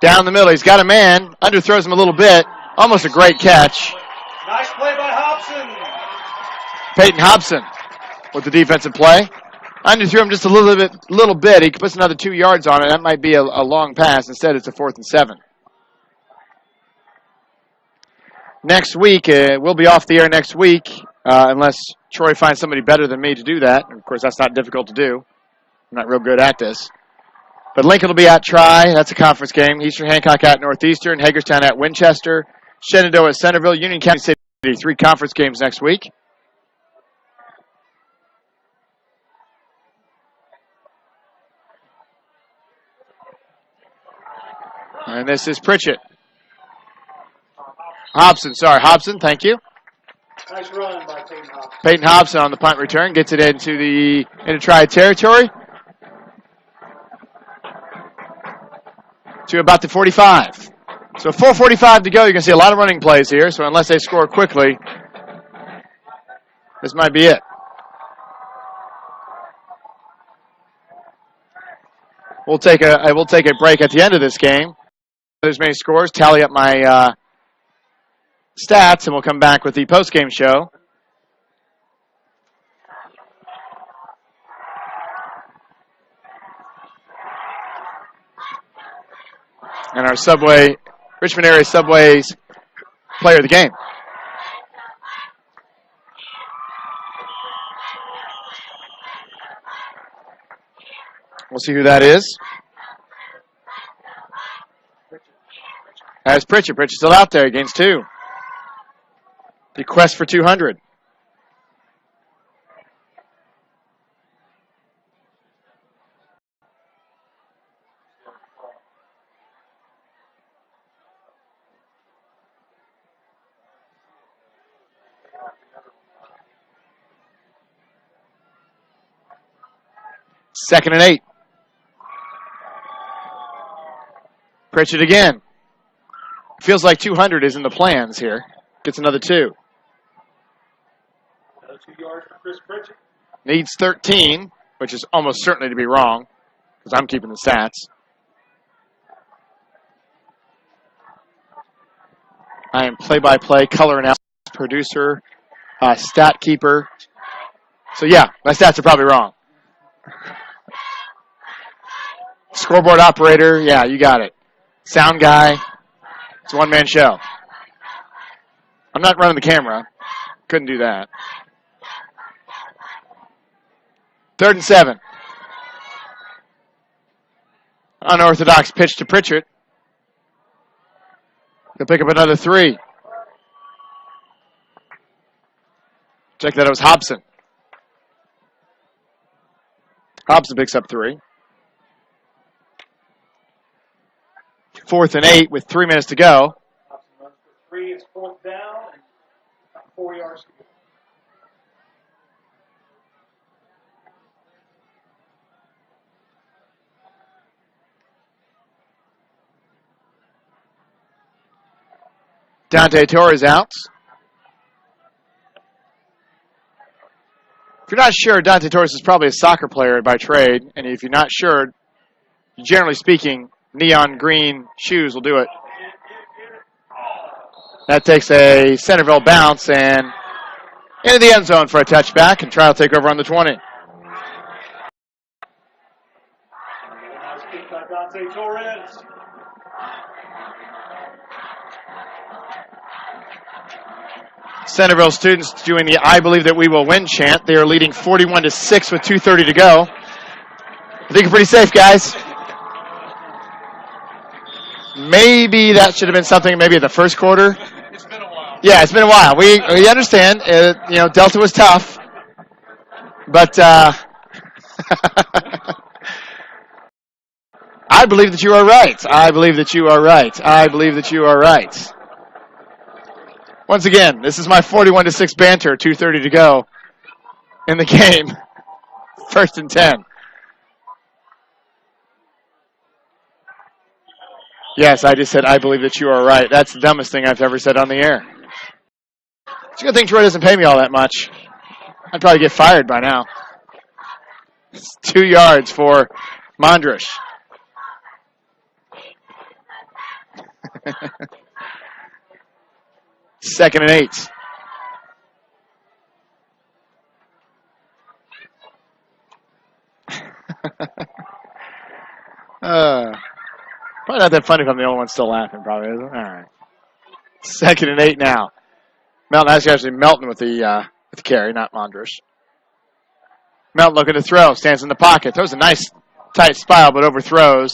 Down the middle. He's got a man. Underthrows him a little bit. Almost a great catch. Nice play by Hobson. Peyton Hobson with the defensive play. Underthrew him just a little bit. He puts another 2 yards on it. That might be a long pass. Instead, it's a 4th and 7. Next week, we'll be off the air next week unless Troy finds somebody better than me to do that. Of course, that's not difficult to do. I'm not real good at this. But Lincoln will be at Tri. That's a conference game. Eastern Hancock at Northeastern. Hagerstown at Winchester. Shenandoah at Centerville. Union County City. 3 conference games next week. And this is Pritchett. Hobson, thank you. Nice run by Peyton Hobson. Peyton Hobson on the punt return gets it into Tri territory. To about the 45. So 4:45 to go. You're going to see a lot of running plays here. So unless they score quickly, this might be it. We'll take a break at the end of this game. There's many scores. Tally up my stats, and we'll come back with the post-game show. And our Richmond area Subway's player of the game. We'll see who that is. That's Pritchett. Pritchett's still out there. He gains 2. The quest for 200. Second and 8. Pritchett again. Feels like 200 is in the plans here. Gets another 2. Another 2 yards for Chris Pritchett. Needs 13, which is almost certainly to be wrong, because I'm keeping the stats. I am play-by-play, color analysis, producer, stat keeper. So yeah, my stats are probably wrong. Scoreboard operator, yeah, you got it. Sound guy, it's a one-man show. I'm not running the camera. Couldn't do that. 3rd and 7. Unorthodox pitch to Pritchett. He'll pick up another 3. Check that, it was Hobson. Hobson picks up 3. 4th and 8 with 3 minutes to go. Hobson runs for 3. It's 4th down and 4 yards to go. Dante Torres out. If you're not sure, Dante Torres is probably a soccer player by trade. And if you're not sure, generally speaking, neon green shoes will do it. That takes a Centerville bounce and into the end zone for a touchback, and Tri will take over on the 20. Nice kick by Dante Torres. Centerville students doing the "I believe that we will win" chant. They are leading 41-6 with 2:30 to go. I think you're pretty safe, guys. Maybe that should have been something maybe in the first quarter. It's been a while. Yeah, it's been a while. We understand. Delta was tough, but I believe that you are right. I believe that you are right. I believe that you are right. Once again, this is my 41-6 banter. 2:30 to go in the game. 1st and 10. Yes, I just said I believe that you are right. That's the dumbest thing I've ever said on the air. It's a good thing Troy doesn't pay me all that much. I'd probably get fired by now. It's 2 yards for Mondrish. Second and 8. Probably not that funny if I'm the only one still laughing, probably, isn't it? All right. 2nd and 8 now. Melton actually Melton with the carry, not Mondrish. Melton looking to throw, stands in the pocket, throws a nice tight spiral, but overthrows.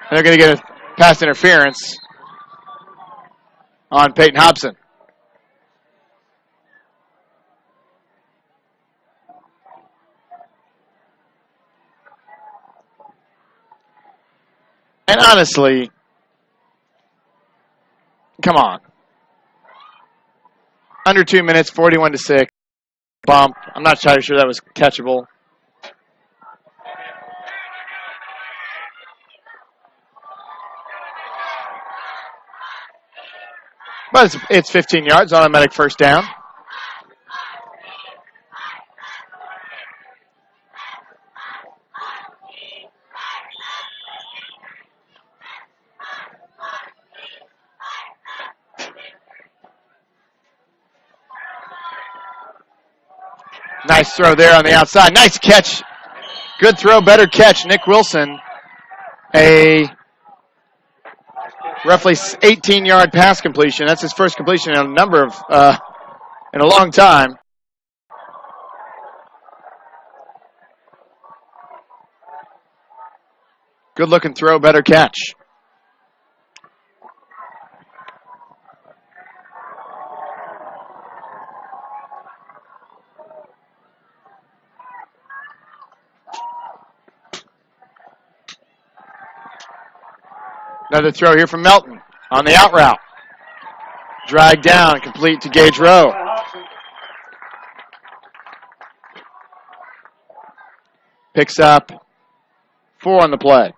And they're going to get a pass interference on Peyton Hobson. And honestly, come on. Under 2 minutes, 41-6. Bump. I'm not entirely sure that was catchable. But it's 15 yards, automatic first down. Nice throw there on the outside. Nice catch. Good throw, better catch. Nick Wilson, a roughly 18-yard pass completion. That's his first completion in in a long time. Good looking throw, better catch. Another throw here from Melton on the out route. Dragged down, complete to Gage Rowe. Picks up 4 on the play.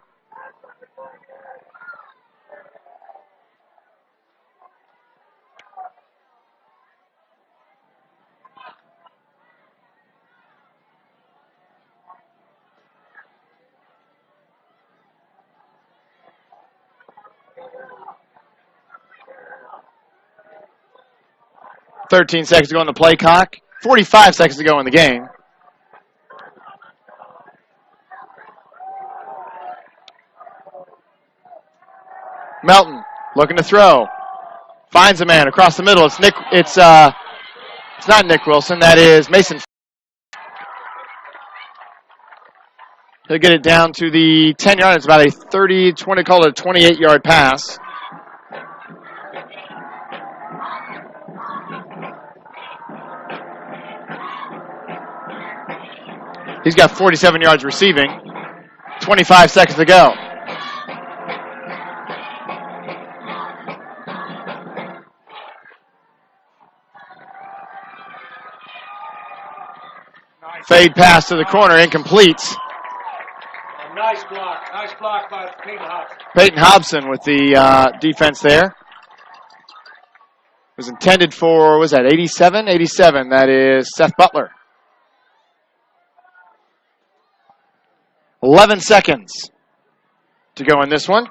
$13 seconds to go on the play clock. 45 seconds to go in the game. Melton looking to throw. Finds a man across the middle. It's not Nick Wilson. That is Mason. He'll get it down to the 10-yard. It's about a 20, call it a 28-yard pass. He's got 47 yards receiving. 25 seconds to go. Fade pass to the corner, incomplete. Nice block by Peyton Hobson. Peyton Hobson with the defense there. It was intended for, was that 87? 87, that is Seth Butler. 11 seconds to go in this one.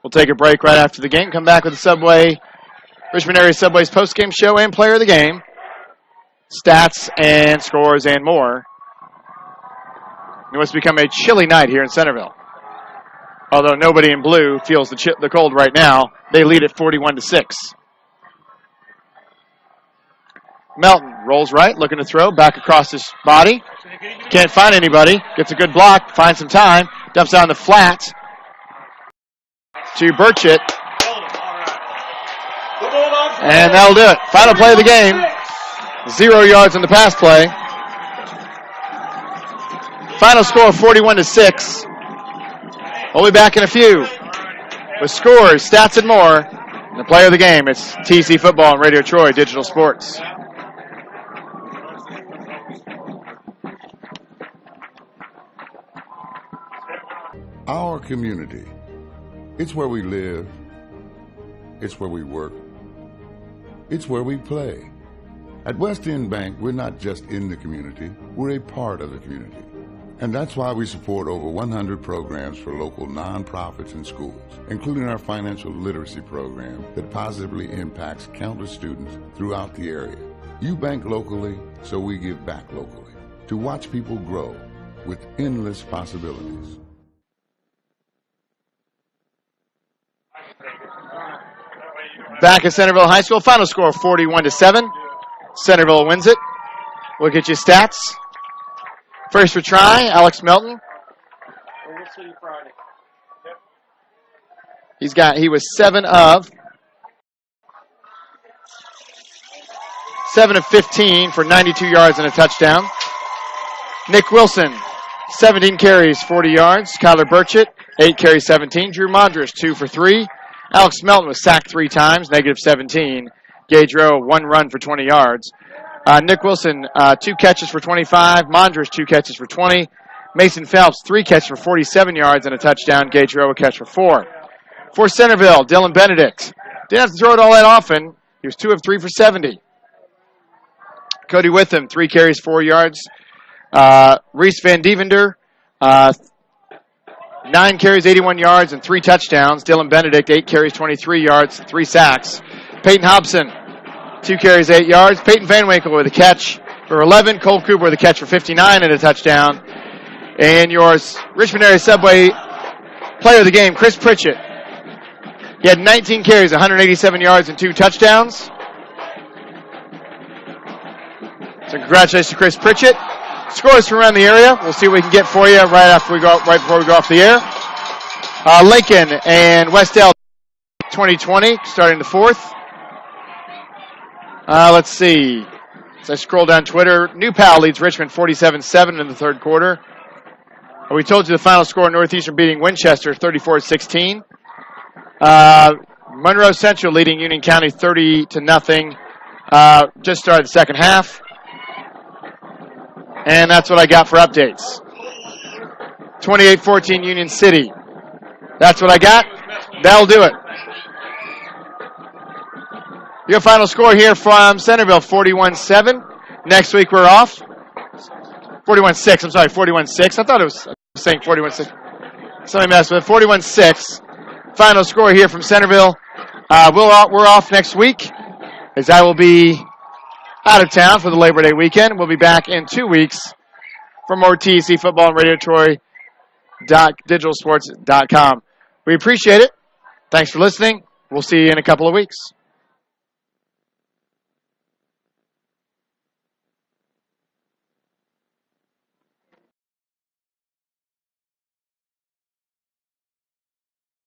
We'll take a break right after the game. Come back with the Richmond Area Subway's post-game show and player of the game. Stats and scores and more. It must become a chilly night here in Centerville. Although nobody in blue feels the cold right now. They lead at 41-6. Melton rolls right, looking to throw, back across his body. Can't find anybody. Gets a good block, finds some time. Dumps down the flat to Burchett. And that'll do it. Final play of the game. 0 yards on the pass play. Final score 41-6. We'll be back in a few with scores, stats, and more. And the player of the game, it's TC Football and Radio Troy Digital Sports. Our community. It's where we live. It's where we work. It's where we play. At West End Bank, we're not just in the community, we're a part of the community. And that's why we support over 100 programs for local nonprofits and schools, including our financial literacy program that positively impacts countless students throughout the area. You bank locally, so we give back locally to watch people grow with endless possibilities. Back at Centerville High School, final score 41-7. Centerville wins it. We'll get you stats. First for try, Alex Melton. He was 7 of 15 for 92 yards and a touchdown. Nick Wilson, 17 carries, 40 yards. Kyler Burchett, 8 carries, 17. Drew Mondras, 2 for 3. Alex Melton was sacked 3 times, -17. Gage Rowe, 1 run for 20 yards. Nick Wilson, 2 catches for 25. Mondras, 2 catches for 20. Mason Phelps, 3 catches for 47 yards and a touchdown. Gage Rowe, a catch for 4. For Centerville, Dylan Benedict. Didn't have to throw it all that often. He was 2 of 3 for 70. Cody Witham, 3 carries, 4 yards. Reese Van Devender, 9 carries, 81 yards, and 3 touchdowns. Dylan Benedict, 8 carries, 23 yards, 3 sacks. Peyton Hobson, 2 carries, 8 yards. Peyton Van Winkle with a catch for 11. Cole Cooper with a catch for 59 and a touchdown. And yours, Richmond Area Subway player of the game, Chris Pritchett. He had 19 carries, 187 yards, and 2 touchdowns. So congratulations to Chris Pritchett. Scores from around the area. We'll see what we can get for you right before we go off the air. Lincoln and Westdale 2020, starting the 4th. Let's see. As I scroll down Twitter, New Pal leads Richmond 47-7 in the 3rd quarter. We told you the final score, Northeastern beating Winchester 34-16. Monroe Central leading Union County 30-0. Just started the second half. And that's what I got for updates. 28-14 Union City. That's what I got. That'll do it. Your final score here from Centerville, 41-7. Next week we're off. 41-6. I'm sorry, 41-6. I thought I was saying 41-6. Somebody messed with it. 41-6. Final score here from Centerville. We're off next week, as I will be out of town for the Labor Day weekend. We'll be back in 2 weeks for more TEC football and Radio Troy digitalsports.com. We appreciate it. Thanks for listening. We'll see you in a couple of weeks.